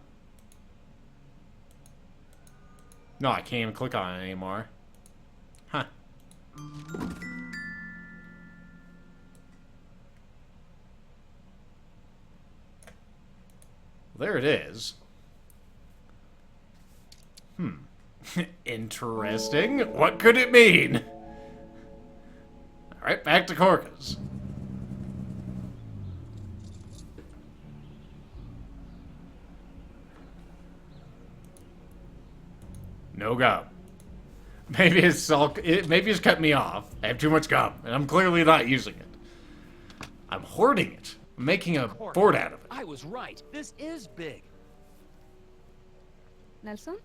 No, I can't even click on it anymore. Huh. There it is. Interesting. What could it mean? Alright, back to Korka's. No gum. Maybe it's maybe it's cut me off. I have too much gum, and I'm clearly not using it. I'm hoarding it. I'm making a board out of it. I was right. This is big. Nelson,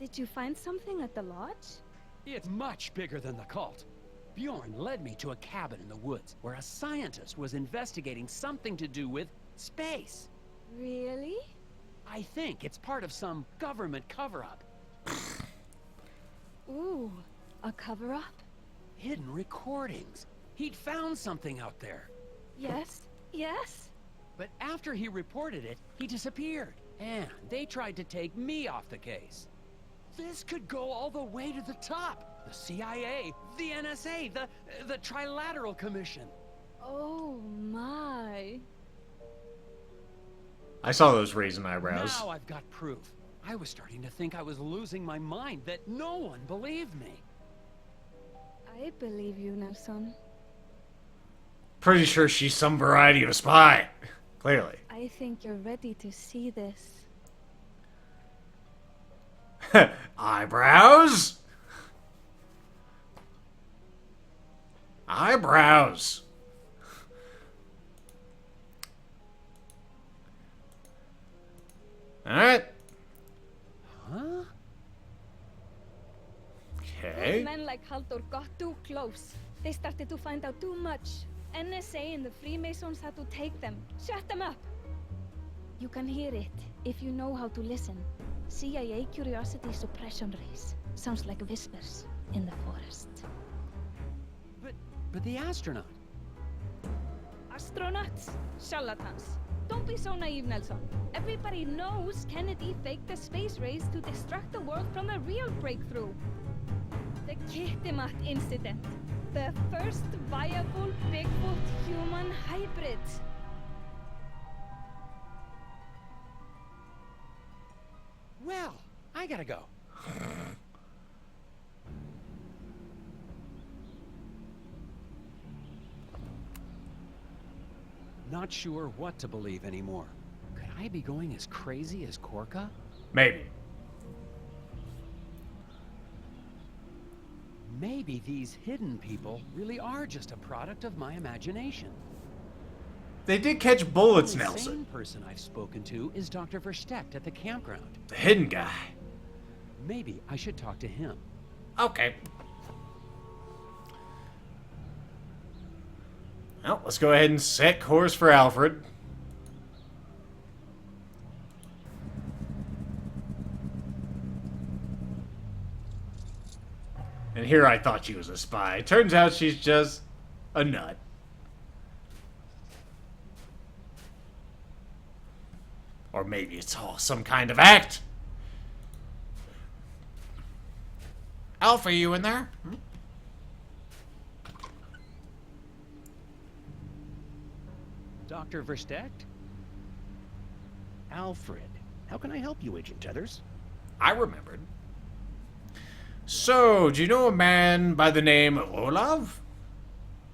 did you find something at the lodge? It's much bigger than the cult. Bjorn led me to a cabin in the woods where a scientist was investigating something to do with space. Really? I think it's part of some government cover-up. Ooh, a cover-up? Hidden recordings. He'd found something out there. Yes, yes. But after he reported it, he disappeared. And they tried to take me off the case. This could go all the way to the top. The CIA, the NSA, the Trilateral Commission. Oh my. I saw those raising eyebrows. Now I've got proof. I was starting to think I was losing my mind, that no one believed me. I believe you, Nelson. Pretty sure she's some variety of a spy. Clearly. I think you're ready to see this. Eyebrows? Eyebrows. Alright. Huh? Okay. Men like Haldor got too close. They started to find out too much. NSA and the Freemasons had to take them. Shut them up! You can hear it if you know how to listen. CIA curiosity suppression rays. Sounds like whispers in the forest. But the astronaut. Astronauts? Charlatans. Don't be so naive, Nelson. Everybody knows Kennedy faked the space race to distract the world from the real breakthrough. The Kittimat incident. The first viable Bigfoot human hybrid. Well, I gotta go. Not sure what to believe anymore. Could I be going as crazy as Korka? Maybe. Maybe these hidden people really are just a product of my imagination. They did catch bullets, The only Nelson. sane person I've spoken to is Dr. Verstecht at the campground. The hidden guy. Maybe I should talk to him. Okay. Well, let's go ahead and set course for Alfred. And here I thought she was a spy. Turns out she's just a nut. Or maybe it's all some kind of act. Alpha, you in there? Dr. Verstecht? Alfred, how can I help you, Agent Tethers? I remembered. So, do you know a man by the name of Olav?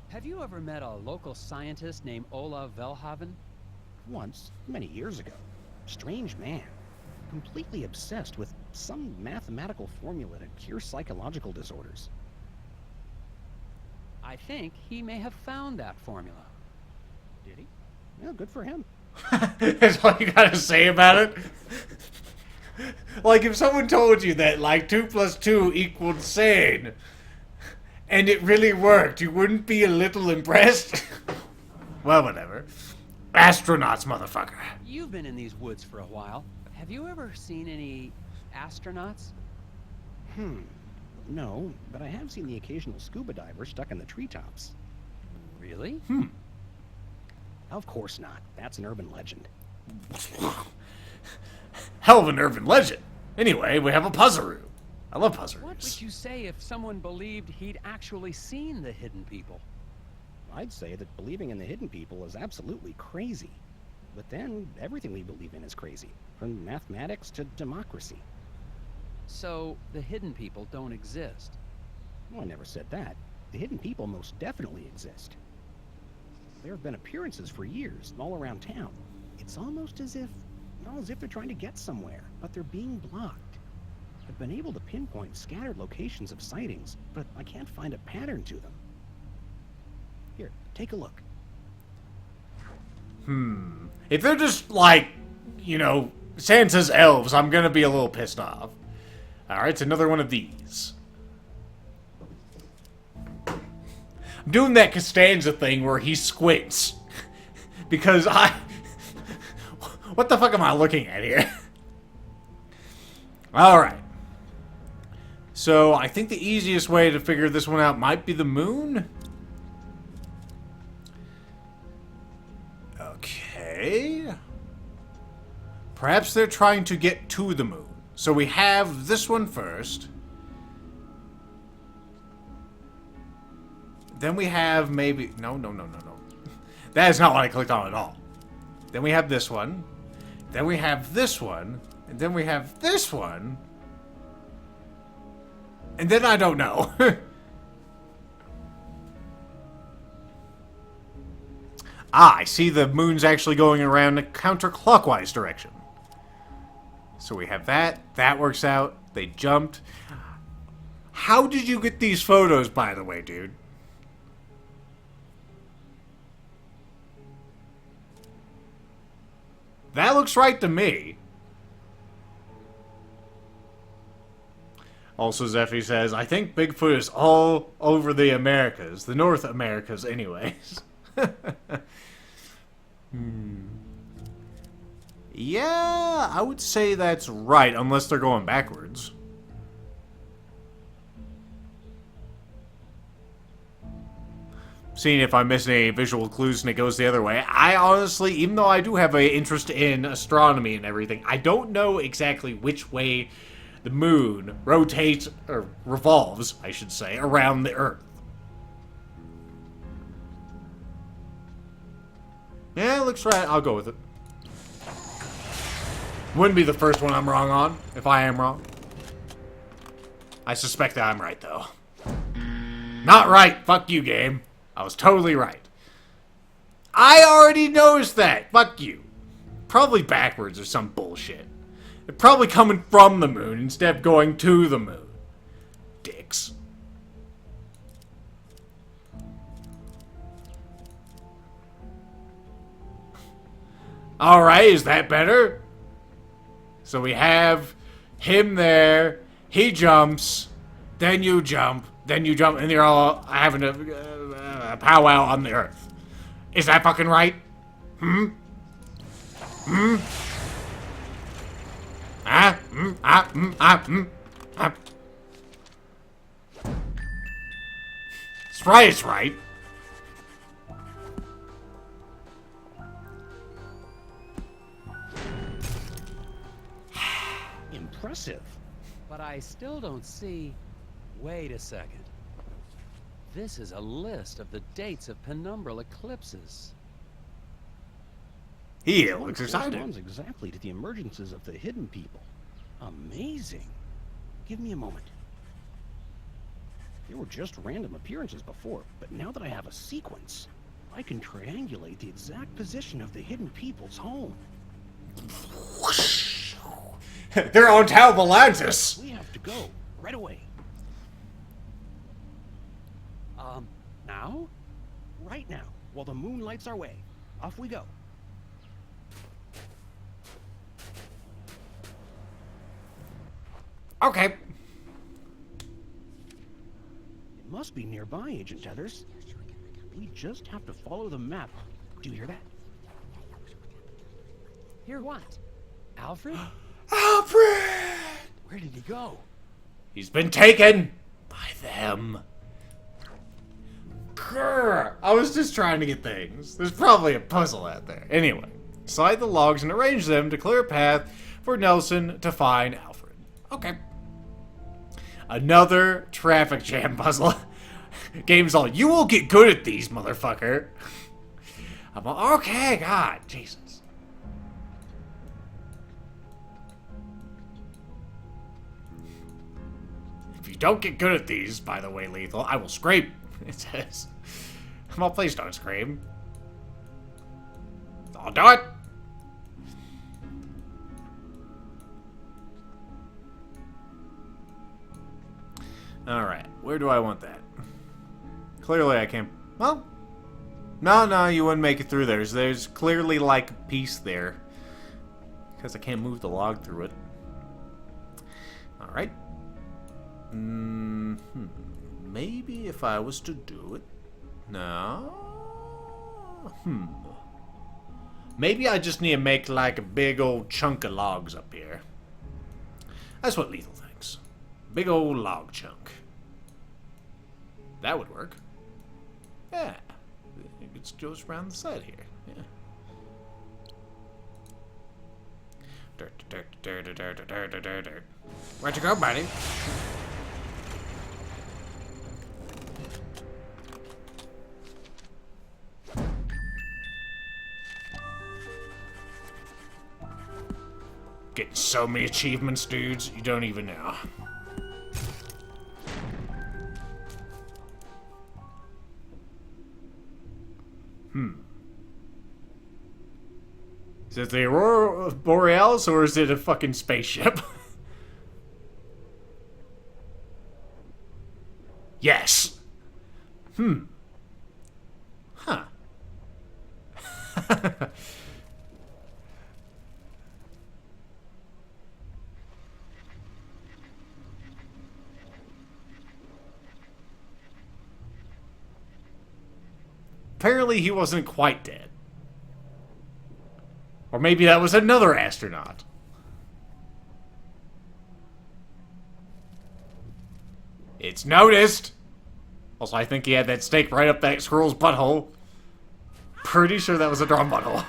Have you ever met a local scientist named Olav Velhaven? Once, many years ago. Strange man. Completely obsessed with some mathematical formula to cure psychological disorders. I think he may have found that formula. Did he? Well, good for him. That's all you gotta say about it? Like, if someone told you that, like, 2 + 2 equaled sane, and it really worked, you wouldn't be a little impressed? Well, whatever. Astronauts, motherfucker. You've been in these woods for a while. Have you ever seen any astronauts? No, but I have seen the occasional scuba diver stuck in the treetops. Really? Of course not. That's an urban legend. Hell of an urban legend. Anyway, we have a puzzaroo. I love What puzzaroos. would you say if someone believed he'd actually seen the hidden people? I'd say that believing in the hidden people is absolutely crazy. But then, everything we believe in is crazy. From mathematics to democracy. So, the hidden people don't exist. Well, I never said that. The hidden people most definitely exist. There have been appearances for years, all around town. It's almost as if they're trying to get somewhere, but they're being blocked. I've been able to pinpoint scattered locations of sightings, but I can't find a pattern to them. Here, take a look. If they're just, like, you know, Santa's elves, I'm gonna be a little pissed off. Alright, it's another one of these. I'm doing that Costanza thing where he squints. Because what the fuck am I looking at here? Alright. So, I think the easiest way to figure this one out might be the moon? Okay. Perhaps they're trying to get to the moon. So we have this one first. Then we have maybe... No. That is not what I clicked on at all. Then we have this one. Then we have this one. And then we have this one. And then I don't know. Ah, I see the moon's actually going around a counterclockwise direction. So we have that. That works out. They jumped. How did you get these photos, by the way, dude? That looks right to me. Also, Zeffy says, I think Bigfoot is all over the Americas. The North Americas, anyways. Yeah, I would say that's right, unless they're going backwards. Seeing if I'm missing any visual clues and it goes the other way. I honestly, even though I do have an interest in astronomy and everything, I don't know exactly which way the moon rotates, or revolves, I should say, around the Earth. Yeah, it looks right. I'll go with it. Wouldn't be the first one I'm wrong on, if I am wrong. I suspect that I'm right, though. Not right! Fuck you, game. I was totally right. I already noticed that! Fuck you. Probably backwards or some bullshit. They're probably coming from the moon instead of going to the moon. Dicks. Alright, is that better? So we have him there, he jumps, then you jump, and you're all having a powwow on the Earth. Is that fucking right? Hmm? Hmm? Ah? Hmm? Ah? Hmm? Ah? Hmm? Ah? It's right, it's right. Impressive. But I still don't see... Wait a second. This is a list of the dates of penumbral eclipses. He looks excited. Corresponds exactly to the emergences of the hidden people. Amazing. Give me a moment. They were just random appearances before, but now that I have a sequence, I can triangulate the exact position of the hidden people's home. They're on top of Atlantis. We have to go right away. Now? Right now, while the moon lights our way. Off we go. Okay. It must be nearby, Agent Tethers. We just have to follow the map. Do you hear that? Hear what? Alfred? Alfred! Where did he go? He's been taken by them. Grr. I was just trying to get things. There's probably a puzzle out there. Anyway, slide the logs and arrange them to clear a path for Nelson to find Alfred. Okay. Another traffic jam puzzle. Game's all, you will get good at these, motherfucker. I'm all, okay, God, Jesus. If you don't get good at these, by the way, Lethal, I will scream. It says. Come on, please don't scream. I'll do it. Alright, where do I want that? Clearly I can't... Well... No, you wouldn't make it through there. There's clearly, like, a piece there. Because I can't move the log through it. Alright. Maybe if I was to do it... No... Maybe I just need to make, like, a big old chunk of logs up here. That's what Lethal thinks. Big old log chunk. That would work. Yeah. It goes around the side here. Yeah. Dirt. Where'd you go, buddy? Getting so many achievements, dudes, you don't even know. Is it the Aurora Borealis or is it a fucking spaceship? Yes. Huh. Apparently he wasn't quite dead. Or maybe that was another astronaut. It's noticed! Also, I think he had that stake right up that squirrel's butthole. Pretty sure that was a drum butthole.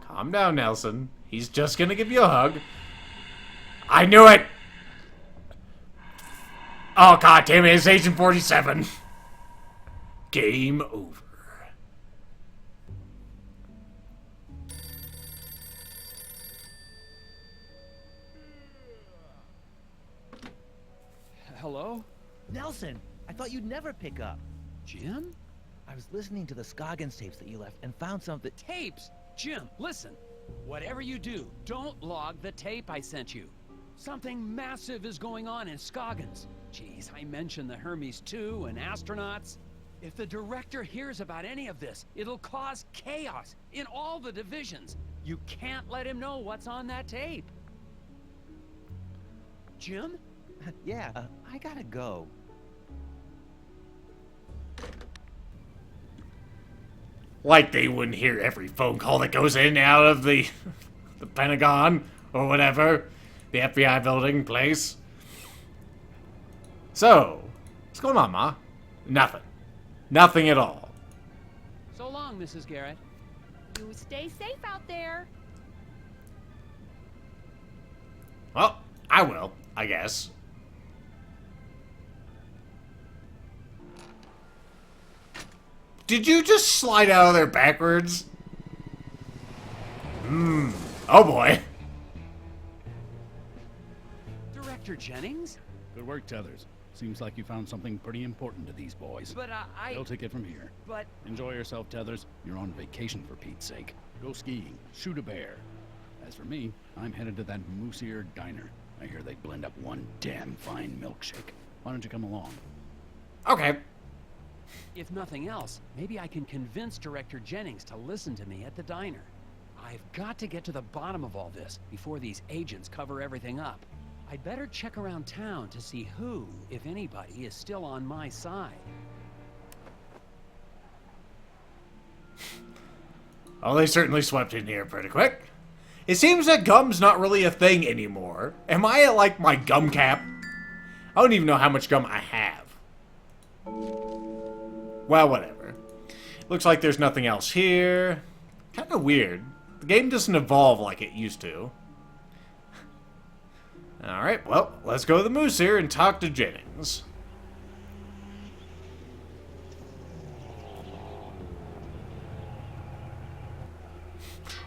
Calm down, Nelson. He's just gonna give you a hug. I knew it! Oh, god damn it, it's Agent 47. Game over. Hello? Nelson, I thought you'd never pick up. Jim? I was listening to the Scoggins tapes that you left and found something. Tapes? Jim, listen. Whatever you do, don't log the tape I sent you. Something massive is going on in Scoggins. Jeez, I mentioned the Hermes 2 and astronauts. If the director hears about any of this, it'll cause chaos in all the divisions. You can't let him know what's on that tape. Jim? Yeah, I gotta go. Like they wouldn't hear every phone call that goes in and out of the Pentagon or whatever. The FBI building place. So, what's going on, Ma? Nothing. Nothing at all. So long, Mrs. Garrett. You stay safe out there. Well, I will, I guess. Did you just slide out of there backwards? Oh boy. Director Jennings? Good work, Tethers. Seems like you found something pretty important to these boys. But They'll take it from here. But... Enjoy yourself, Tethers. You're on vacation for Pete's sake. Go skiing. Shoot a bear. As for me, I'm headed to that Moose Ear Diner. I hear they blend up one damn fine milkshake. Why don't you come along? Okay. if nothing else, maybe I can convince Director Jennings to listen to me at the diner. I've got to get to the bottom of all this before these agents cover everything up. I'd better check around town to see who, if anybody, is still on my side. Oh, they certainly swept in here pretty quick. It seems that gum's not really a thing anymore. Am I at, like, my gum cap? I don't even know how much gum I have. Well, whatever. Looks like there's nothing else here. Kind of weird. The game doesn't evolve like it used to. Alright, well, let's go to the Moose here and talk to Jennings.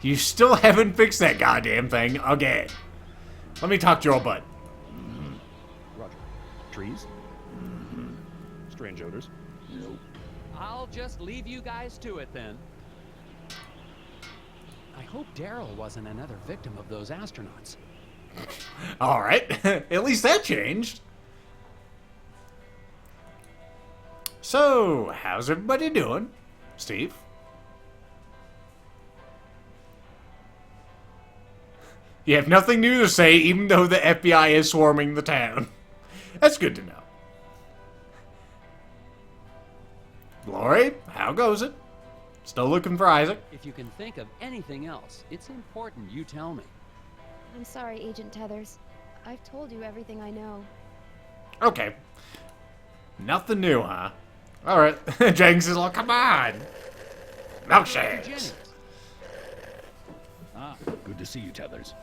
You still haven't fixed that goddamn thing again. Let me talk to your old bud. Roger. Trees? Strange odors? Nope. I'll just leave you guys to it then. I hope Daryl wasn't another victim of those astronauts. Alright, at least that changed. So, how's everybody doing? Steve? You have nothing new to say, even though the FBI is swarming the town. That's good to know. Glory, how goes it? Still looking for Isaac? If you can think of anything else, it's important you tell me. I'm sorry, Agent Tethers. I've told you everything I know. Okay. Nothing new, huh? Alright. Jennings is like, come on! Milkshakes! Ah, good to see you, Tethers.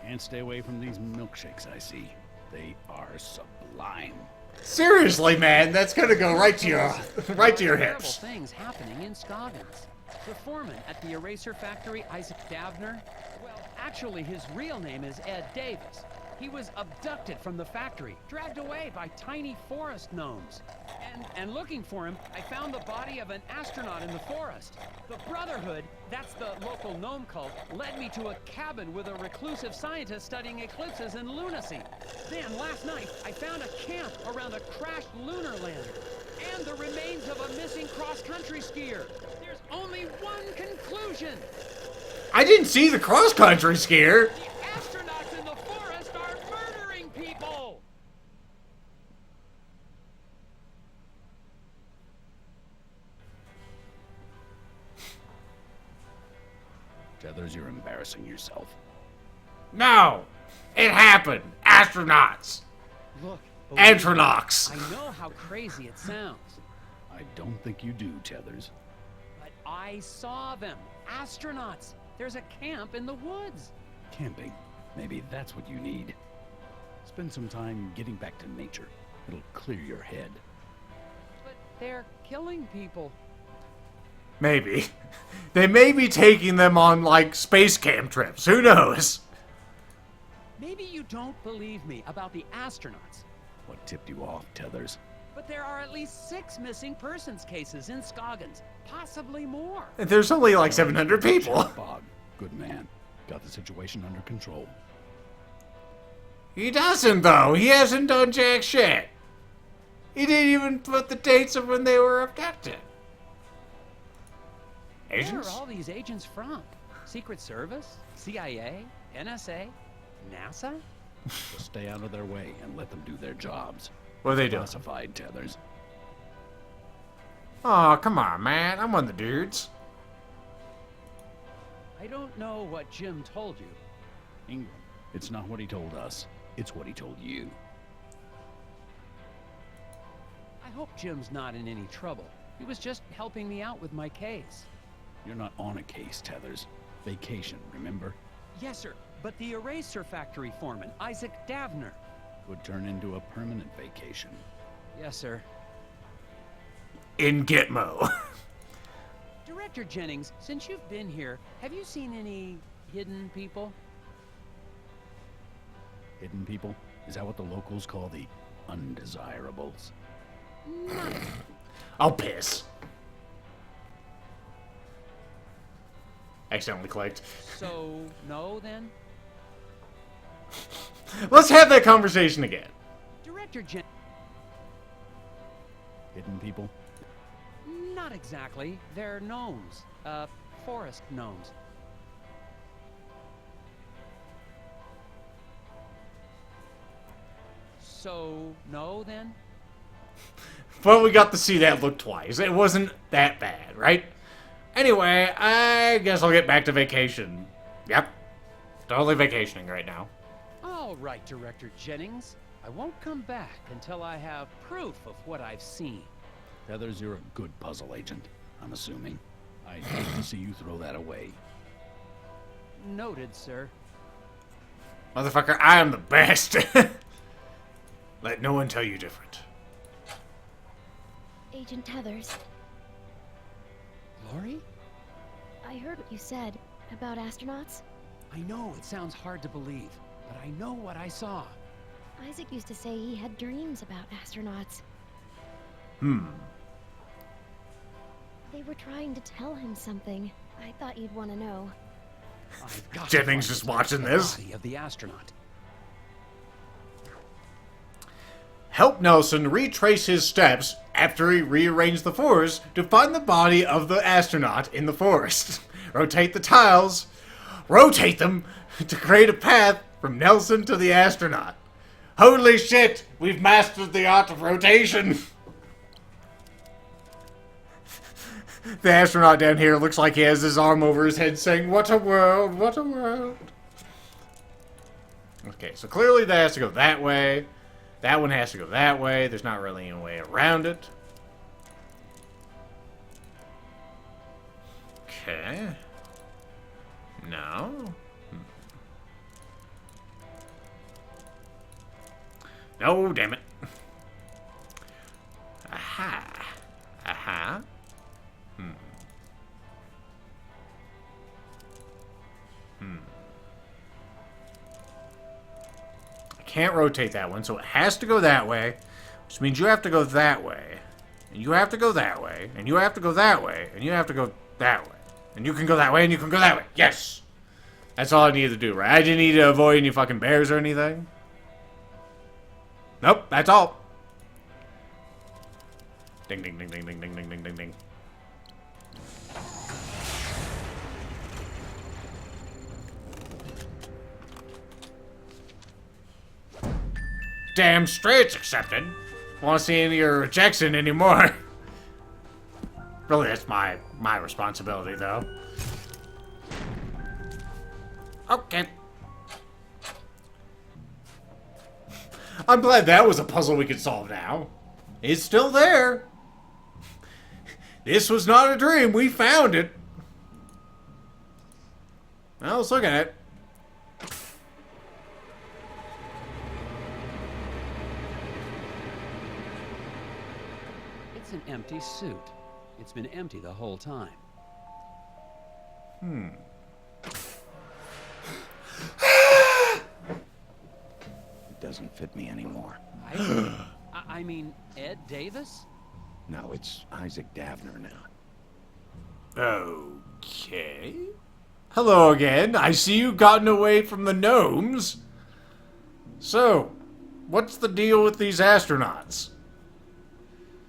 Can't stay away from these milkshakes I see. They are sublime. Seriously, man, that's gonna go right to your Terrible hips. things happening in Scoggins. The foreman at the eraser factory, Isaac Davner, well, Actually, his real name is Ed Davis. He was abducted from the factory, dragged away by tiny forest gnomes. And looking for him, I found the body of an astronaut in the forest. The Brotherhood, that's the local gnome cult, led me to a cabin with a reclusive scientist studying eclipses and lunacy. Then, last night, I found a camp around a crashed lunar lander. And the remains of a missing cross-country skier. There's only one conclusion. I didn't see the cross-country skier. The astronauts in the forest are murdering people! Tethers, you're embarrassing yourself. No! It happened! Astronauts! Look, Astronauts! I know how crazy it sounds, I don't think you do, Tethers. but I saw them. Astronauts. There's a camp in the woods. Camping. Maybe that's what you need. Spend some time getting back to nature. It'll clear your head. But they're killing people. Maybe. They may be taking them on, like, space camp trips. Who knows? Maybe you don't believe me about the astronauts, What tipped you off, Tethers? but there are at least 6 missing persons cases in Scoggins. Possibly more. There's only like 700 people. Bog, good man. Got the situation under control. He doesn't, though. He hasn't done jack shit. He didn't even put the dates of when they were abducted. Where Agents? are all these agents from? Secret Service? CIA? NSA? NASA? Just stay out of their way and let them do their jobs. What are they doing? Classified, Tethers. Aw, come on, man. I'm one of the dudes. I don't know what Jim told you. Ingram, it's not what he told us. It's what he told you. I hope Jim's not in any trouble. He was just helping me out with my case. You're not on a case, Tethers. Vacation, remember? Yes, sir. But the eraser factory foreman, Isaac Davner. Could turn into a permanent vacation. Yes, sir. In Gitmo. Director Jennings, since you've been here, have you seen any hidden people? Hidden people? Is that what the locals call the undesirables? Not I'll piss. Accidentally clicked. so, no, then? Let's have that conversation again. Director Jennings. Hidden people? Not exactly. They're gnomes. Forest gnomes. So, no, then? But we got to see that look twice. It wasn't that bad, right? Anyway, I guess I'll get back to vacation. Yep. Totally vacationing right now. All right, Director Jennings. I won't come back until I have proof of what I've seen. Tethers, you're a good puzzle agent, I'm assuming. I hate to see you throw that away. Noted, sir. Motherfucker, I am the best. Let no one tell you different. Agent Tethers, Lori? I heard what you said about astronauts. I know it sounds hard to believe, but I know what I saw. Isaac used to say he had dreams about astronauts. They were trying to tell him something. I thought you'd want to know. I've got to Jennings find just the watching this. body of the astronaut. Help Nelson retrace his steps after he rearranged the forest to find the body of the astronaut in the forest. Rotate the tiles. Rotate them to create a path from Nelson to the astronaut. Holy shit! We've mastered the art of rotation! The astronaut down here looks like he has his arm over his head saying, "What a world, what a world." Okay, so clearly that has to go that way. That one has to go that way. There's not really any way around it. Okay. No. No, damn it. Aha. Aha. can't rotate that one, so it has to go that way, which means you have to go that way, and you have to go that way, and you have to go that way, and you have to go that way, and you can go that way, and you can go that way. Yes! That's all I needed to do, right? I didn't need to avoid any fucking bears or anything. Nope, that's all. Ding, ding, ding, ding, ding, ding, ding, ding, ding, ding. Damn straight it's accepted. I want to see any of your rejection anymore. Really, that's my responsibility, though. Okay. I'm glad that was a puzzle we could solve now. It's still there. This was not a dream. We found it. Well, let's look at it. It's an empty suit. It's been empty the whole time. It doesn't fit me anymore. I mean, Ed Davis? No, it's Isaac Davner now. Okay. Hello again. I see you've gotten away from the gnomes. So, what's the deal with these astronauts?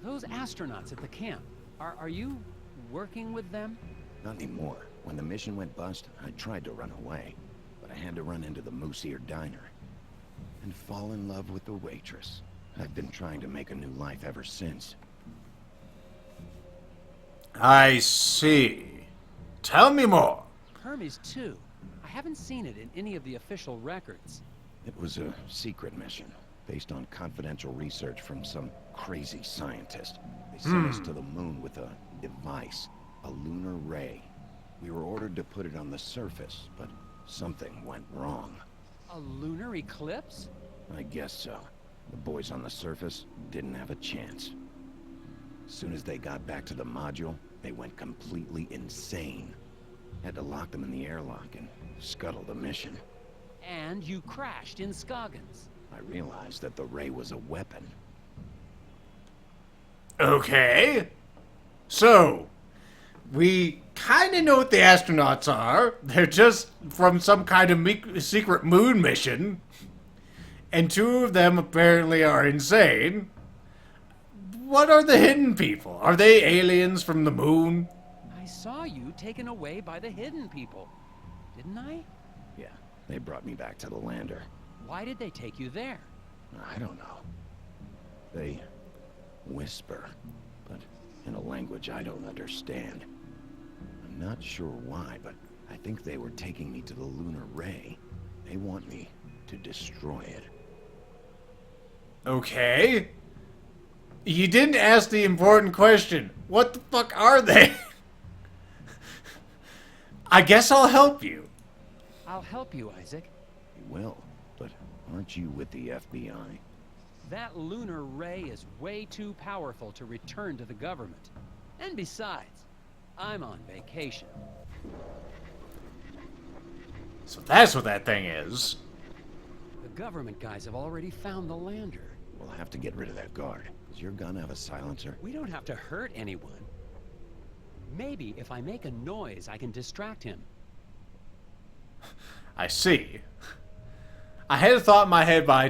Those astronauts at the camp, are you working with them? Not anymore. When the mission went bust, I tried to run away. But I had to run into the Moose Ear Diner. And fall in love with the waitress. I've been trying to make a new life ever since. I see. Tell me more. Hermes 2. I haven't seen it in any of the official records. It was a secret mission, based on confidential research from some crazy scientist. They sent us to the moon with a device, a lunar ray. We were ordered to put it on the surface, but something went wrong. A lunar eclipse? I guess so. The boys on the surface didn't have a chance. As soon as they got back to the module, they went completely insane. Had to lock them in the airlock and scuttle the mission. And you crashed in Scoggins. I realized that the ray was a weapon. Okay. So, we kind of know what the astronauts are. They're just from some kind of secret moon mission. And two of them apparently are insane. What are the hidden people? Are they aliens from the moon? I saw you taken away by the hidden people, didn't I? Yeah, they brought me back to the lander. Why did they take you there? I don't know. They whisper, but in a language I don't understand. I'm not sure why, but I think they were taking me to the lunar ray. They want me to destroy it. Okay. You didn't ask the important question. What the fuck are they? I guess I'll help you. I'll help you, Isaac. You will, but aren't you with the FBI? That lunar ray is way too powerful to return to the government. And besides, I'm on vacation. So that's what that thing is. The government guys have already found the lander. We'll have to get rid of that guard. Does your gun have a silencer? We don't have to hurt anyone. Maybe if I make a noise, I can distract him. I see. I had a thought in my head, but I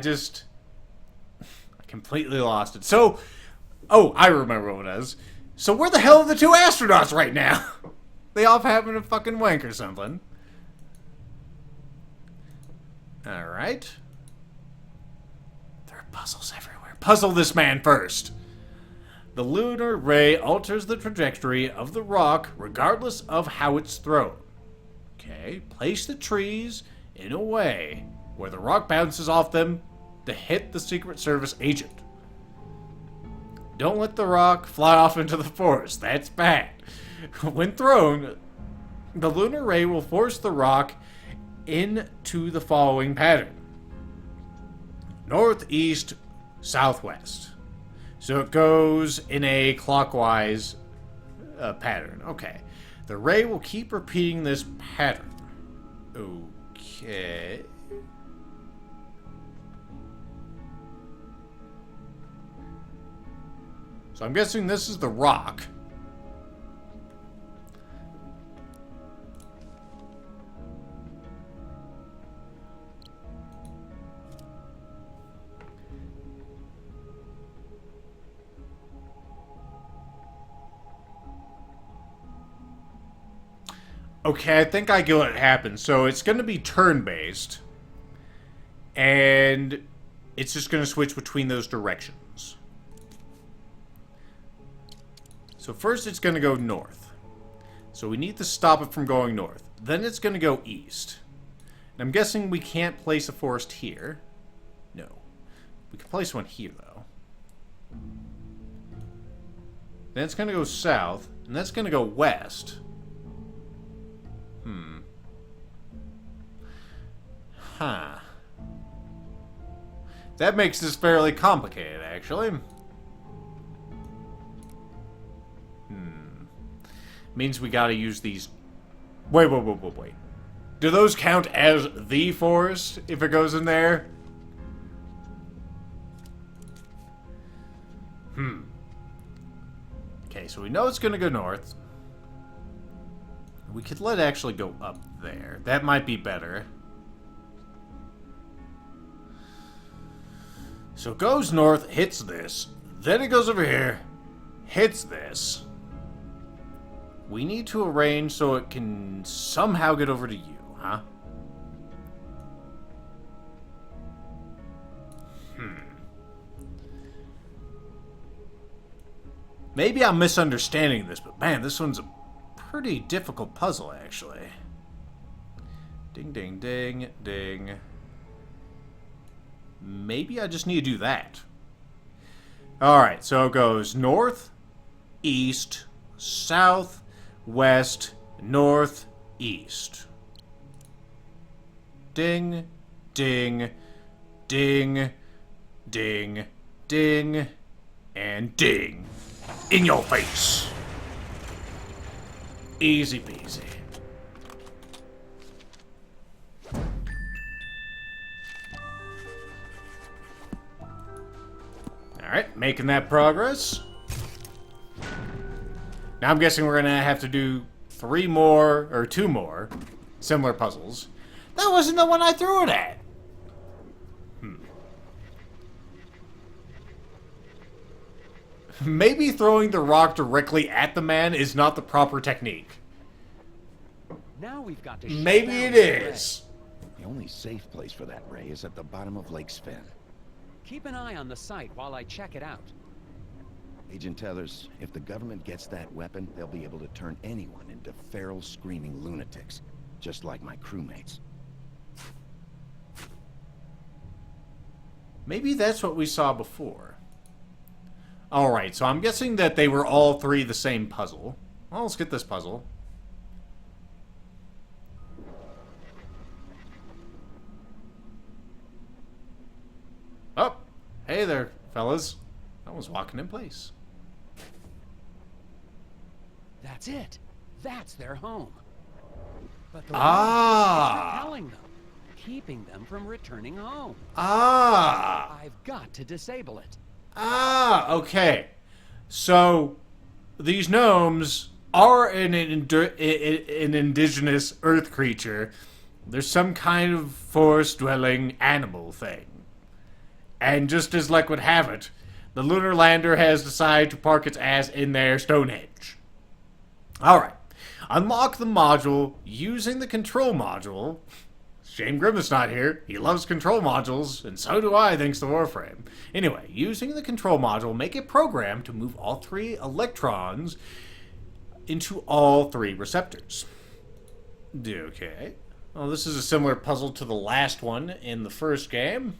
completely lost it. So, oh, I remember what it is. So where the hell are the two astronauts right now? They off having a fucking wank or something. Alright. There are puzzles everywhere. Puzzle this man first. The lunar ray alters the trajectory of the rock regardless of how it's thrown. Okay, place the trees in a way where the rock bounces off them to hit the Secret Service agent. Don't let the rock fly off into the forest. That's bad. When thrown, the lunar ray will force the rock into the following pattern: northeast, southwest. So it goes in a clockwise pattern. Okay. The ray will keep repeating this pattern. Okay. So I'm guessing this is the rock. Okay, I think I get what happened. So it's going to be turn-based. And it's just going to switch between those directions. So first it's going to go north. So we need to stop it from going north. Then it's going to go east. And I'm guessing we can't place a forest here. No. We can place one here, though. Then it's going to go south. And that's going to go west. Huh. That makes this fairly complicated, actually. Means we gotta use these... Wait. Do those count as the forest if it goes in there? Okay, so we know it's gonna go north. We could let it actually go up there. That might be better. So it goes north, hits this. Then it goes over here, hits this. We need to arrange so it can somehow get over to you, huh? Maybe I'm misunderstanding this, but man, this one's a pretty difficult puzzle, actually. Ding, ding, ding, ding. Maybe I just need to do that. Alright, so it goes north, east, south, west, north, east. Ding, ding, ding, ding, ding, and ding. In your face. Easy peasy. Alright, making that progress. Now I'm guessing we're gonna have to do 2 more similar puzzles. That wasn't the one I threw it at. Maybe throwing the rock directly at the man is not the proper technique. Now we've got to Maybe it is. The only safe place for that ray is at the bottom of Lake Sven. Keep an eye on the site while I check it out. Agent Tethers, if the government gets that weapon, they'll be able to turn anyone into feral, screaming lunatics, just like my crewmates. Maybe that's what we saw before. Alright, so I'm guessing that they were all 3 the same puzzle. Well, let's get this puzzle. Oh, hey there, fellas. I was walking in place. That's it. That's their home. But the Ah! it's repelling them, keeping them from returning home. Ah! I've got to disable it. Ah, okay. So, these gnomes are an indigenous earth creature. They're some kind of forest-dwelling animal thing. And just as luck would have it, the lunar lander has decided to park its ass in their Stonehenge. Alright. Unlock the module using the control module. Shame Grima's not here. He loves control modules, and so do I, thanks to Warframe. Anyway, using the control module, make a program to move all 3 electrons into all 3 receptors. Okay. Well, this is a similar puzzle to the last one in the first game.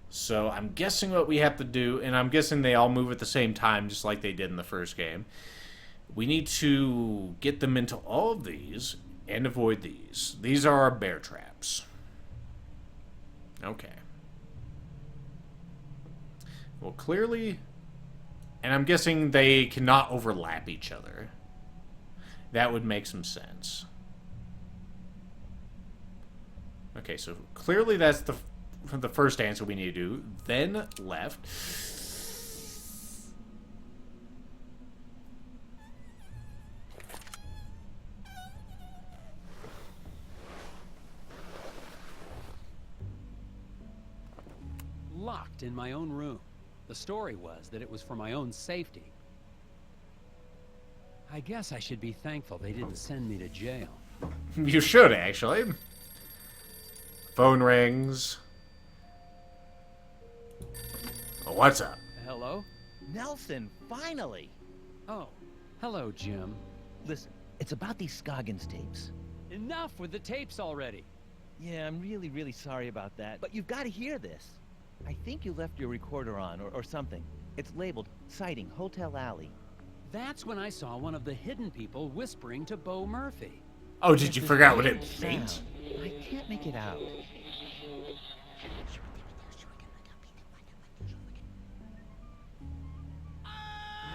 So I'm guessing what we have to do, and I'm guessing they all move at the same time, just like they did in the first game. We need to get them into all of these and avoid these. These are our bear traps. Okay. Well, clearly... And I'm guessing they cannot overlap each other. That would make some sense. Okay, so clearly that's the first answer we need to do. Then left. locked in my own room. The story was that it was for my own safety. I guess I should be thankful they didn't send me to jail. You should, actually. Phone rings. Oh, what's up? Hello? Nelson, finally! Oh, hello, Jim. Listen, it's about these Scoggins tapes. Enough with the tapes already. Yeah, I'm really sorry about that, but you've got to hear this. I think you left your recorder on, or something. It's labeled, Sighting, Hotel Alley. That's when I saw one of the hidden people whispering to Bo Murphy. Oh, did you figure out what it means? I can't make it out.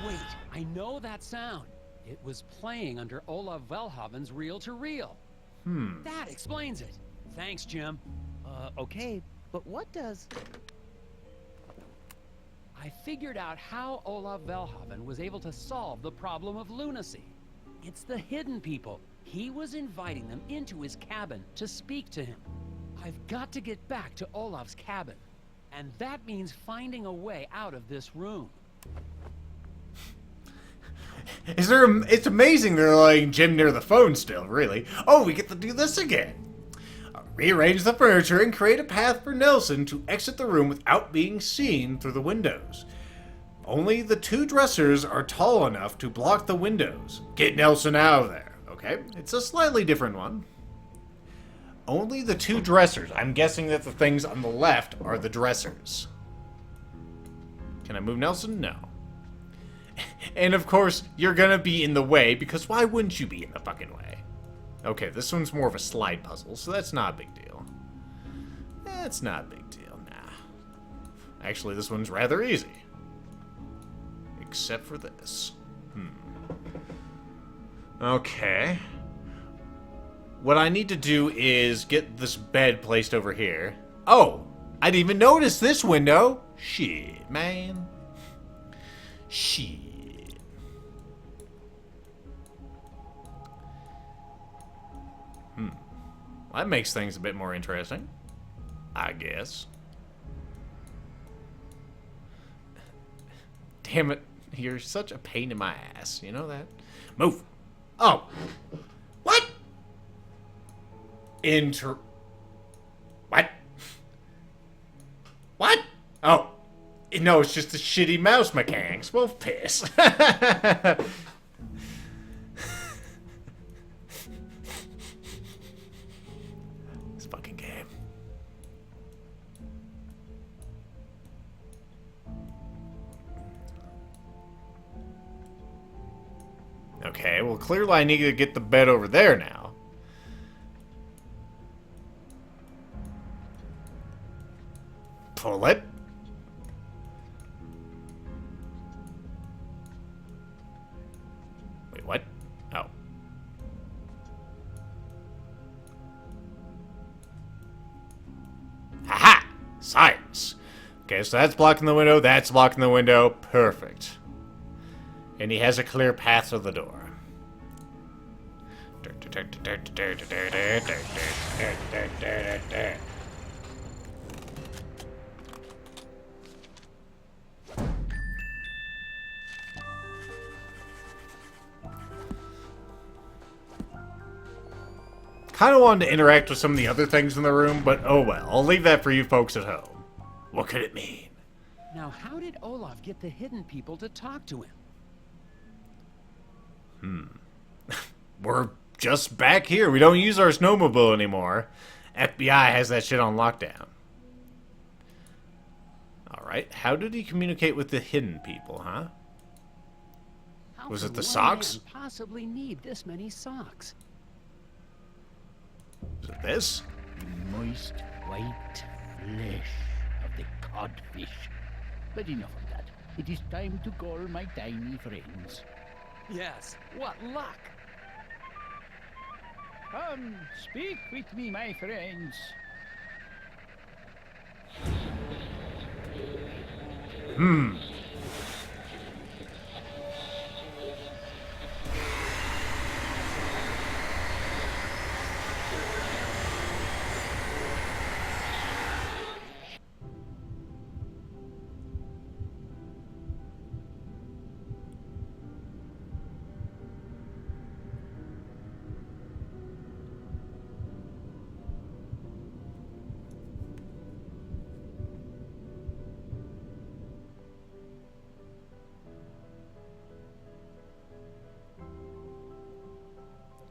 Wait, I know that sound. It was playing under Olav Velhaven's reel-to-reel. That explains it. Thanks, Jim. Okay, but what does... I figured out how Olav Velhaven was able to solve the problem of lunacy. It's the hidden people. He was inviting them into his cabin to speak to him. I've got to get back to Olav's cabin. And that means finding a way out of this room. It's amazing they're letting Jim near the phone still, really. Oh, we get to do this again. Rearrange the furniture and create a path for Nelson to exit the room without being seen through the windows. Only the two dressers are tall enough to block the windows. Get Nelson out of there. Okay, it's a slightly different one. Only the two dressers. I'm guessing that the things on the left are the dressers. Can I move Nelson? No. And of course, you're gonna be in the way, because why wouldn't you be in the fucking way? Okay, this one's more of a slide puzzle, so that's not a big deal. It's not a big deal, nah. Actually, this one's rather easy. Except for this. Okay. What I need to do is get this bed placed over here. Oh! I didn't even notice this window! Shit, man. Shit. That makes things a bit more interesting, I guess. Damn it, you're such a pain in my ass, you know that? Move! Oh! What? What? What? Oh. No, it's just the shitty mouse mechanics. Well, piss. This fucking game. Okay, well, clearly I need to get the bed over there now. Pull it. Wait, what? Oh. Haha! Science! Okay, so that's blocking the window, that's blocking the window. Perfect. And he has a clear path to the door. Kind of wanted to interact with some of the other things in the room, but oh well. I'll leave that for you folks at home. What could it mean? Now, how did Olaf get the hidden people to talk to him? We're just back here. We don't use our snowmobile anymore. FBI has that shit on lockdown. Alright, how did he communicate with the hidden people, huh? Was it the socks? How could one man possibly need this many socks? Is it this? The moist, white flesh of the codfish. But enough of that. It is time to call my tiny friends. Yes, what luck! Come, speak with me, my friends.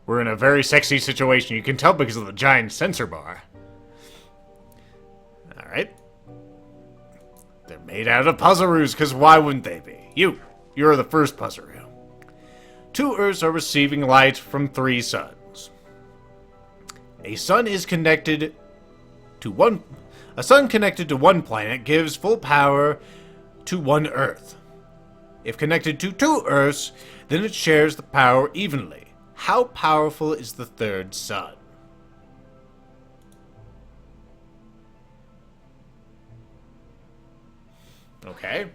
We're in a very sexy situation. You can tell because of the giant sensor bar. Alright. They're made out of puzzleroos, because why wouldn't they be? You're the first puzzleroo. 2 Earths are receiving light from 3 suns. A sun connected to one planet gives full power to 1 Earth. If connected to 2 Earths, then it shares the power evenly. How powerful is the 3rd sun? Okay.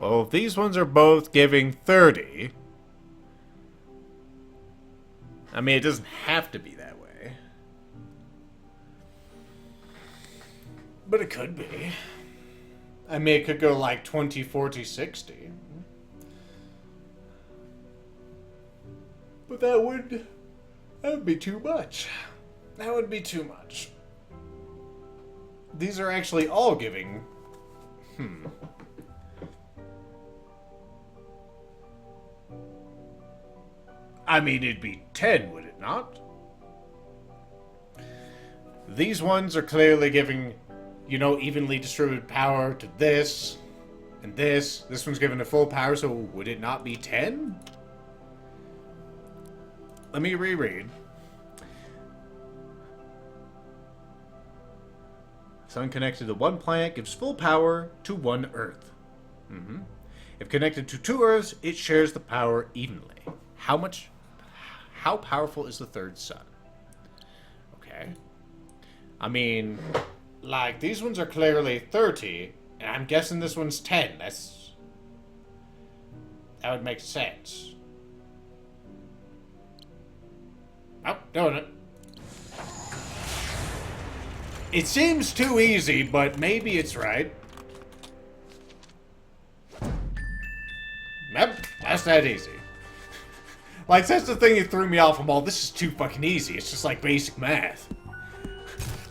Well, if these ones are both giving 30... I mean, it doesn't have to be that way. But it could be. I mean, it could go like 20, 40, 60. But that would be too much. That would be too much. These are actually all giving... I mean, it'd be 10, would it not? These ones are clearly giving, you know, evenly distributed power to this and this. This one's given a full power, so would it not be 10? Let me reread. Sun connected to 1 planet gives full power to 1 Earth. If connected to 2 Earths, it shares the power evenly. How powerful is the 3rd sun? Okay. I mean, like, these ones are clearly 30, and I'm guessing this one's 10. That would make sense. Oh, doing it. It seems too easy, but maybe it's right. Yep, that's that easy. Like, that's the thing that threw me off from all, this is too fucking easy. It's just like basic math.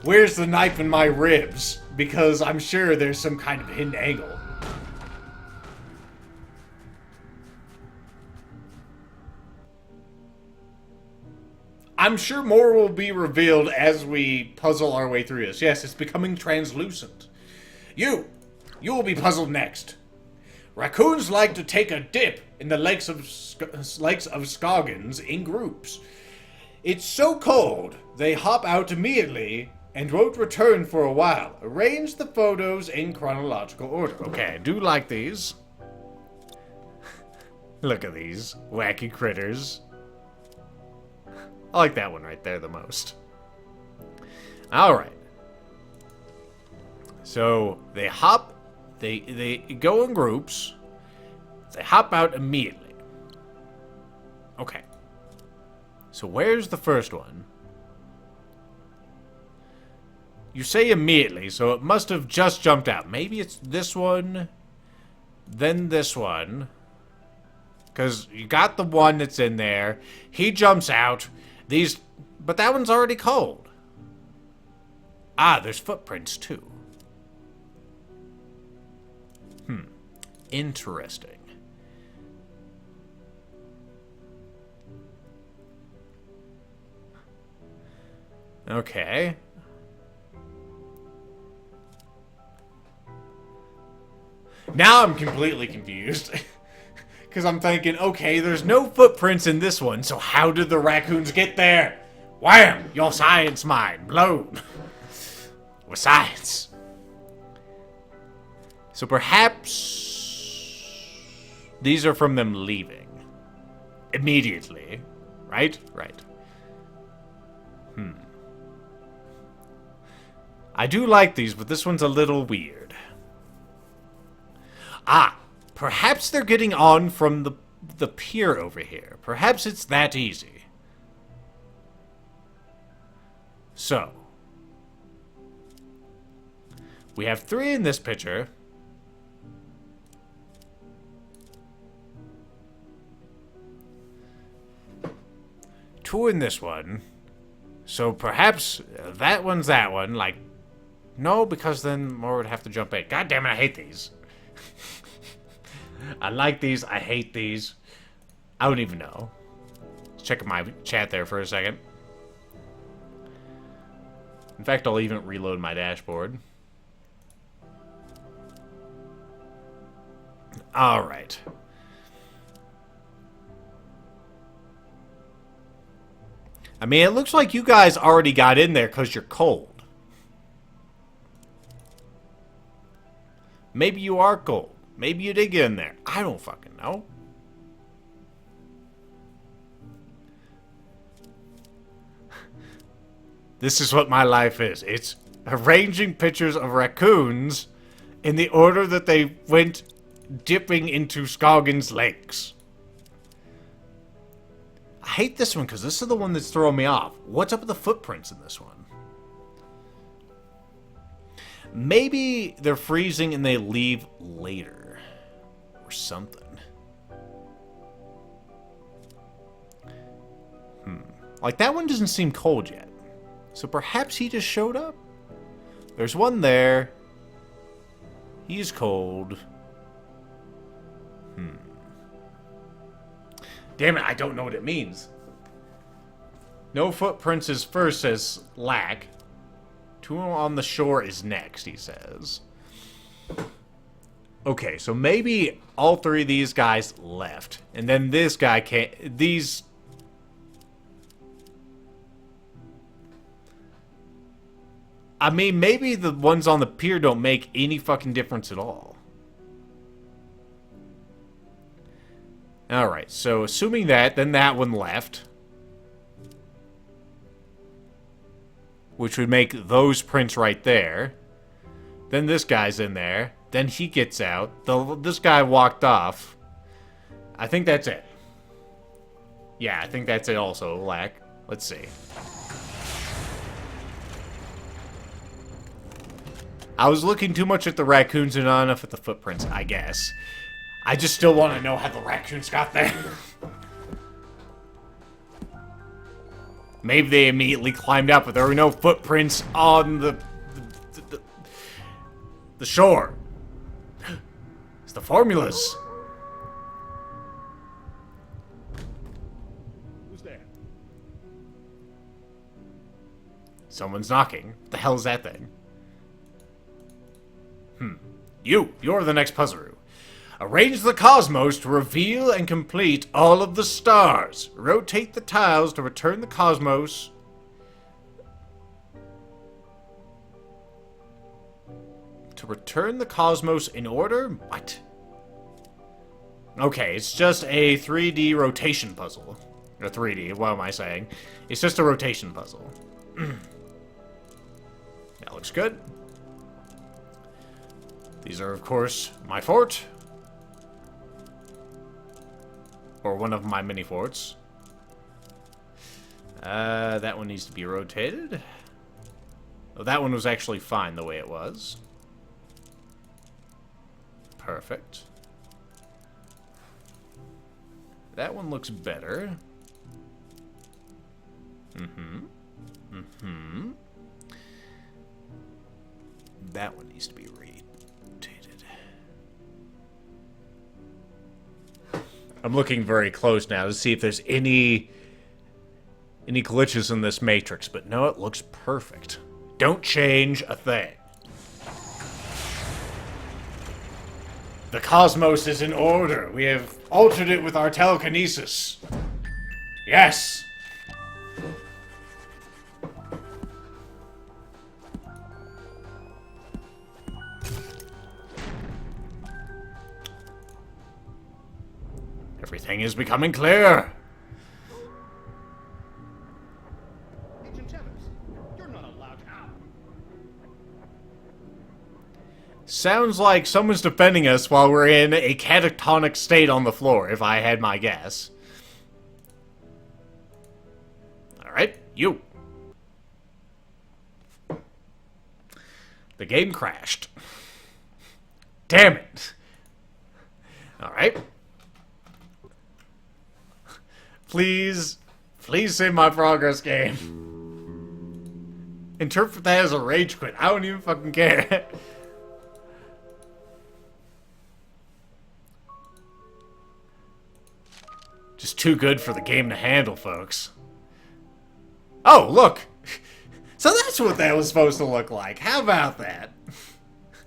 Where's the knife in my ribs? Because I'm sure there's some kind of hidden angle. I'm sure more will be revealed as we puzzle our way through this. Yes, it's becoming translucent. You will be puzzled next. Raccoons like to take a dip in the lakes of Scoggins in groups. It's so cold, they hop out immediately and won't return for a while. Arrange the photos in chronological order. Okay, I do like these. Look at these wacky critters. I like that one right there the most. Alright. So, they go in groups. They hop out immediately. Okay. So where's the first one? You say immediately, so it must have just jumped out. Maybe it's this one, then this one. Because you got the one that's in there. He jumps out. But that one's already cold. Ah, there's footprints too. Interesting. Okay. Now I'm completely confused. Because I'm thinking, okay, there's no footprints in this one, so how did the raccoons get there? Wham! Your science mind blown. With science. So perhaps these are from them leaving. Immediately. Right? Right. I do like these, but this one's a little weird. Ah! Perhaps they're getting on from the pier over here. Perhaps it's that easy. So. We have 3 in this picture. Two in this one. So perhaps that one's that one. Like, no, because then more would have to jump in. God damn it, I hate these. I like these. I hate these. I don't even know. checking my chat there for a second. In fact, I'll even reload my dashboard. Alright. I mean, it looks like you guys already got in there because you're cold. Maybe you are cold. Maybe you did get in there. I don't fucking know. This is what my life is. It's arranging pictures of raccoons in the order that they went dipping into Scoggins lakes. I hate this one because this is the one that's throwing me off. What's up with the footprints in this one? Maybe they're freezing and they leave later. Or something. Like, that one doesn't seem cold yet. So perhaps he just showed up? There's one there. He's cold. Damn it, I don't know what it means. No footprints is first, says Lack. Two on the shore is next, he says. Okay, so maybe all three of these guys left. And then this guy can't... These... I mean, maybe the ones on the pier don't make any fucking difference at all. Alright, so assuming that, then that one left. Which would make those prints right there. Then this guy's in there. Then he gets out. This guy walked off. I think that's it. Yeah, I think that's it also, Lack. Let's see. I was looking too much at the raccoons and not enough at the footprints, I guess. I just still want to know how the raccoons got there. Maybe they immediately climbed up, but there were no footprints on the shore. It's the formulas. Who's there? Someone's knocking. What the hell is that thing? You're the next puzzler. Arrange the cosmos to reveal and complete all of the stars. Rotate the tiles to return the cosmos. To return the cosmos in order? What? Okay, it's just a 3D rotation puzzle. Or 3D, what am I saying? It's just a rotation puzzle. That looks good. These are, of course, my fort. Or one of my mini forts. That one needs to be rotated. Oh, that one was actually fine the way it was. Perfect. That one looks better. That one needs to be rotated. I'm looking very close now to see if there's any glitches in this matrix, but no, it looks perfect. Don't change a thing. The cosmos is in order. We have altered it with our telekinesis. Yes! Everything is becoming clear. Agent Tethers, you're not allowed out. Sounds like someone's defending us while we're in a catatonic state on the floor, if I had my guess. Alright, you. The game crashed. Damn it. Alright. Please save my progress, game. Interpret that as a rage quit. I don't even fucking care. Just too good for the game to handle, folks. Oh, look! So that's what that was supposed to look like. How about that?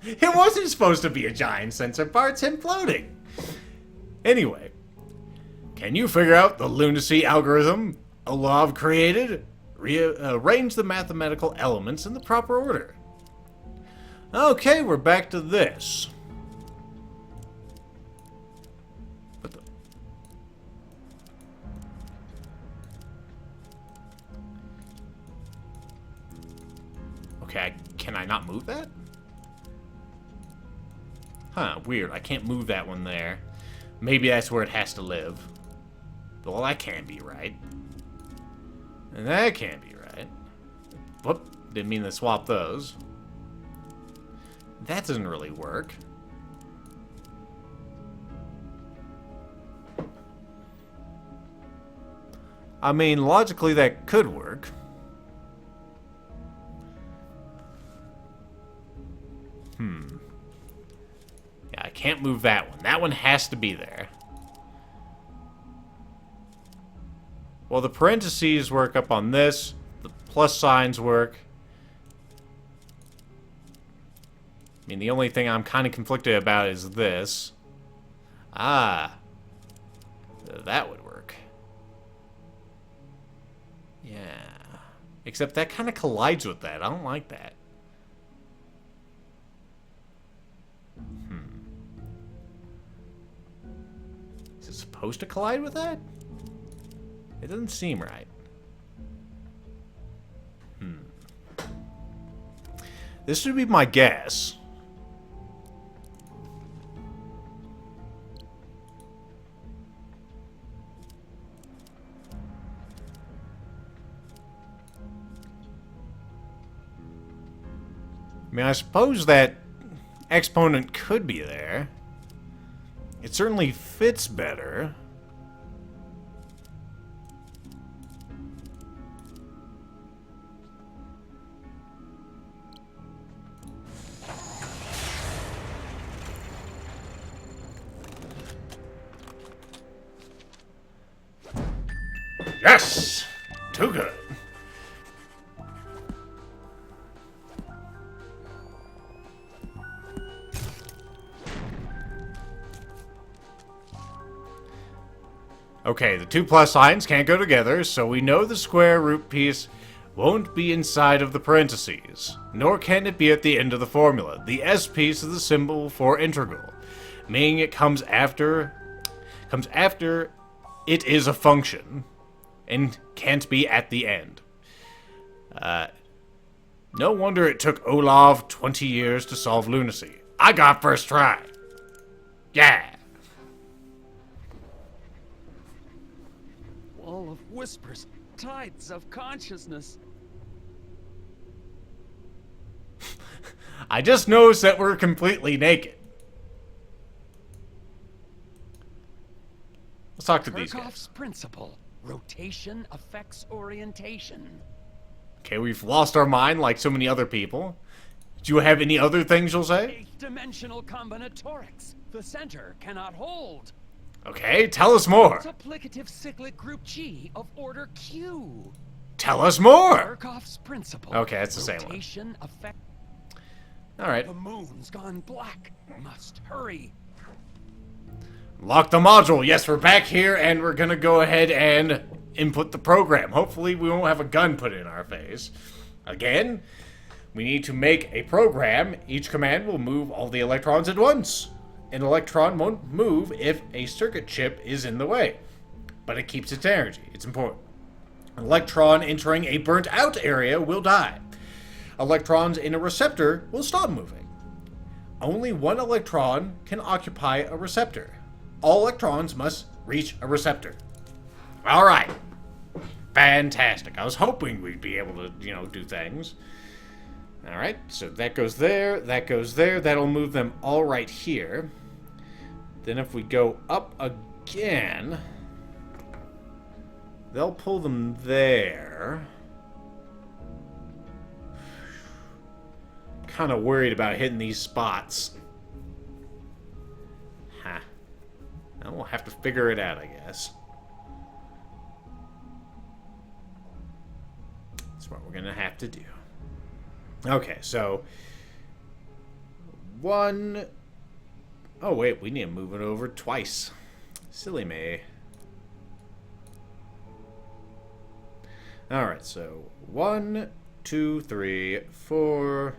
It wasn't supposed to be a giant sensor bar, it's him floating. Anyway, can you figure out the lunacy algorithm Olav created? Arrange the mathematical elements in the proper order. Okay, we're back to this. What the... Okay, can I not move that? Huh, weird. I can't move that one there. Maybe that's where it has to live. Well, that can't be right. And that can't be right. Whoop, didn't mean to swap those. That doesn't really work. I mean, logically that could work. Yeah, I can't move that one. That one has to be there. Well, the parentheses work up on this. The plus signs work. I mean, the only thing I'm kind of conflicted about is this. Ah. That would work. Yeah. Except that kind of collides with that. I don't like that. Is it supposed to collide with that? It doesn't seem right. This would be my guess. I mean, I suppose that exponent could be there. It certainly fits better. Yes! Too good. Okay, the two plus signs can't go together, so we know the square root piece won't be inside of the parentheses, nor can it be at the end of the formula. The S piece is the symbol for integral, meaning it comes after it is a function, and can't be at the end. No wonder it took Olav 20 years to solve lunacy. I got first try. Yeah. Wall of whispers, tides of consciousness. I just noticed that we're completely naked. Let's talk to these guys. Kirchhoff's principle. Rotation affects orientation. Okay, we've lost our mind like so many other people. Do you have any other things you'll say? 8-dimensional combinatorics. The center cannot hold. Okay, tell us more. Multiplicative cyclic group G of order Q. Tell us more. Kirchhoff's principle. Okay, that's the same one. Rotation affect. All right. The moon's gone black. Must hurry. Lock the module. Yes, we're back here, and we're gonna go ahead and input the program. Hopefully, we won't have a gun put in our face. Again, we need to make a program. Each command will move all the electrons at once. An electron won't move if a circuit chip is in the way, but it keeps its energy. It's important. An electron entering a burnt-out area will die. Electrons in a receptor will stop moving. Only one electron can occupy a receptor. All electrons must reach a receptor. All right. Fantastic. I was hoping we'd be able to, do things. All right, so that goes there, that goes there. That'll move them all right here. Then if we go up again, they'll pull them there. Kind of worried about hitting these spots. Huh. We'll have to figure it out, I guess. we're gonna have to do. Okay, so... 1... Oh, wait, we need to move it over twice. Silly me. Alright, so 1, 2, 3, 4...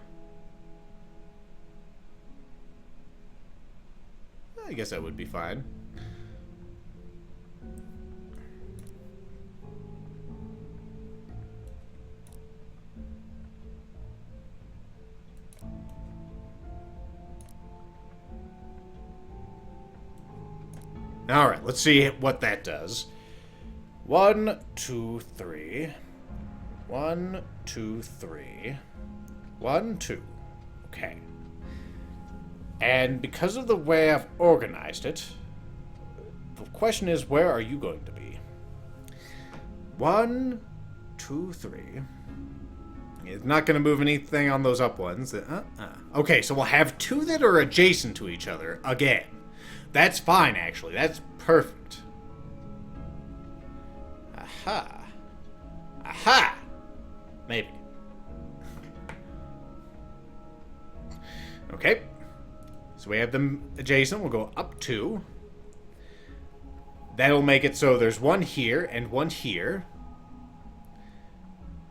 I guess that would be fine. Alright, let's see what that does. 1, 2, 3. 1, 2, 3. 1, 2. Okay. And because of the way I've organized it, the question is, where are you going to be? 1, 2, 3. It's not going to move anything on those up ones. Okay, so we'll have two that are adjacent to each other again. That's fine, actually. That's perfect. Aha. Aha! Maybe. Okay. So we have them adjacent. We'll go up 2. That'll make it so there's one here and one here.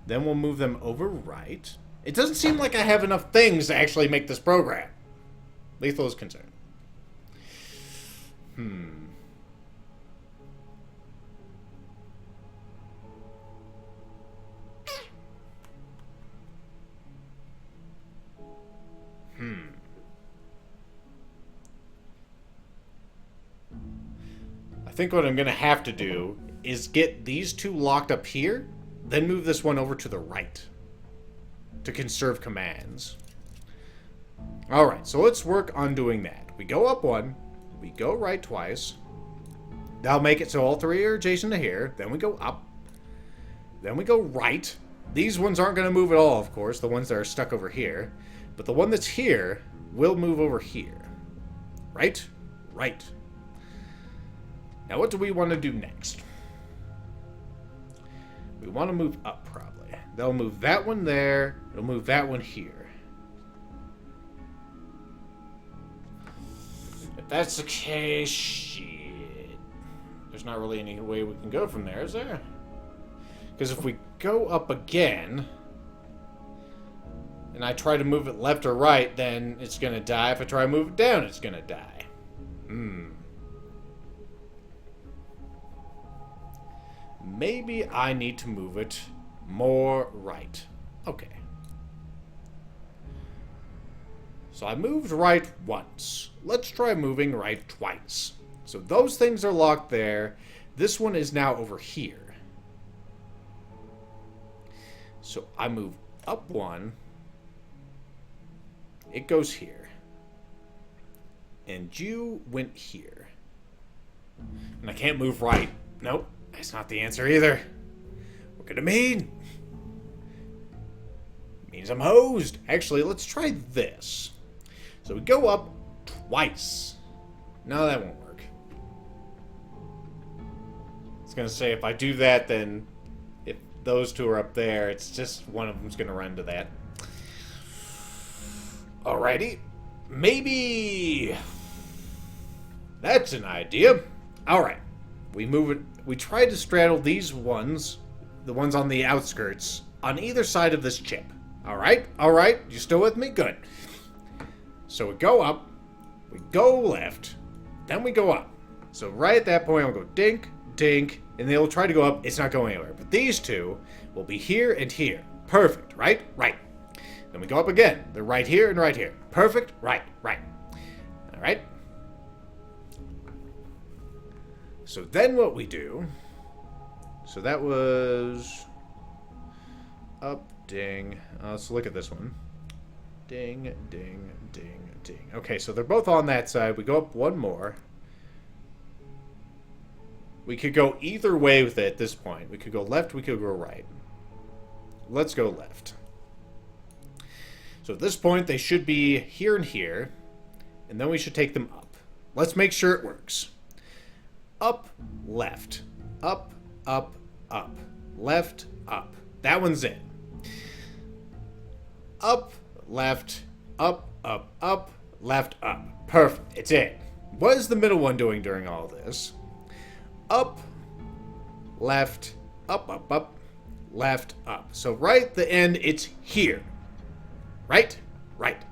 Then we'll move them over right. It doesn't seem like I have enough things to actually make this program. Lethal is concerned. I think what I'm going to have to do is get these two locked up here, then move this one over to the right to conserve commands. Alright, so let's work on doing that. We go up 1, we go right twice. That'll make it so all 3 are adjacent to here. Then we go up. Then we go right. These ones aren't going to move at all, of course, the ones that are stuck over here. But the one that's here will move over here. Right? Right. Now what do we want to do next? We want to move up, probably. They'll move that one there. It'll move that one here. If that's the case, shit. There's not really any way we can go from there, is there? Because if we go up again, and I try to move it left or right, then it's going to die. If I try to move it down, it's going to die. Maybe I need to move it more right. Okay. So I moved right once. Let's try moving right twice. So those things are locked there. This one is now over here. So I move up 1. It goes here. And you went here. And I can't move right. Nope. That's not the answer either. What could it mean? It means I'm hosed. Actually, let's try this. So we go up twice. No, that won't work. I was going to say, if I do that, then if those two are up there, it's just one of them's going to run to that. Alrighty. Maybe... that's an idea. Alright. We move it. We try to straddle these ones, the ones on the outskirts, on either side of this chip. Alright? Alright? You still with me? Good. So we go up, we go left, then we go up. So right at that point, I'll go dink, dink, and they'll try to go up. It's not going anywhere. But these two will be here and here. Perfect, right? Right. Then we go up again. They're right here and right here. Perfect, right, right. Alright? So then what we do... So that was... up, ding. Let's look at this one. Ding, ding, ding, ding. Okay, so they're both on that side. We go up 1 more. We could go either way with it at this point. We could go left, we could go right. Let's go left. So at this point, they should be here and here. And then we should take them up. Let's make sure it works. Up, left. Up, up, up. Left, up. That one's in. Up, left, up, up, up, left, up. Perfect. It's it. What is the middle one doing during all this? Up, left, up, up, up, left, up. So right at the end, it's here. Right? Right.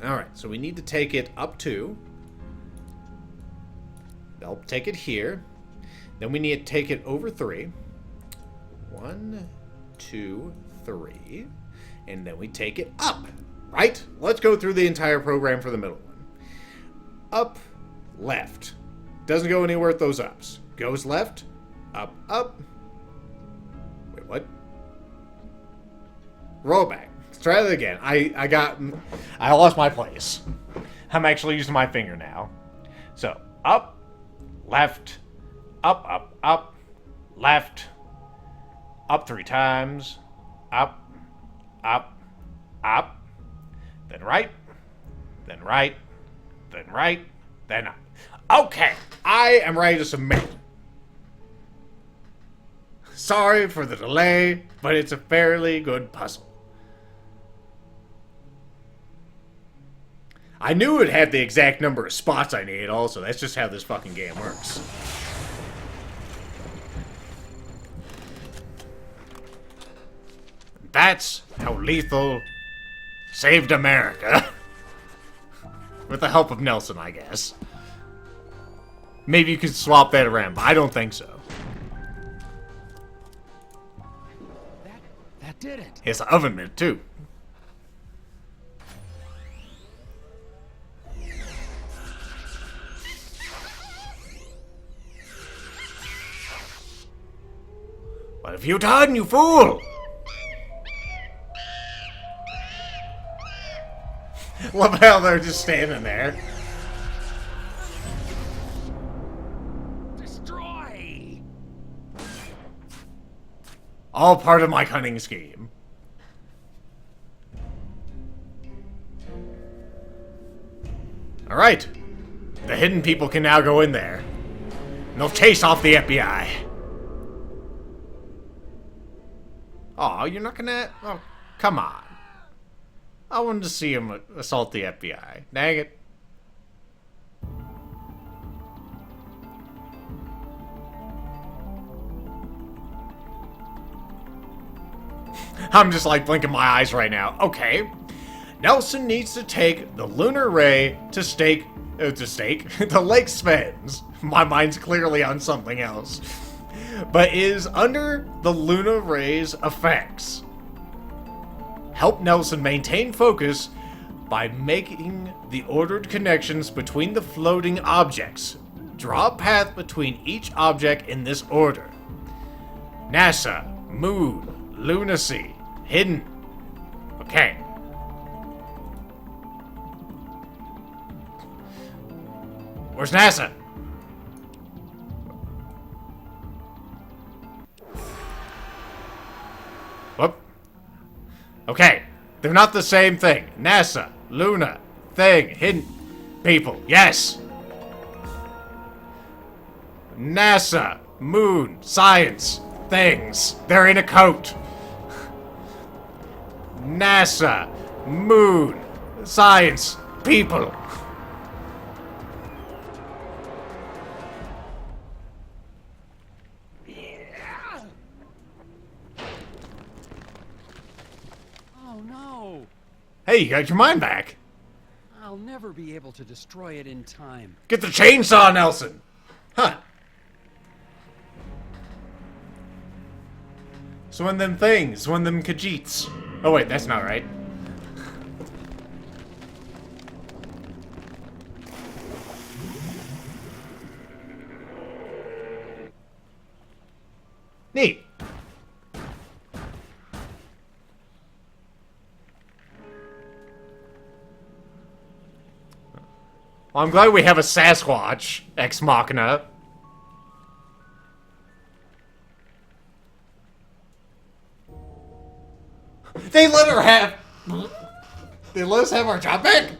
Alright, so we need to take it up 2. They'll take it here. Then we need to take it over 3. 1, 2, 3. And then we take it up. Right? Let's go through the entire program for the middle one. Up, left. Doesn't go anywhere with those ups. Goes left, up, up. Wait, what? Roll back. Let's try that again. I lost my place. I'm actually using my finger now. So, up, left, up, up, up, left, up 3 times, up, up, up, then right, then right, then right, then up. Okay, I am ready to submit. Sorry for the delay, but it's a fairly good puzzle. I knew it had the exact number of spots I needed also. That's just how this fucking game works. That's how Lethal saved America. With the help of Nelson, I guess. Maybe you could swap that around, but I don't think so. That did it. It's an oven mitt, too. What have you done, you fool? Love how they're just standing there. Destroy! All part of my cunning scheme. Alright. The hidden people can now go in there. And they'll chase off the FBI. Oh, you're not gonna... Oh, come on. I wanted to see him assault the FBI. Dang it. I'm just like blinking my eyes right now. Okay. Nelson needs to take the lunar ray to stake the Lake Svens. My mind's clearly on something else. But is under the lunar ray's effects. Help Nelson maintain focus by making the ordered connections between the floating objects. Draw a path between each object in this order. NASA, Moon, Lunacy, Hidden. Okay. Where's NASA? Whoop. Okay. They're not the same thing. NASA, Luna, thing, hidden. People. Yes. NASA, moon, science, things. They're in a coat. NASA, moon, science, people. Oh no! Hey, you got your mind back. I'll never be able to destroy it in time. Get the chainsaw, Nelson. Huh. So one of them things, one of them Khajiits. Oh wait, that's not right. Neat. Well, I'm glad we have a Sasquatch, Ex Machina. They let her have... They let us have our job back?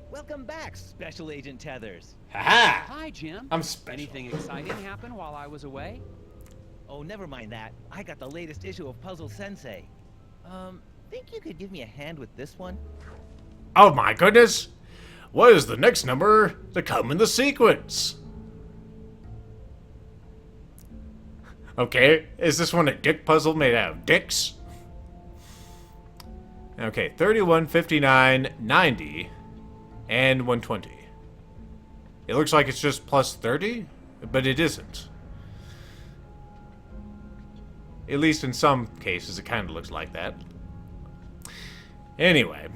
Welcome back, Special Agent Tethers. Haha! Hi, Jim. I'm special. Anything exciting happen while I was away? Oh, never mind that. I got the latest issue of Puzzle Sensei. Think you could give me a hand with this one? Oh my goodness! What is the next number to come in the sequence? Okay, is this one a dick puzzle made out of dicks? Okay, 31, 59, 90, and 120. It looks like it's just plus 30, but it isn't. At least in some cases, it kind of looks like that. Anyway,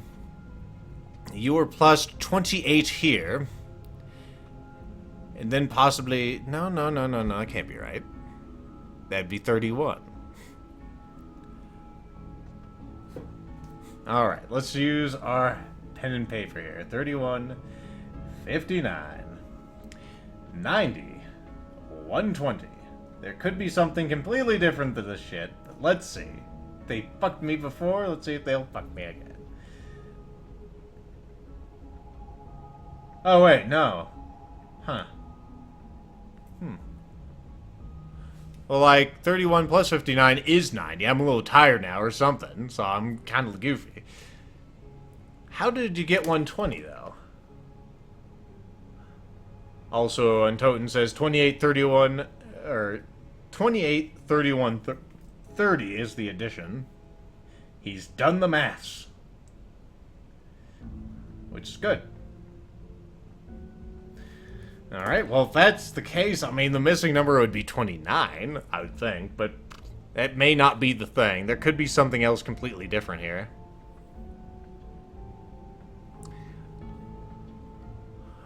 you were plus 28 here. And then possibly... No, that can't be right. That'd be 31. Alright, let's use our pen and paper here. 31, 59, 90, 120. There could be something completely different to this shit, but let's see. They fucked me before, let's see if they'll fuck me again. Oh wait, no. Huh. Well, like, 31 plus 59 is 90. I'm a little tired now or something, so I'm kind of goofy. How did you get 120, though? Also, Untoten says 28, 31, or 28, 31, 30 is the addition. He's done the maths. Which is good. Alright, well, if that's the case, I mean, the missing number would be 29, I would think, but that may not be the thing. There could be something else completely different here.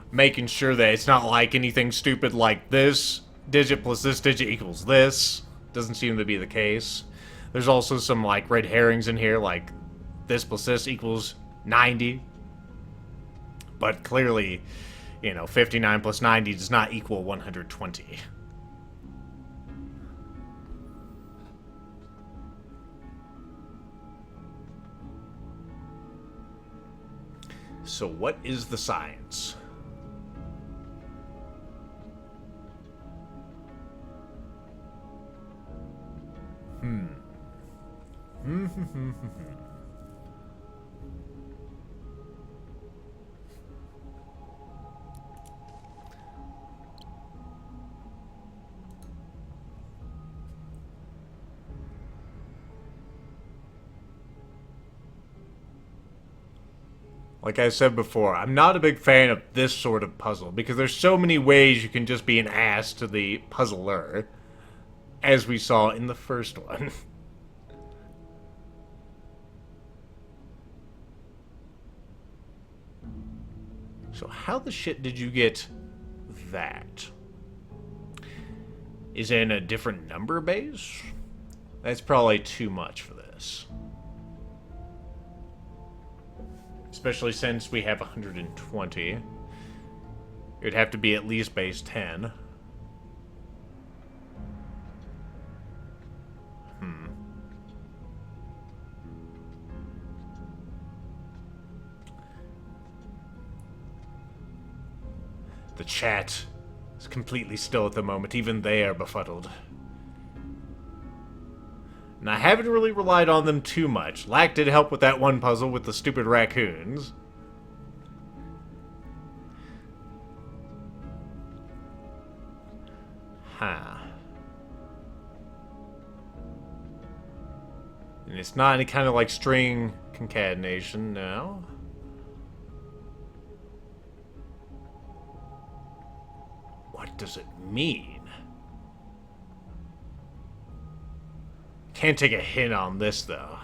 Making sure that it's not like anything stupid like this digit plus this digit equals this. Doesn't seem to be the case. There's also some, like, red herrings in here, like this plus this equals 90. But clearly... You know, 59 plus 90 does not equal 120. So what is the science? Like I said before, I'm not a big fan of this sort of puzzle, because there's so many ways you can just be an ass to the puzzler, as we saw in the first one. So how the shit did you get that? Is it in a different number base? That's probably too much for this. Especially since we have 120. It would have to be at least base 10. The chat is completely still at the moment. Even they are befuddled. And I haven't really relied on them too much. Lack did help with that one puzzle with the stupid raccoons. Huh. And it's not any kind of like string concatenation, no. What does it mean? Can't take a hint on this, though.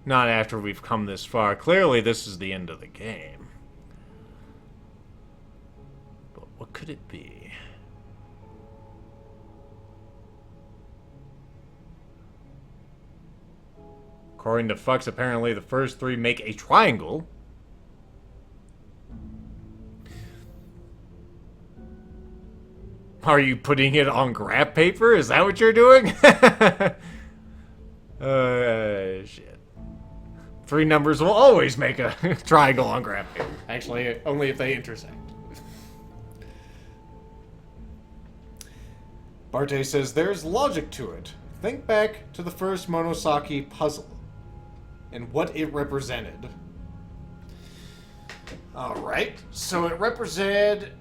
Not after we've come this far. Clearly, this is the end of the game. But what could it be? According to Fucks, apparently the first three make a triangle. Are you putting it on graph paper? Is that what you're doing? Shit. Three numbers will always make a triangle on graph paper. Actually, only if they intersect. Barte says, there's logic to it. Think back to the first Monosaki puzzle. and what it represented. Alright, so it represented...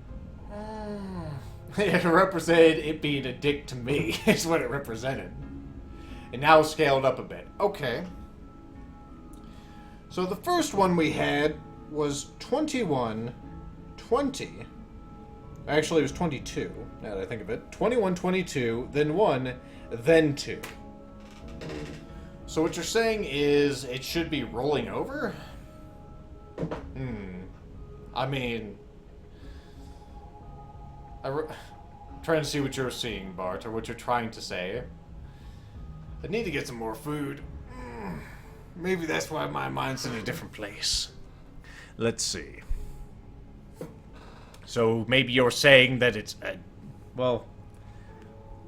it represented it being a dick to me, is what it represented. And now scaled up a bit. Okay. So the first one we had was 21, 20. Actually, it was 22, now that I think of it. 21, 22, then 1, then 2. So what you're saying is it should be rolling over? I mean... I'm trying to see what you're seeing, Bart, or what you're trying to say. I need to get some more food. Maybe that's why my mind's in a different place. Let's see. So maybe you're saying that it's a... Well...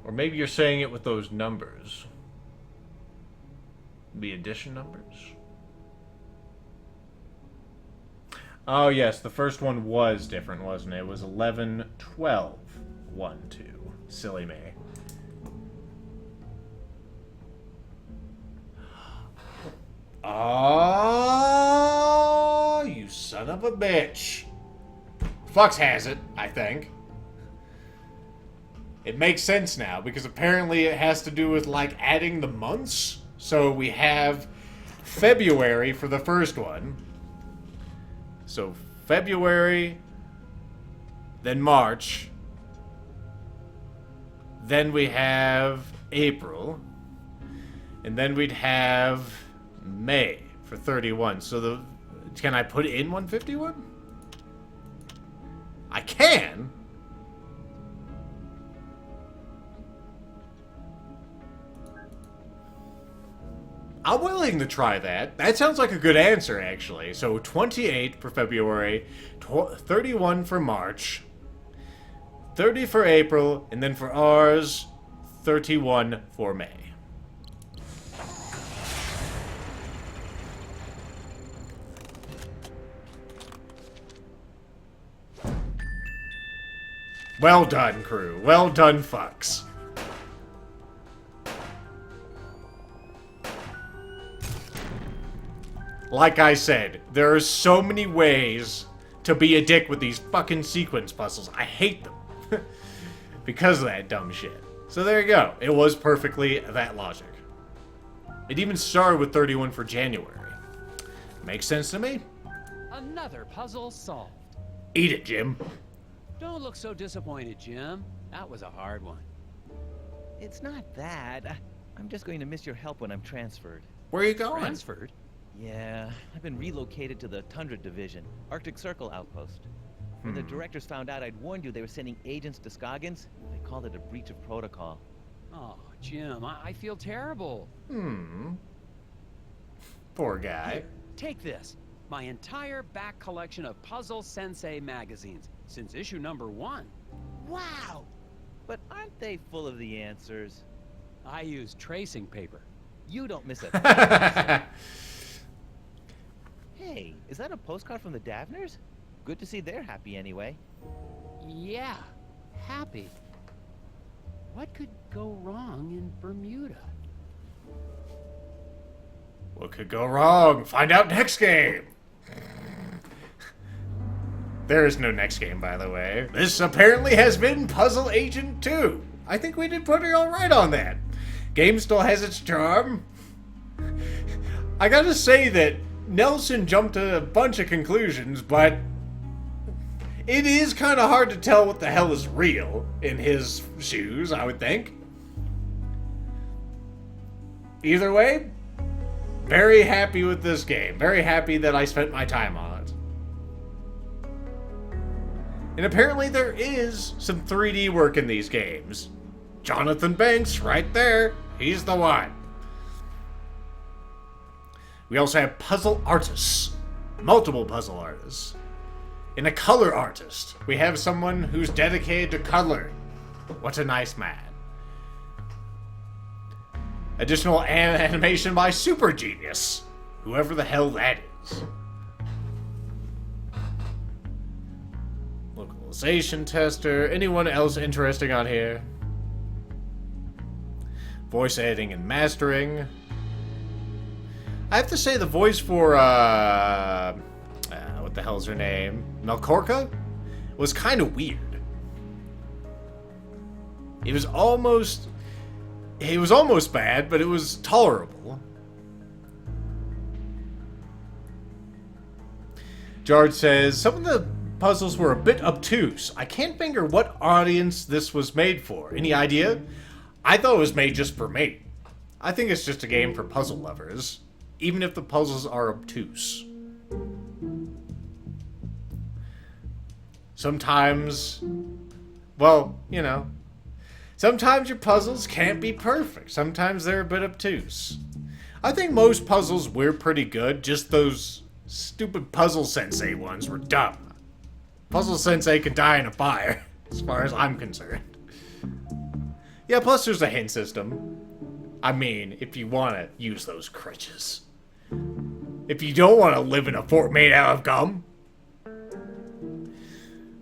Or maybe you're saying it with those numbers. The addition numbers? Oh, yes, the first one was different, wasn't it? It was 11, 12, 1, 2. Silly me. Oh, you son of a bitch. Flux has it, I think. It makes sense now, because apparently it has to do with, like, adding the months. So we have February for the first one. So February, then March, then we have April, and then we'd have May for 31. So can I put in 151? I can. I'm willing to try that. That sounds like a good answer, actually. So 28 for February, 31 for March, 30 for April, and then for ours, 31 for May. Well done, crew. Well done, fucks. Like I said, there are so many ways to be a dick with these fucking sequence puzzles. I hate them. Because of that dumb shit. So there you go. It was perfectly that logic. It even started with 31 for January. Makes sense to me. Another puzzle solved. Eat it, Jim. Don't look so disappointed, Jim. That was a hard one. It's not that. I'm just going to miss your help when I'm transferred. Where are you going? Transferred? Yeah, I've been relocated to the Tundra Division, Arctic Circle Outpost. When the directors found out I'd warned you they were sending agents to Scoggins, they called it a breach of protocol. Oh, Jim, I feel terrible. Poor guy. Here, take this. My entire back collection of Puzzle Sensei magazines, since issue number 1. Wow! But aren't they full of the answers? I use tracing paper. You don't miss a thing. Hey, is that a postcard from the Davners? Good to see they're happy anyway. Yeah, happy. What could go wrong in Bermuda? What could go wrong? Find out next game! There is no next game, by the way. This apparently has been Puzzle Agent 2. I think we did pretty alright on that. Game still has its charm. I gotta say that Nelson jumped to a bunch of conclusions, but it is kind of hard to tell what the hell is real in his shoes, I would think. Either way, very happy with this game. Very happy that I spent my time on it. And apparently there is some 3D work in these games. Jonathan Banks, right there. He's the one. We also have puzzle artists. Multiple puzzle artists. And a color artist. We have someone who's dedicated to coloring. What a nice man. Additional animation by Super Genius. Whoever the hell that is. Localization tester. Anyone else interesting on here? Voice editing and mastering. I have to say the voice for, what the hell's her name? Melkorka? Was kind of weird. It was almost bad, but it was tolerable. George says, some of the puzzles were a bit obtuse. I can't figure what audience this was made for. Any idea? I thought it was made just for me. I think it's just a game for puzzle lovers, even if the puzzles are obtuse. Sometimes, well, you know, sometimes your puzzles can't be perfect. Sometimes they're a bit obtuse. I think most puzzles were pretty good, just those stupid Puzzle Sensei ones were dumb. Puzzle Sensei could die in a fire, as far as I'm concerned. Yeah, plus there's a hint system. I mean, if you want to use those crutches. If you don't want to live in a fort made out of gum.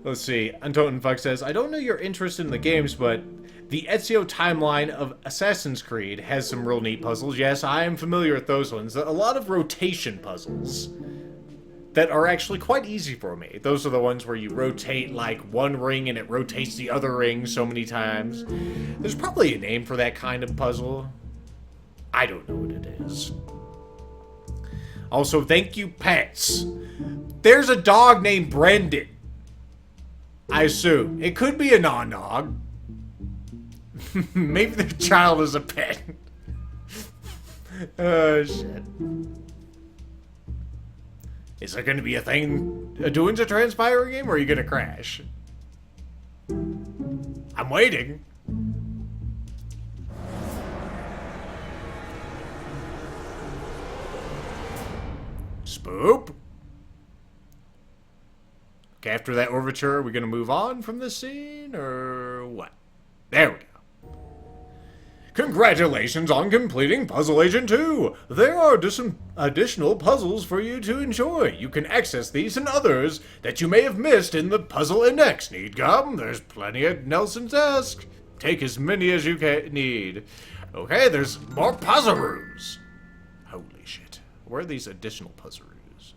Let's see. Untotenfuck says, I don't know your interest in the games, but the Ezio timeline of Assassin's Creed has some real neat puzzles. Yes, I am familiar with those ones. A lot of rotation puzzles that are actually quite easy for me. Those are the ones where you rotate like one ring and it rotates the other ring so many times. There's probably a name for that kind of puzzle. I don't know what it is. Also, thank you, pets. There's a dog named Brendan. I assume. It could be a non-dog. Maybe the child is a pet. Oh, shit. Is there going to be a thing doing to transpire game, or are you going to crash? I'm waiting. Spoop. Okay, after that overture, are we going to move on from this scene, or what? There we go. Congratulations on completing Puzzle Agent 2! There are additional puzzles for you to enjoy. You can access these and others that you may have missed in the Puzzle Index. Need gum? There's plenty at Nelson's desk. Take as many as you need. Okay, there's more puzzle rooms. Holy shit. Where are these additional puzzle rooms?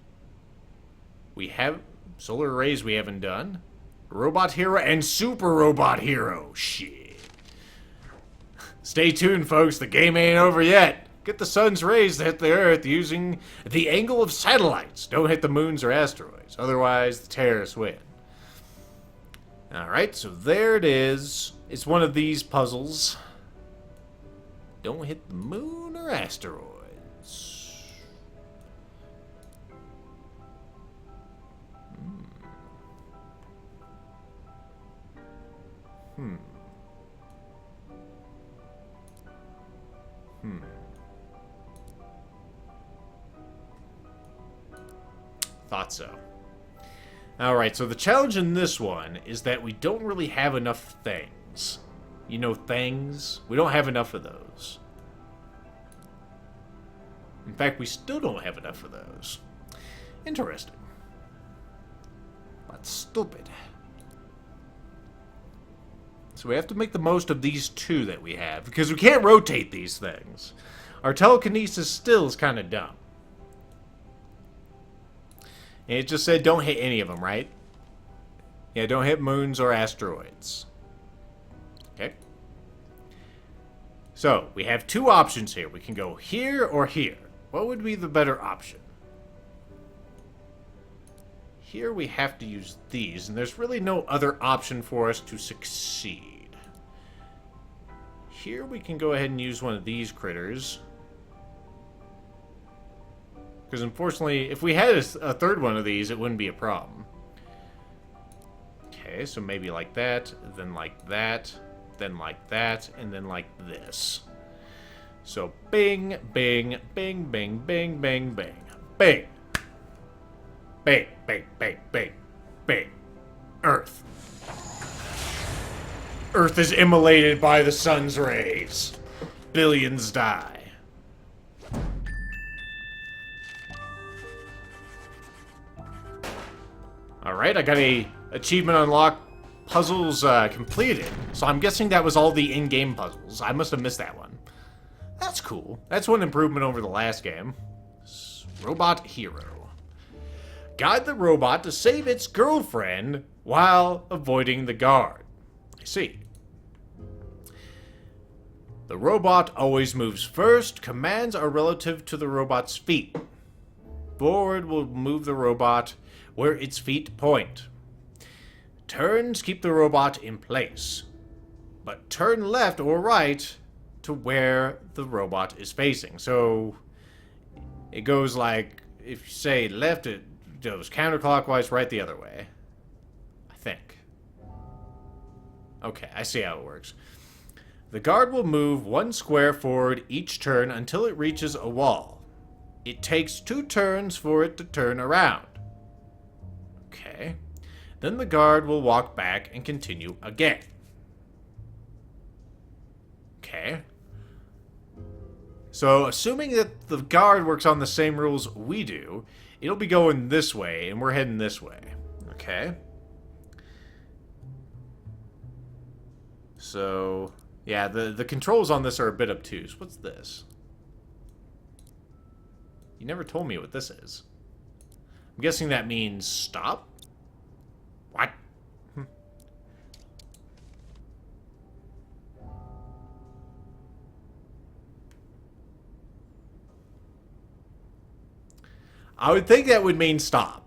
We have Solar Arrays we haven't done. Robot Hero and Super Robot Hero. Shit. Stay tuned, folks. The game ain't over yet. Get the sun's rays to hit the Earth using the angle of satellites. Don't hit the moons or asteroids. Otherwise, the terrorists win. Alright, so there it is. It's one of these puzzles. Don't hit the moon or asteroids. Thought so. Alright, so the challenge in this one is that we don't really have enough things. You know, things? We don't have enough of those. In fact, we still don't have enough of those. Interesting. But stupid. So we have to make the most of these two that we have, because we can't rotate these things. Our telekinesis still is kind of dumb. And it just said don't hit any of them, right? Yeah, don't hit moons or asteroids. Okay. So, we have two options here. We can go here or here. What would be the better option? Here we have to use these, and there's really no other option for us to succeed. Here we can go ahead and use one of these critters. Because unfortunately, if we had a third one of these, it wouldn't be a problem. Okay, so maybe like that, then like that, then like that, and then like this. So bing, bing, bing, bing, bing, bing, bing, bing. Bing, bing, bing, bing, bing. Earth. Earth is immolated by the sun's rays. Billions die. Alright, I got a achievement unlocked, puzzles completed. So I'm guessing that was all the in-game puzzles. I must have missed that one. That's cool. That's one improvement over the last game. Robot hero. Guide the robot to save its girlfriend while avoiding the guard. I see. The robot always moves first. Commands are relative to the robot's feet. Forward will move the robot where its feet point. Turns keep the robot in place. But turn left or right to where the robot is facing. So it goes like, if you say left, it goes counterclockwise, right the other way. I think. Okay, I see how it works. The guard will move 1 square forward each turn until it reaches a wall. It takes 2 turns for it to turn around. Okay. Then the guard will walk back and continue again. Okay. So, assuming that the guard works on the same rules we do, it'll be going this way, and we're heading this way. Okay. So, yeah, the controls on this are a bit obtuse. What's this? You never told me what this is. I'm guessing that means stop? What? I would think that would mean stop.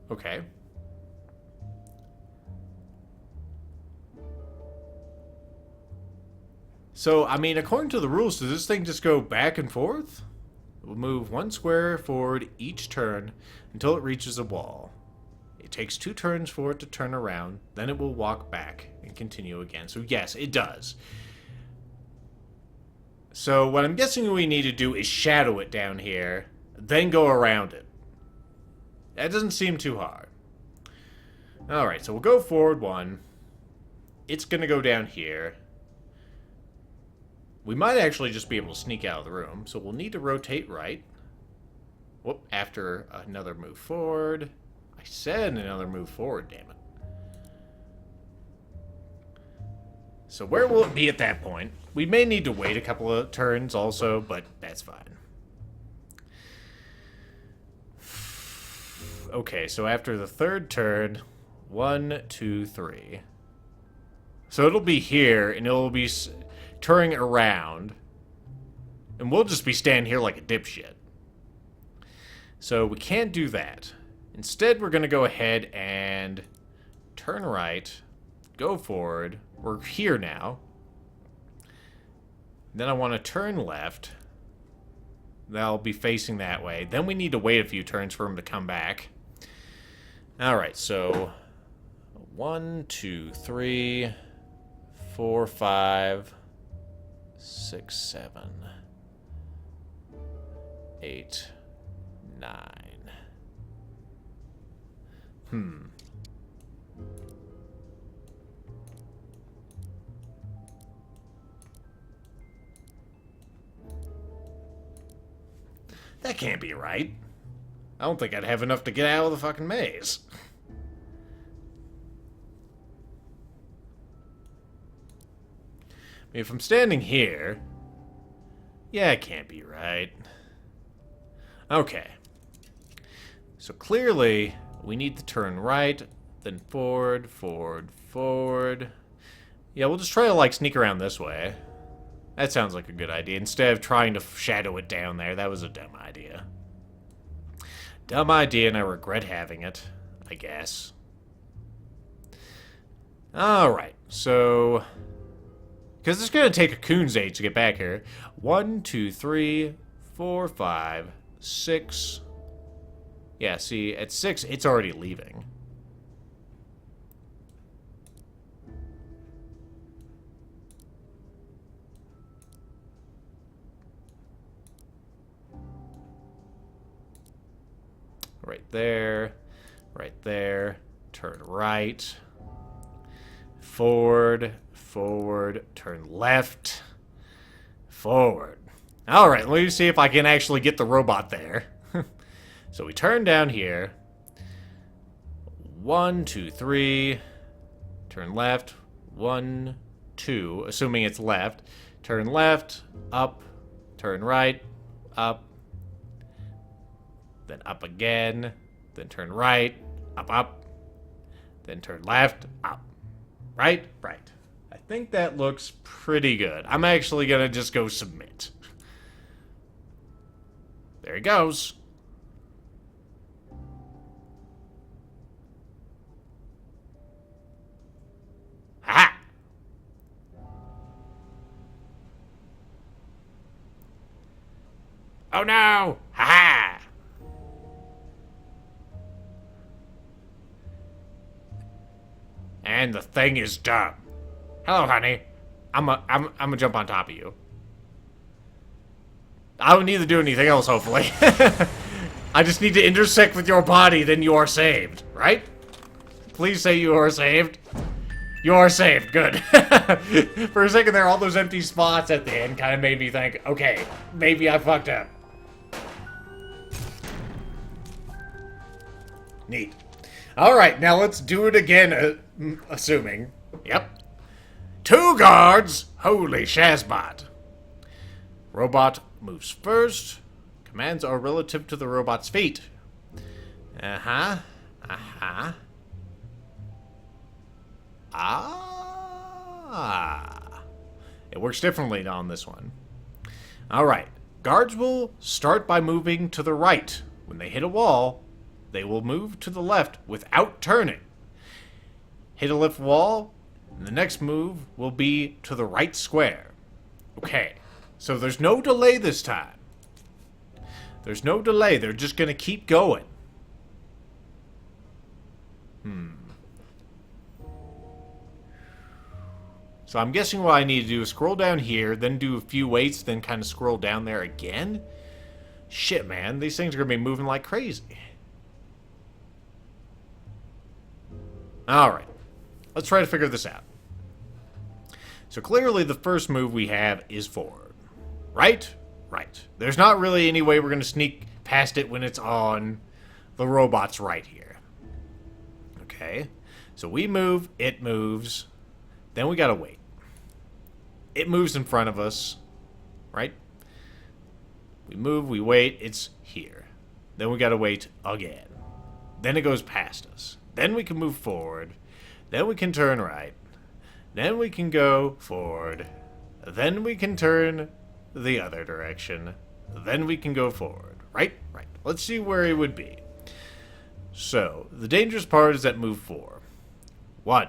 Okay. So, I mean, according to the rules, does this thing just go back and forth? It will move 1 square forward each turn until it reaches a wall. It takes 2 turns for it to turn around, then it will walk back and continue again. So yes, it does. So what I'm guessing we need to do is shadow it down here, then go around it. That doesn't seem too hard. Alright, so we'll go forward 1. It's going to go down here. We might actually just be able to sneak out of the room, so we'll need to rotate right. Whoop, after another move forward. I said another move forward, damn it. So where will it be at that point? We may need to wait a couple of turns also, but that's fine. Okay, so after the 3rd turn, 1, 2, 3. So it'll be here, and it'll be turning around. And we'll just be standing here like a dipshit. So we can't do that. Instead, we're going to go ahead and turn right, go forward. We're here now. Then I want to turn left. That'll be facing that way. Then we need to wait a few turns for him to come back. Alright, so 1, 2, 3, 4, 5, 6, 7, 8, 9. That can't be right. I don't think I'd have enough to get out of the fucking maze. If I'm standing here... Yeah, it can't be right. Okay. So clearly, we need to turn right, then forward, forward, forward. Yeah, we'll just try to, like, sneak around this way. That sounds like a good idea. Instead of trying to shadow it down there, that was a dumb idea. Dumb idea, and I regret having it, I guess. Alright, so... because it's going to take a coon's age to get back here. 1, 2, 3, 4, 5, 6... Yeah, see, at 6, it's already leaving. Right there, turn right, forward, forward, turn left, forward. Alright, let me see if I can actually get the robot there. So we turn down here. 1, 2, 3. Turn left. 1, 2. Assuming it's left. Turn left. Up. Turn right. Up. then up again, then turn right, up, up, then turn left, up. Right? Right. I think that looks pretty good. I'm actually gonna just go submit. There he goes. Ha! Oh no! Ha ha! And the thing is done. Hello, honey. I'm gonna jump on top of you. I don't need to do anything else, hopefully. I just need to intersect with your body, then you are saved, right? Please say you are saved. You are saved, good. For a second there, all those empty spots at the end kind of made me think, okay, maybe I fucked up. Neat. Alright, now let's do it again, assuming. Yep. 2 guards! Holy Shazbot. Robot moves first. Commands are relative to the robot's feet. Uh-huh. Uh-huh. Ah. It works differently on this one. Alright. Guards will start by moving to the right. When they hit a wall, they will move to the left without turning. Hit a left wall, and the next move will be to the right square. Okay. So there's no delay this time. There's no delay. They're just going to keep going. So I'm guessing what I need to do is scroll down here, then do a few weights, then kind of scroll down there again. Shit, man. These things are going to be moving like crazy. Alright. Let's try to figure this out. So clearly the first move we have is forward. Right? Right. There's not really any way we're going to sneak past it when it's on the robot's right here. Okay. So we move, it moves, then we got to wait. It moves in front of us, right? We move, we wait, it's here. Then we got to wait again. Then it goes past us. Then we can move forward. Then we can turn right. Then we can go forward. Then we can turn the other direction. Then we can go forward. Right? Right. Let's see where it would be. So, the dangerous part is that move 4. 1,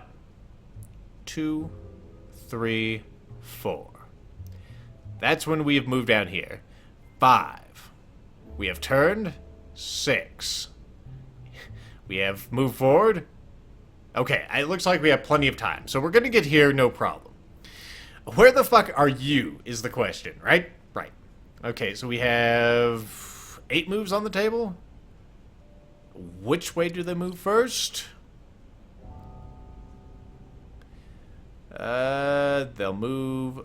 2, 3, 4. That's when we have moved down here. 5. We have turned. 6. We have moved forward. Okay, it looks like we have plenty of time. So we're going to get here, no problem. Where the fuck are you, is the question, right? Right. Okay, so we have 8 moves on the table. Which way do they move first? They'll move...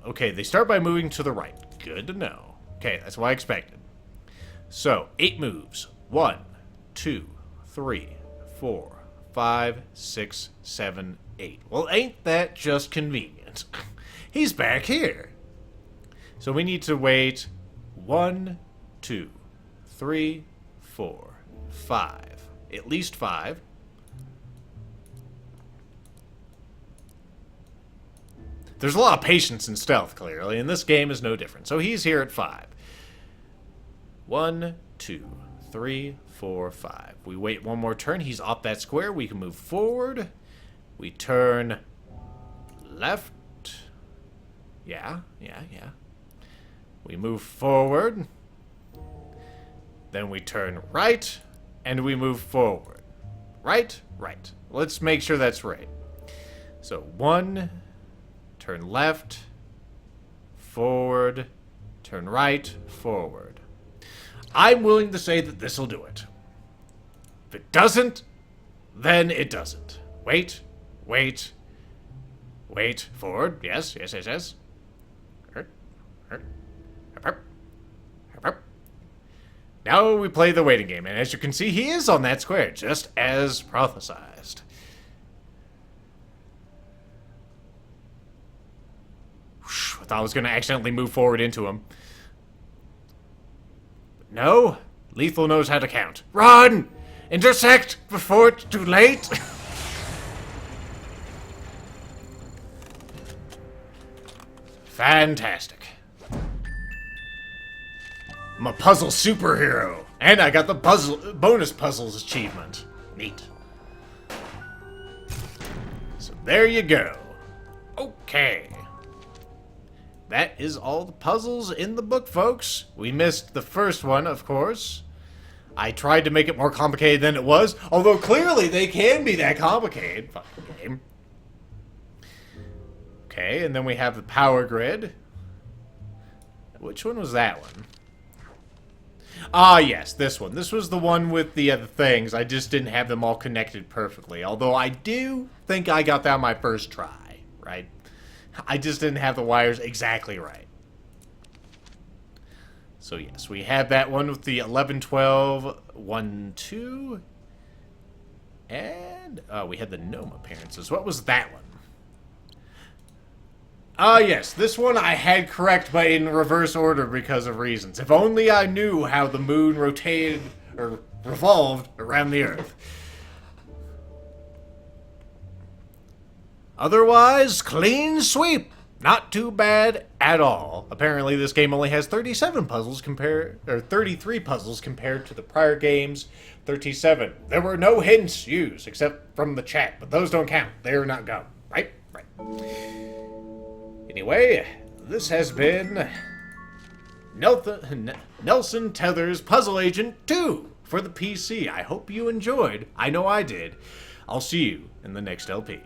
Okay, they start by moving to the right. Good to know. Okay, that's what I expected. So, 8 moves. 1, 2, 3, 4, 5, 6, 7, 8. Well, ain't that just convenient? He's back here. So we need to wait 1, 2, 3, 4, 5. At least 5. There's a lot of patience in stealth, clearly, and this game is no different. So he's here at 5. 1, 2, 3, 4, 5. We wait one more turn. He's off that square. We can move forward. We turn left. Yeah. We move forward. Then we turn right. And we move forward. Right? Right. Let's make sure that's right. So 1, turn left, forward, turn right, forward. I'm willing to say that this will do it. If it doesn't, then it doesn't. Wait, wait, wait, forward. Yes. Now we play the waiting game, and as you can see, he is on that square, just as prophesized. I thought I was going to accidentally move forward into him. No, Lethal knows how to count. Run! Intersect before it's too late! Fantastic. I'm a puzzle superhero. And I got the bonus puzzles achievement. Neat. So there you go. Okay. That is all the puzzles in the book, folks. We missed the first one, of course. I tried to make it more complicated than it was, although clearly they can be that complicated. Fucking game. Okay, and then we have the power grid. Which one was that one? Ah, yes, this one. This was the one with the other things. I just didn't have them all connected perfectly. Although I do think I got that on my first try, right? I just didn't have the wires exactly right. So yes, we have that one with the 11, 12, 1, 2. And we had the gnome appearances. What was that one? Ah, yes, this one I had correct, but in reverse order because of reasons. If only I knew how the moon rotated, or revolved, around the Earth. Otherwise, clean sweep. Not too bad at all. Apparently, this game only has 37 puzzles compared, or 33 puzzles compared to the prior game's 37. There were no hints used, except from the chat, but those don't count. They're not go. Right? Right. Anyway, this has been Nelson Tethers Puzzle Agent 2 for the PC. I hope you enjoyed. I know I did. I'll see you in the next LP.